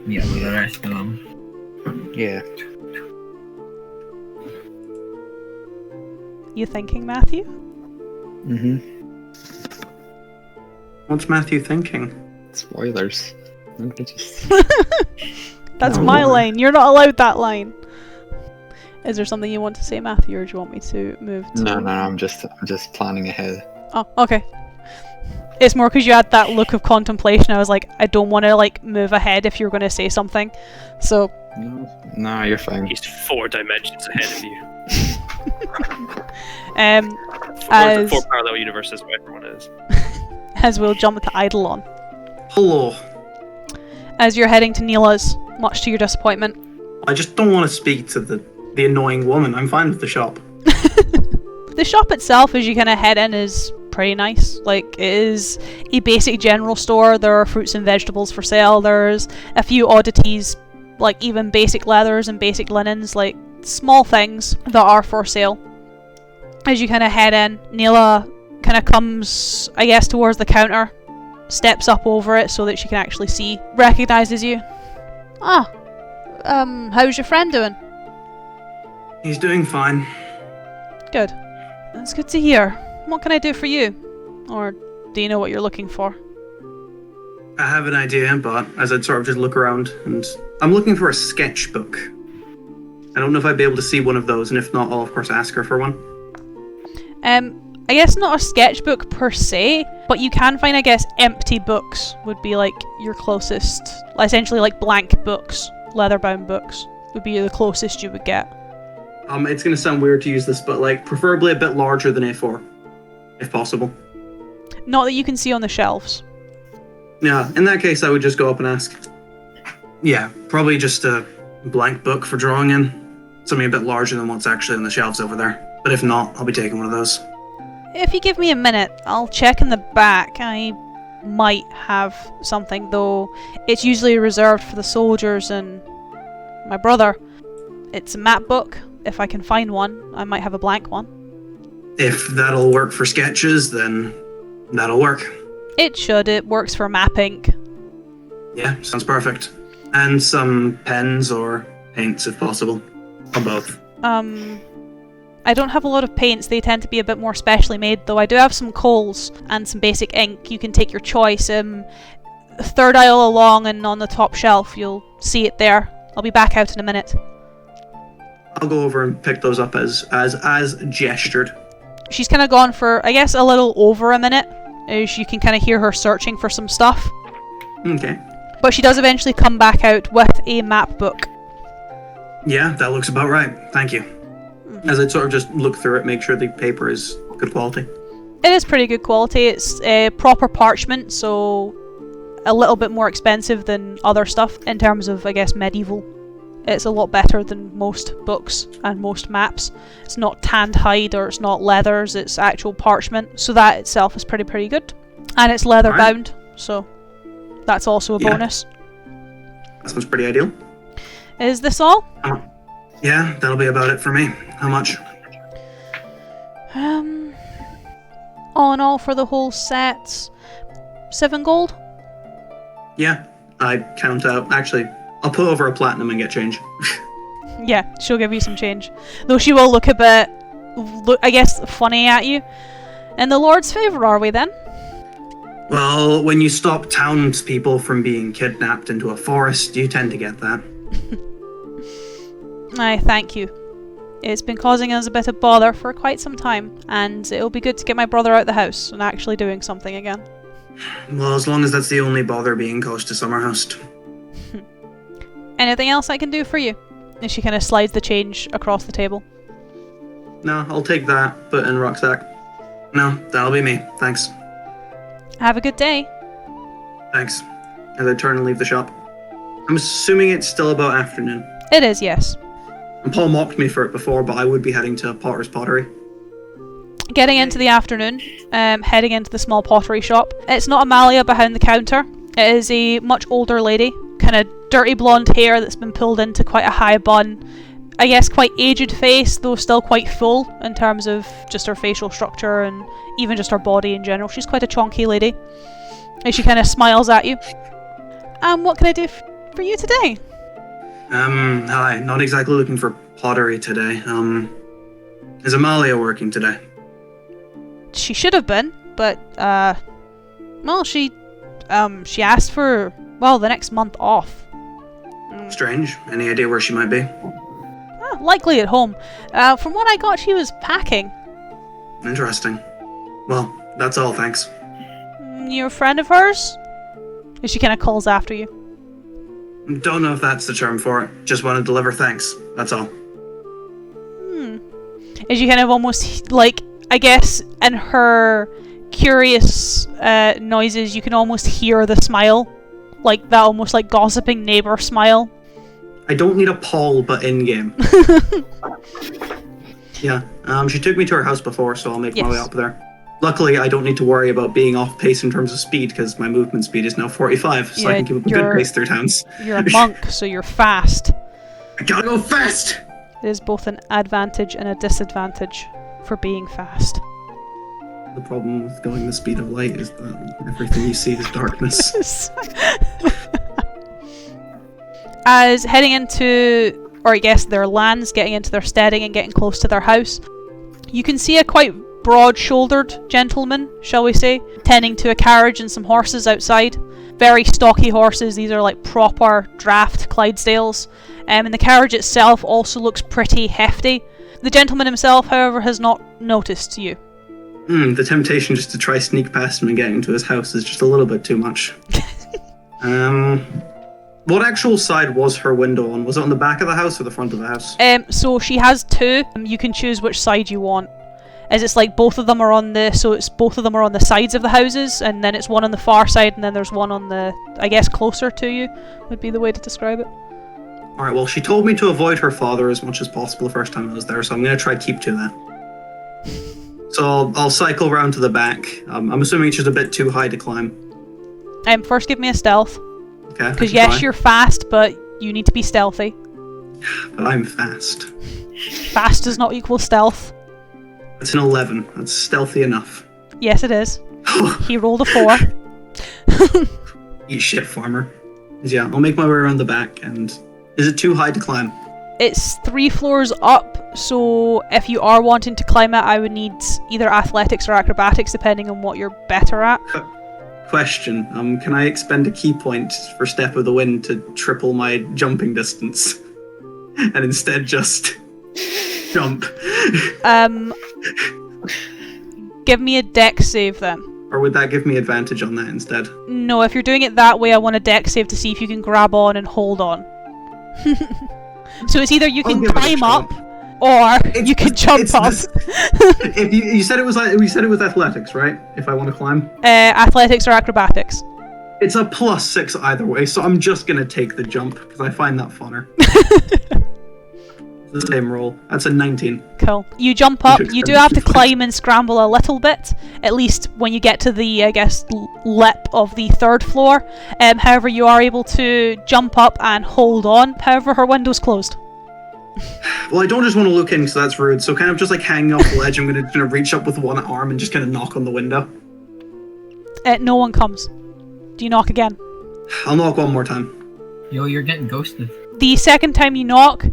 Yeah, with the rest of them. Yeah. You thinking, Matthew? What's Matthew thinking? Spoilers. I'm gonna just... That's my line. You're not allowed that line. Is there something you want to say, Matthew, or do you want me to move to... No, I'm just planning ahead. Oh, okay. It's more because you had that look of contemplation. I was like, I don't want to like move ahead if you're going to say something. So... No, you're fine. He's 4 dimensions ahead of you. as 4 parallel universes where everyone is. as we'll jump to Eidolon. Hello. As you're heading to Neela's, much to your disappointment. I just don't want to speak to the annoying woman. I'm fine with the shop. The shop itself, as you kind of head in, is pretty nice. Like, it is a basic general store. There are fruits and vegetables for sale. There's a few oddities, like even basic leathers and basic linens, like small things that are for sale. As you kind of head in, Neela kind of comes, I guess, towards the counter, steps up over it so that she can actually see, recognizes you. Ah, how's your friend doing? He's doing fine. Good. That's good to hear. What can I do for you? Or do you know what you're looking for? I have an idea, but as I'd sort of just look around, and I'm looking for a sketchbook. I don't know if I'd be able to see one of those, and if not, I'll of course ask her for one. I guess not a sketchbook per se, but you can find, I guess, empty books would be like your closest, essentially like blank books, leather-bound books would be the closest you would get. It's gonna sound weird to use this, but like preferably a bit larger than A4, if possible. Not that you can see on the shelves. Yeah, in that case, I would just go up and ask. Yeah, probably just a blank book for drawing in. Something a bit larger than what's actually on the shelves over there. But if not, I'll be taking one of those. If you give me a minute, I'll check in the back. I might have something, though it's usually reserved for the soldiers and my brother. It's a map book. If I can find one, I might have a blank one. If that'll work for sketches, then that'll work. It should. It works for map ink. Yeah, sounds perfect. And some pens or paints if possible. Or both. I don't have a lot of paints. They tend to be a bit more specially made, though I do have some coals and some basic ink. You can take your choice. Third aisle along and on the top shelf, you'll see it there. I'll be back out in a minute. I'll go over and pick those up as gestured. She's kind of gone for, I guess, a little over a minute, as you can kind of hear her searching for some stuff. Okay. But she does eventually come back out with a map book. Yeah, that looks about right. Thank you. As I sort of just look through it, make sure the paper is good quality. It is pretty good quality. It's proper parchment, so a little bit more expensive than other stuff in terms of, I guess, medieval. It's a lot better than most books and most maps. It's not tanned hide or it's not leathers, it's actual parchment. So that itself is pretty good. And it's leather bound, so that's also a bonus. That sounds pretty ideal. Is this all? Yeah, that'll be about it for me. How much? All in all for the whole set, 7 gold? Yeah, I count out. Actually, I'll put over a platinum and get change. Yeah, she'll give you some change. Though she will look a bit, I guess, funny at you. In the Lord's favour, are we then? Well, when you stop townspeople from being kidnapped into a forest, you tend to get that. I thank you. It's been causing us a bit of bother for quite some time, and it'll be good to get my brother out the house and actually doing something again. Well, as long as that's the only bother being caused to Summerhost. Anything else I can do for you? And she kind of slides the change across the table. No, I'll take that, put it in a rucksack. No, that'll be me. Thanks. Have a good day. Thanks. As I turn and leave the shop. I'm assuming it's still about afternoon. It is, yes. And Paul mocked me for it before, but I would be heading to Potter's Pottery. Getting into the afternoon, heading into the small pottery shop. It's not Amalia behind the counter. It is a much older lady, kind of dirty blonde hair that's been pulled into quite a high bun. I guess quite aged face, though still quite full in terms of just her facial structure and even just her body in general. She's quite a chonky lady. And she kind of smiles at you. What can I do for you today? Hi. Not exactly looking for pottery today. Is Amalia working today? She should have been, but, well, she asked for, well, the next month off. Strange. Any idea where she might be? Likely at home. From what I got, she was packing. Interesting. Well, that's all, thanks. You're a friend of hers? She kind of calls after you. Don't know if that's the term for it. Just want to deliver thanks. That's all. As you kind of almost, like, I guess in her curious noises. You can almost hear the smile, like that almost like gossiping neighbor smile. I don't need a Paul, but in game. Yeah. She took me to her house before, so I'll make my way up there. Luckily, I don't need to worry about being off pace in terms of speed because my movement speed is now 45, so I can keep up a good pace through towns. You're a monk, so you're fast. I gotta go fast! It is both an advantage and a disadvantage for being fast. The problem with going the speed of light is that everything you see is darkness. As heading into, or I guess their lands, getting into their steading and getting close to their house, you can see a quite broad-shouldered gentleman, shall we say, tending to a carriage and some horses outside. Very stocky horses. These are like proper draft Clydesdales. And the carriage itself also looks pretty hefty. The gentleman himself, however, has not noticed you. The temptation just to try sneak past him and get into his house is just a little bit too much. What actual side was her window on? Was it on the back of the house or the front of the house? So she has two. You can choose which side you want. As it's like both of them are on the sides of the houses, and then it's one on the far side, and then there's one on the, I guess, closer to you would be the way to describe it. Alright, well, she told me to avoid her father as much as possible the first time I was there, so I'm going to try keep to that. So I'll cycle around to the back. I'm assuming it's just a bit too high to climb. First give me a stealth. Okay. Because yes, you're fast, but you need to be stealthy. But I'm fast. Fast does not equal stealth. That's an 11. That's stealthy enough. Yes, it is. He rolled a 4. Eat shit, farmer. Yeah, I'll make my way around the back, and... Is it too high to climb? It's 3 floors up, so if you are wanting to climb it, I would need either athletics or acrobatics, depending on what you're better at. Question. Can I expend a key point for Step of the Wind to triple my jumping distance? And instead just... jump? Give me a dex save then. Or would that give me advantage on that instead? No, if you're doing it that way, I want a dex save to see if you can grab on and hold on. So it's either you can climb up, or you can jump up. If you said it was athletics, right? If I want to climb. Athletics or acrobatics. It's a +6 either way, so I'm just gonna take the jump because I find that funner. The same roll. That's a 19. Cool. You jump up. You do have to climb and scramble a little bit, at least when you get to the, I guess, lip of the 3rd floor. However, you are able to jump up and hold on. However, her window's closed. Well, I don't just want to look in because that's rude. So kind of just like hanging off the ledge, I'm gonna reach up with one arm and just kind of knock on the window. No one comes. Do you knock again? I'll knock one more time. Yo, you're getting ghosted. The second time you knock,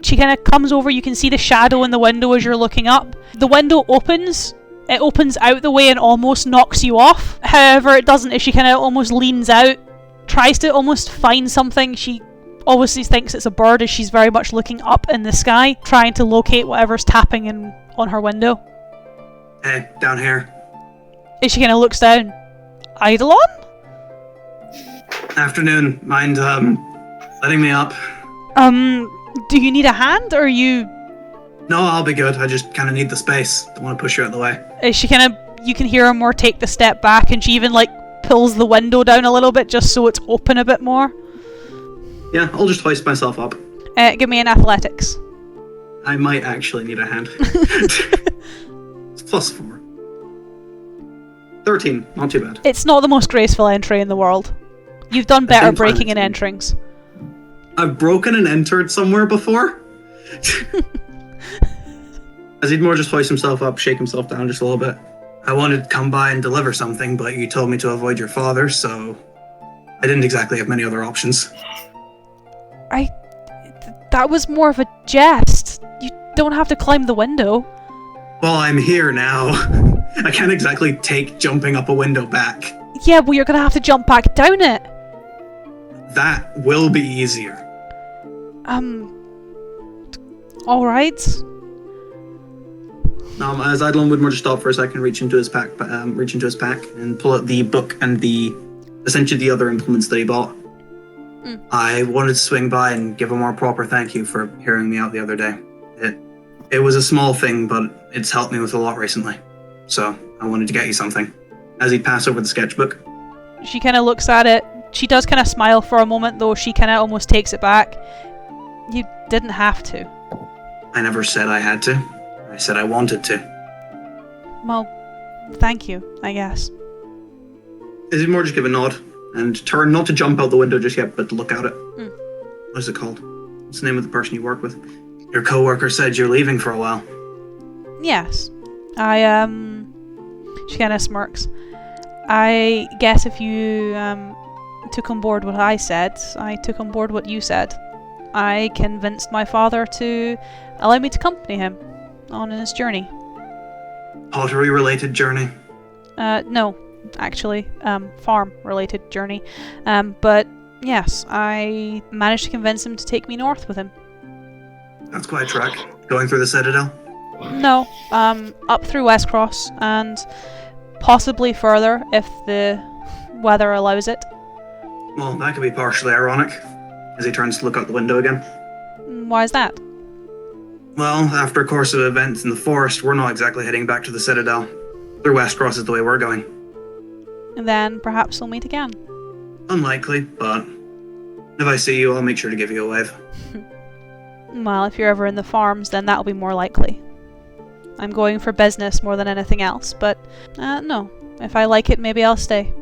she kind of comes over. You can see the shadow in the window as you're looking up. The window opens. It opens out the way and almost knocks you off. However, it doesn't. As she kind of almost leans out, tries to almost find something. She obviously thinks it's a bird as she's very much looking up in the sky, trying to locate whatever's tapping on her window. Hey, down here. As she kind of looks down. Eidolon? Afternoon. Mind, letting me up? Do you need a hand, or are you... No, I'll be good. I just kind of need the space. Don't want to push you out of the way. As she kind of... You can hear her more take the step back, and she even, like, pulls the window down a little bit just so it's open a bit more. Yeah, I'll just hoist myself up. Give me an athletics. I might actually need a hand. It's +4. 13. Not too bad. It's not the most graceful entry in the world. You've done better breaking and enterings. I've broken and entered somewhere before. As he'd more just hoist himself up, shake himself down just a little bit. I wanted to come by and deliver something, but you told me to avoid your father, so I didn't exactly have many other options. That was more of a jest. You don't have to climb the window. Well, I'm here now. I can't exactly take jumping up a window back. Yeah, well, you're gonna have to jump back down it. That will be easier. Alright. As Eidolon would more just stop for a second, reach into his pack and pull out the book and essentially the other implements that he bought. I wanted to swing by and give a more proper thank you for hearing me out the other day. It was a small thing, but it's helped me with a lot recently. so I wanted to get you something. As he'd pass over the sketchbook. She kind of looks at it. She does kind of smile for a moment, though she kind of almost takes it back. You didn't have to. I never said I had to. I said I wanted to. Well, thank you, I guess. Isidore just give a nod and turn, not to jump out the window just yet, but to look out it. What is it called? What's the name of the person you work with? Your co-worker said you're leaving for a while. Yes. She kind of smirks. I guess if you took on board what I said, I took on board what you said. I convinced my father to allow me to accompany him on his journey. Pottery-related journey? No, actually, farm-related journey. But yes, I managed to convince him to take me north with him. That's quite a trek. Going through the Citadel? No, up through Westcross and possibly further if the weather allows it. Well, that could be partially ironic, as he turns to look out the window again. Why is that? Well, after a course of events in the forest, we're not exactly heading back to the Citadel. Through Westcross is the way we're going. And then perhaps we'll meet again. Unlikely, but if I see you, I'll make sure to give you a wave. Well, if you're ever in the farms, then that'll be more likely. I'm going for business more than anything else, but no. If I like it, maybe I'll stay.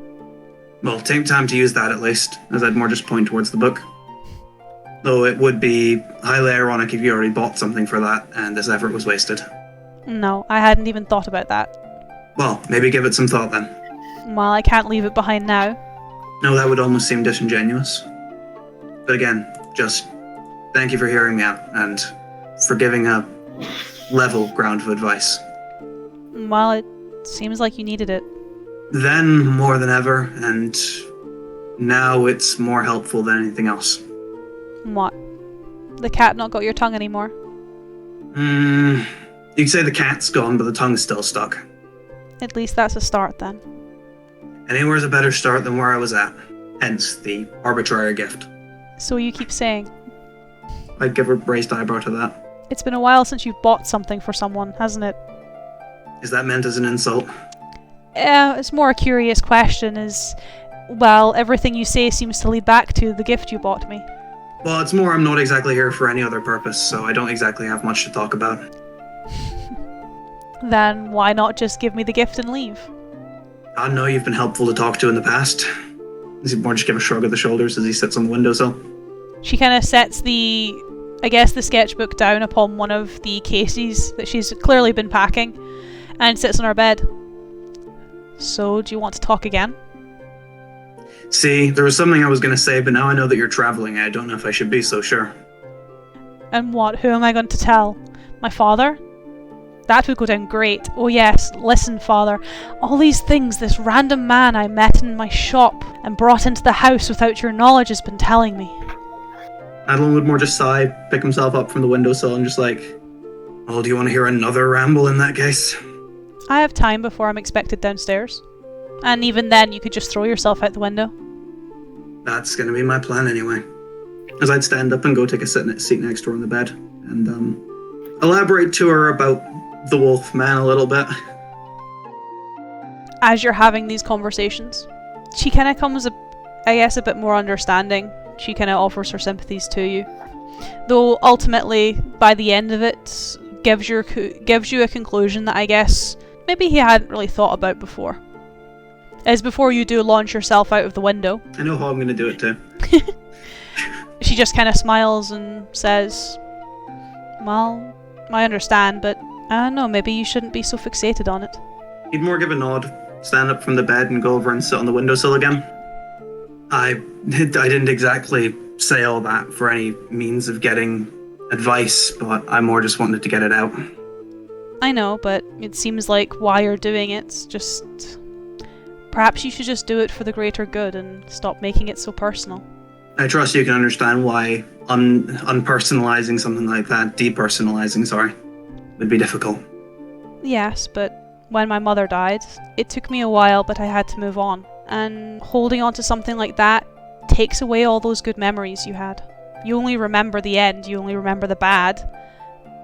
Well, take time to use that at least, as I'd more just point towards the book. Though it would be highly ironic if you already bought something for that, and this effort was wasted. No, I hadn't even thought about that. Well, maybe give it some thought then. Well, I can't leave it behind now. No, that would almost seem disingenuous. But again, just thank you for hearing me out, and for giving a level ground of advice. Well, it seems like you needed it. Then, more than ever, and now it's more helpful than anything else. What? The cat not got your tongue anymore? You could say the cat's gone, but the tongue's still stuck. At least that's a start then. Anywhere's a better start than where I was at. Hence, the arbitrary gift. So you keep saying. I'd give a raised eyebrow to that. It's been a while since you've bought something for someone, hasn't it? Is that meant as an insult? It's more a curious question as, well, everything you say seems to lead back to the gift you bought me. Well, it's more I'm not exactly here for any other purpose, so I don't exactly have much to talk about. Then why not just give me the gift and leave? I know you've been helpful to talk to in the past. Does he more just give a shrug of the shoulders as he sits on the windowsill? She kind of sets the sketchbook down upon one of the cases that she's clearly been packing and sits on her bed. So, do you want to talk again? See, there was something I was going to say, but now I know that you're traveling. I don't know if I should be so sure. And what? Who am I going to tell? My father? That would go down great. Oh yes, listen, father. All these things this random man I met in my shop and brought into the house without your knowledge has been telling me. Madeline would more just sigh, pick himself up from the windowsill and just like, oh, do you want to hear another ramble in that case? I have time before I'm expected downstairs. And even then, you could just throw yourself out the window. That's going to be my plan anyway. As I'd stand up and go take a seat next to her on the bed and elaborate to her about the wolf man a little bit. As you're having these conversations, she kind of comes, a bit more understanding. She kind of offers her sympathies to you. Though ultimately, by the end of it, gives you a conclusion that I guess maybe he hadn't really thought about before. As before you do launch yourself out of the window. I know how I'm going to do it too. She just kind of smiles and says, well, I understand, but I don't know, maybe you shouldn't be so fixated on it. He'd more give a nod, stand up from the bed and go over and sit on the windowsill again. I didn't exactly say all that for any means of getting advice, but I more just wanted to get it out. I know, but it seems like why you're doing it's just... Perhaps you should just do it for the greater good and stop making it so personal. I trust you can understand why unpersonalizing something like that, depersonalizing, sorry, would be difficult. Yes, but when my mother died, it took me a while, but I had to move on. And holding on to something like that takes away all those good memories you had. You only remember the end, you only remember the bad.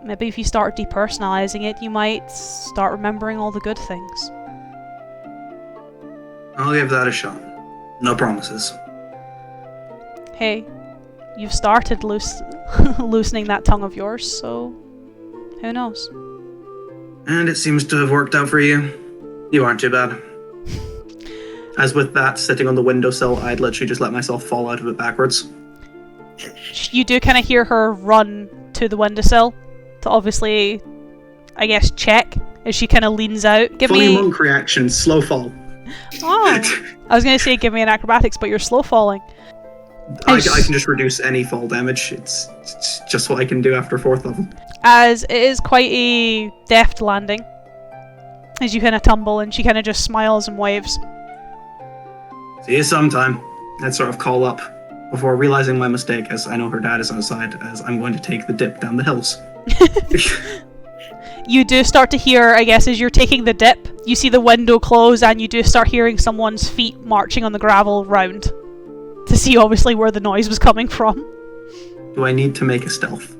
maybe if you start depersonalizing it, you might start remembering all the good things. I'll give that a shot. No promises. Hey, you've started loosening that tongue of yours, so who knows? And it seems to have worked out for you. You aren't too bad. As with that, sitting on the windowsill, I'd literally just let myself fall out of it backwards. You do kind of hear her run to the windowsill to obviously, I guess, check as she kind of leans out. Funny monk reaction, slow fall. Oh, I was going to say give me an acrobatics, but you're slow falling. I can just reduce any fall damage. It's just what I can do after 4th level. As it is quite a deft landing, as you kind of tumble, and she kind of just smiles and waves. See you sometime. I'd sort of call up before realizing my mistake, as I know her dad is outside, as I'm going to take the dip down the hills. You do start to hear, I guess, as you're taking the dip, you see the window close and you do start hearing someone's feet marching on the gravel round to see obviously where the noise was coming from. Do I need to make a stealth?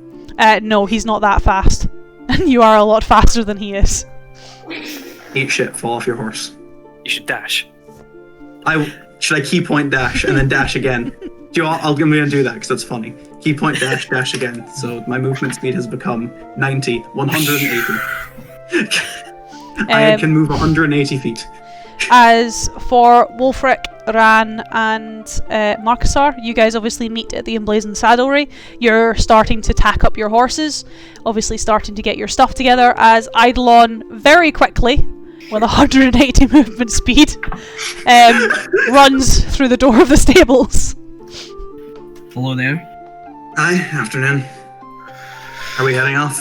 No, he's not that fast. And you are a lot faster than he is. Eat shit, fall off your horse. You should dash. Should I key point dash and then dash again? Do you know what? I'm going to do that because that's funny. Key point dash, dash again. So my movement speed has become 90, 180. I can move 180 feet. As for Wulfric, Ran, and Markusar, you guys obviously meet at the Emblazoned Saddlery. You're starting to tack up your horses, obviously starting to get your stuff together, as Eidolon very quickly, with 180 movement speed, runs through the door of the stables. Hello there. Hi, afternoon. Are we heading off?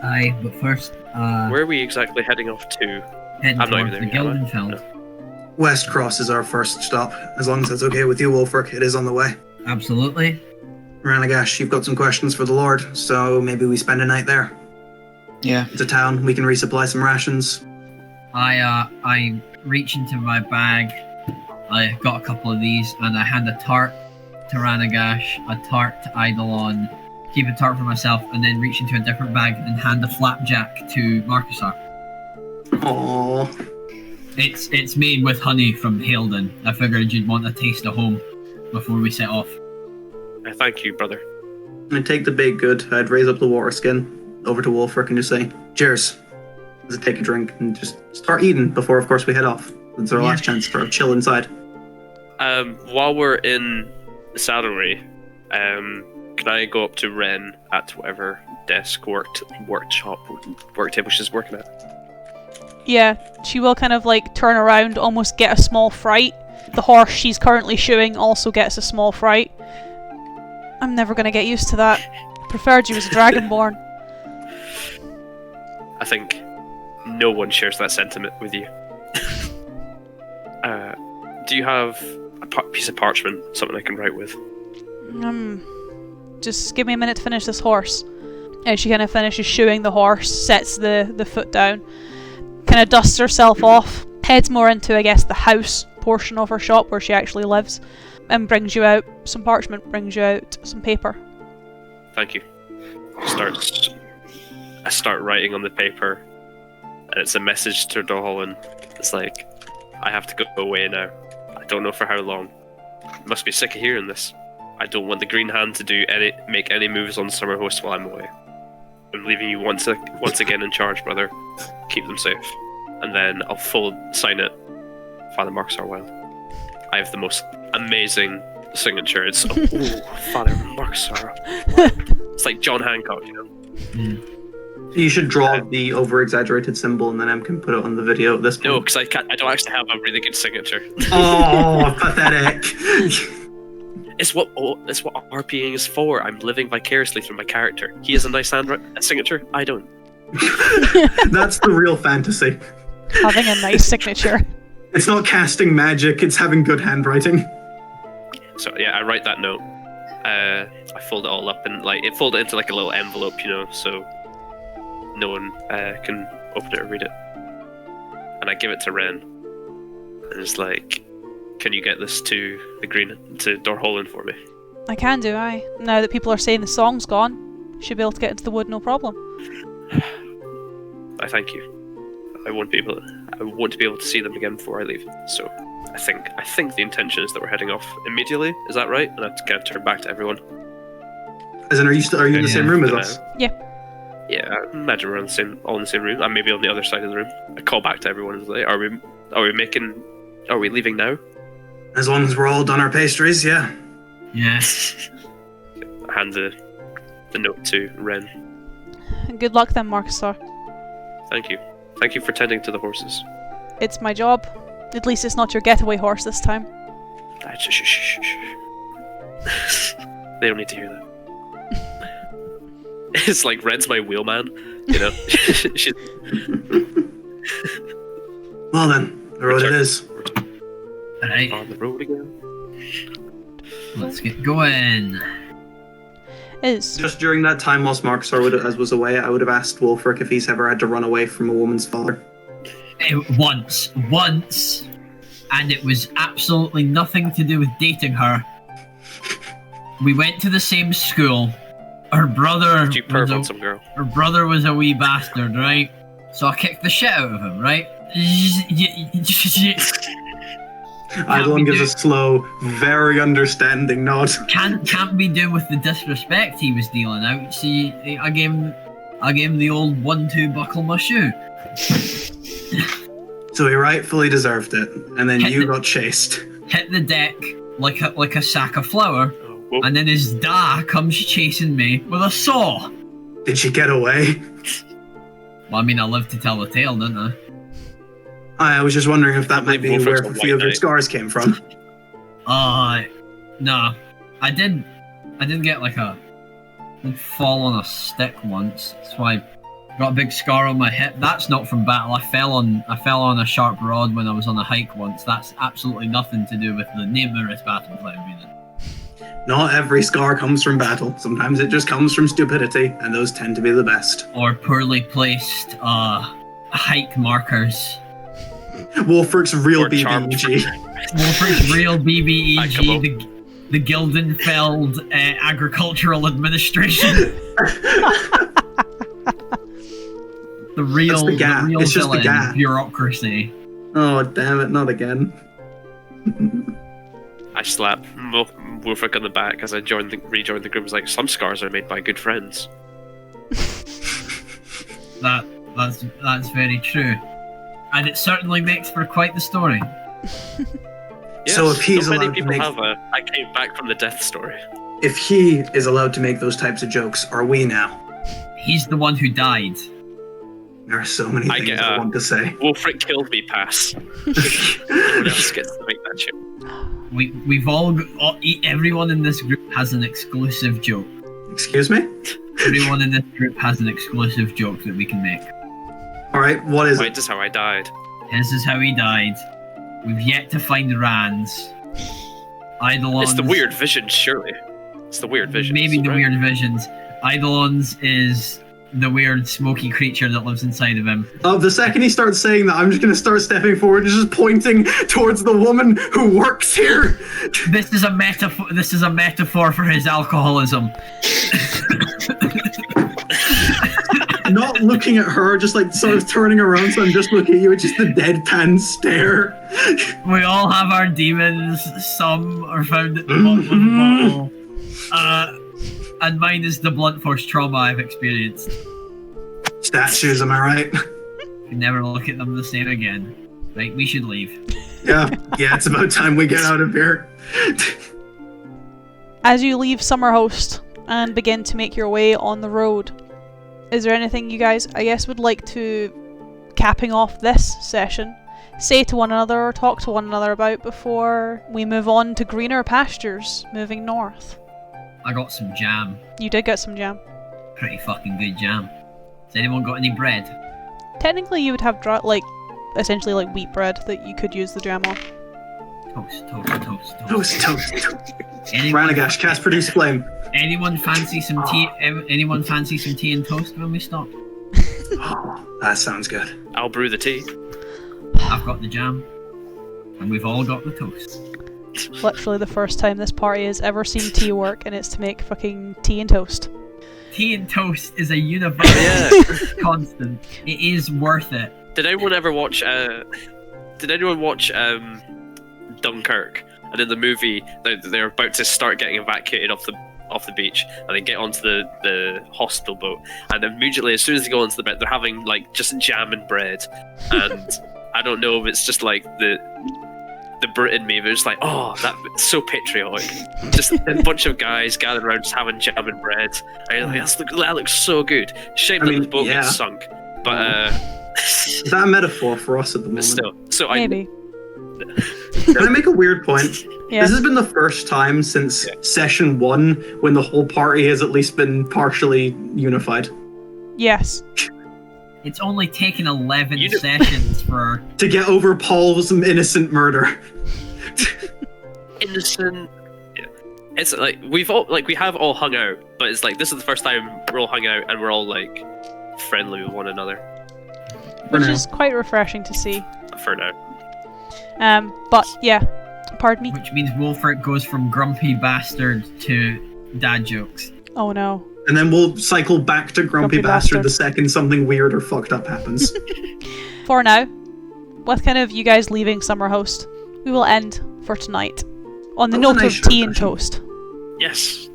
Aye, but first, Where are we exactly heading off to? heading I'm not towards even the there yet, am I? Gildenfeld. No. West Cross is our first stop. As long as that's okay with you, Wolfric, it is on the way. Absolutely. Ranagash, you've got some questions for the Lord, so maybe we spend a night there. Yeah. It's a town, we can resupply some rations. I reach into my bag. I got a couple of these, and I hand a tart to Ranagash, a tart to Eidolon, keep a tart for myself, and then reach into a different bag and hand a flapjack to Markusar. Aww. It's made with honey from Haledon. I figured you'd want a taste of home before we set off. Thank you, brother. I'd take the baked good, I'd raise up the water skin over to Wolfric and just say, cheers. As I take a drink and just start eating before, of course, we head off. It's our last chance to chill inside. While we're in the saddlery, can I go up to Ren at whatever desk, worktop, work table she's working at? Yeah, she will kind of like turn around, almost get a small fright. The horse she's currently shoeing also gets a small fright. I'm never going to get used to that. Preferred you as a dragonborn. I think no one shares that sentiment with you. Do you have a piece of parchment, something I can write with? Just give me a minute to finish this horse. And she kind of finishes shoeing the horse, sets the foot down, kind of dusts herself off, heads more into, I guess, the house portion of her shop where she actually lives, and brings you out some parchment, brings you out some paper. Thank you. I start writing on the paper, and it's a message to Doholan. It's like, I have to go away now. I don't know for how long. Must be sick of hearing this. I don't want the Green Hand to make any moves on Summerhost while I'm away. I'm leaving you once again in charge, brother. Keep them safe. And then I'll sign it, Father Markusar Wild. I have the most amazing signature. It's Father Markusar. It's like John Hancock, you know. Mm. You should draw the over-exaggerated symbol, and then Em can put it on the video at this point. No, because I don't actually have a really good signature. Oh, pathetic. It's what RPing is for. I'm living vicariously through my character. He has a nice signature. I don't. That's the real fantasy. Having a nice signature. It's not casting magic, it's having good handwriting. So yeah, I write that note. I fold it all up and fold it into like a little envelope, you know, so no one can open it or read it. And I give it to Ren. And it's like, can you get this to Dorholan for me? I can do, aye. Now that people are saying the song's gone, Should be able to get into the wood, no problem. I thank you. I want to be able to see them again before I leave. So I think the intention is that we're heading off immediately. Is that right? And I have to kind of turn back to everyone. As in, are you in the same room as us? Yeah. Yeah, I imagine we're all in the same room. I'm maybe on the other side of the room. I call back to everyone and say, Are we leaving now? As long as we're all done our pastries, yeah. Yes. I hand the note to Ren. Good luck then, Markusar. Thank you. Thank you for tending to the horses. It's my job. At least it's not your getaway horse this time. Shh. They don't need to hear that. It's like Ren's my wheelman, you know? Well then, the road it is. Alright, On the road again. let's get going. Just during that time whilst Markusar was away, I would have asked Wolfric if he's ever had to run away from a woman's father. Once, and it was absolutely nothing to do with dating her. We went to the same school. Her brother Did you perv on some girl? Her brother was a wee bastard, right? So I kicked the shit out of him, right? Haledon gives a slow, very understanding nod. Can't be doing with the disrespect he was dealing out. See, I gave him the old 1-2 buckle my shoe. So he rightfully deserved it, and then you got chased. Hit the deck like a sack of flour, Oh, and then his da comes chasing me with a saw. Did she get away? Well, I mean, I lived to tell the tale, didn't I? I was just wondering if that might be Wolfric's where a a white few of your knight. scars came from. No. I did get like a fall on a stick once. That's why I got a big scar on my hip. That's not from battle. I fell on a sharp rod when I was on a hike once. That's absolutely nothing to do with the numerous battles I've been in. Not every scar comes from battle. Sometimes it just comes from stupidity, and those tend to be the best. Or poorly placed hike markers. Wolfric's real Or charmed BBEG. Wolfric's real BBEG, Bankable. the Gildenfeld Agricultural Administration. The real, That's the gap. the real It's just the villain gap. bureaucracy. Oh, damn it, not again. I slap Wolfric on the back as I rejoined the group. I was like, some scars are made by good friends. That's very true. And it certainly makes for quite the story. Yes, So if he's not many allowed to people make- have a I came back from the death story. If he is allowed to make those types of jokes, are we now? He's the one who died. There are so many I things get I want to say. Wolfric killed me pass. Everyone else gets to make that joke. We've everyone in this group has an exclusive joke. Excuse me? Everyone in this group has an exclusive joke that we can make. Alright, what is Wait, it? this is how I died. This is how he died. We've yet to find Rands. Eidolons. It's the weird vision, surely. It's the weird vision. Maybe the weird visions. Eidolons is the weird smoky creature that lives inside of him. The second he starts saying that, I'm just gonna start stepping forward and just pointing towards the woman who works here. This is a metaphor. This is a metaphor for his alcoholism. Not looking at her, just like sort of turning around, so I'm just looking at you with just the deadpan stare. We all have our demons. Some are found at the bottom of the bottle. And mine is the blunt force trauma I've experienced. Statues, am I right? Can never look at them the same again. Right, we should leave. Yeah, it's about time we get out of here. As you leave Summerhost and begin to make your way on the road, is there anything you guys, I guess, would like to, capping off this session, say to one another or talk to one another about before we move on to greener pastures, moving north? I got some jam. You did get some jam. Pretty fucking good jam. Has anyone got any bread? Technically, you would have essentially like wheat bread that you could use the jam on. Toast. Toast. Anyone, Ranagash, cast produce flame. anyone fancy some tea? Anyone fancy some tea and toast when we stop? Oh, that sounds good. I'll brew the tea. I've got the jam, and we've all got the toast. Literally the first time this party has ever seen tea work, and it's to make fucking tea and toast. tea and toast is a universal constant. It is worth it. Did anyone ever watch? Did anyone watch Dunkirk? And in the movie, they're about to start getting evacuated off the beach, and they get onto the hospital boat, and immediately, as soon as they go onto the bed, they're having like just jam and bread, and I don't know if it's just like the Brit in me, but it's like, oh, that's so patriotic. Just a bunch of guys gathered around just having jam and bread. And you're like, that looks so good. Shame that the boat gets sunk. But is that a metaphor for us at the moment? Still, so Maybe. Can I make a weird point? Yeah. This has been the first time since session 1 when the whole party has at least been partially unified. Yes. It's only taken 11 sessions for to get over Paul's innocent murder. Innocent. Yeah. It's like we have all hung out, but it's like this is the first time we're all hung out and we're all like friendly with one another. Which is quite refreshing to see. For now. But yeah, pardon me. Which means Wolfert goes from grumpy bastard to dad jokes. Oh no. And then we'll cycle back to grumpy bastard the second something weird or fucked up happens. For now, with kind of you guys leaving Summerhost, we will end for tonight on the note of tea and toast. Yes.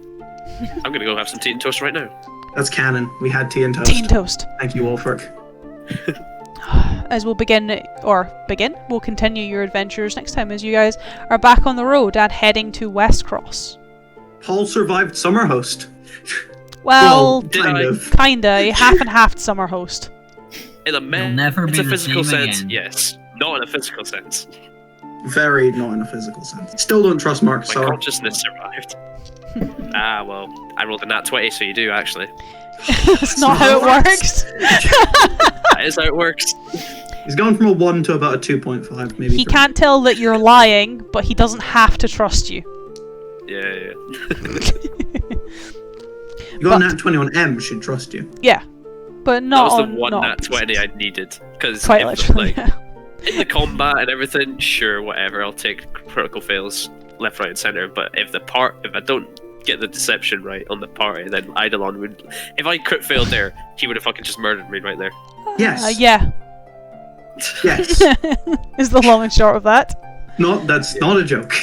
I'm gonna go have some tea and toast right now. That's canon. We had tea and toast. Tea and toast. Thank you, Wolfert. As we'll we'll continue your adventures next time as you guys are back on the road and heading to Westcross. Paul survived Summerhost. Well, kinda. A half and half Summerhost. In a physical sense, yes. Not in a physical sense. Very not in a physical sense. Still don't trust Markusar. My consciousness survived. Well, I rolled a nat 20, so you do actually. That's not how it works. That is how it works. He's gone from a 1 to about a 2.5, maybe. He can't tell that you're lying, but he doesn't have to trust you. Yeah. You got a nat 20 on M, should trust you. Yeah, but not that on... was the one nat 20 I needed. Because quite literally, in the combat and everything, sure, whatever, I'll take critical fails left, right, and centre. But if I don't get the deception right on the party, then Eidolon would... If I crit failed there, he would have fucking just murdered me right there. Yes. Yeah. Yes. Is the long and short of that. That's not a joke.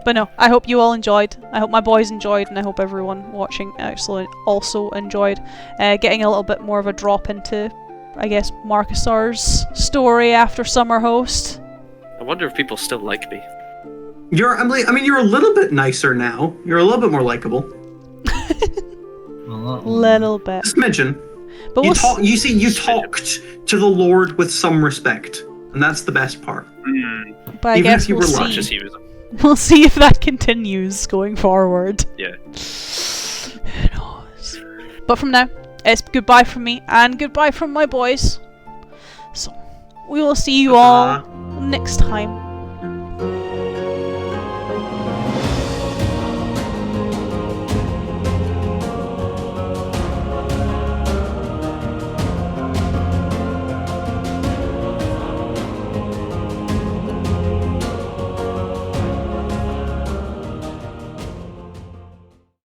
But no, I hope you all enjoyed. I hope my boys enjoyed, and I hope everyone watching actually also enjoyed getting a little bit more of a drop into, I guess, Markusar's story after Summerhost. I wonder if people still like me. You're a little bit nicer now. You're a little bit more likable. Little bit. A smidgen. But you talked to the Lord with some respect, and that's the best part. But I Even guess if you we'll were see. We'll see if that continues going forward. Yeah. Who knows? But from now, it's goodbye from me and goodbye from my boys. So we will see you all next time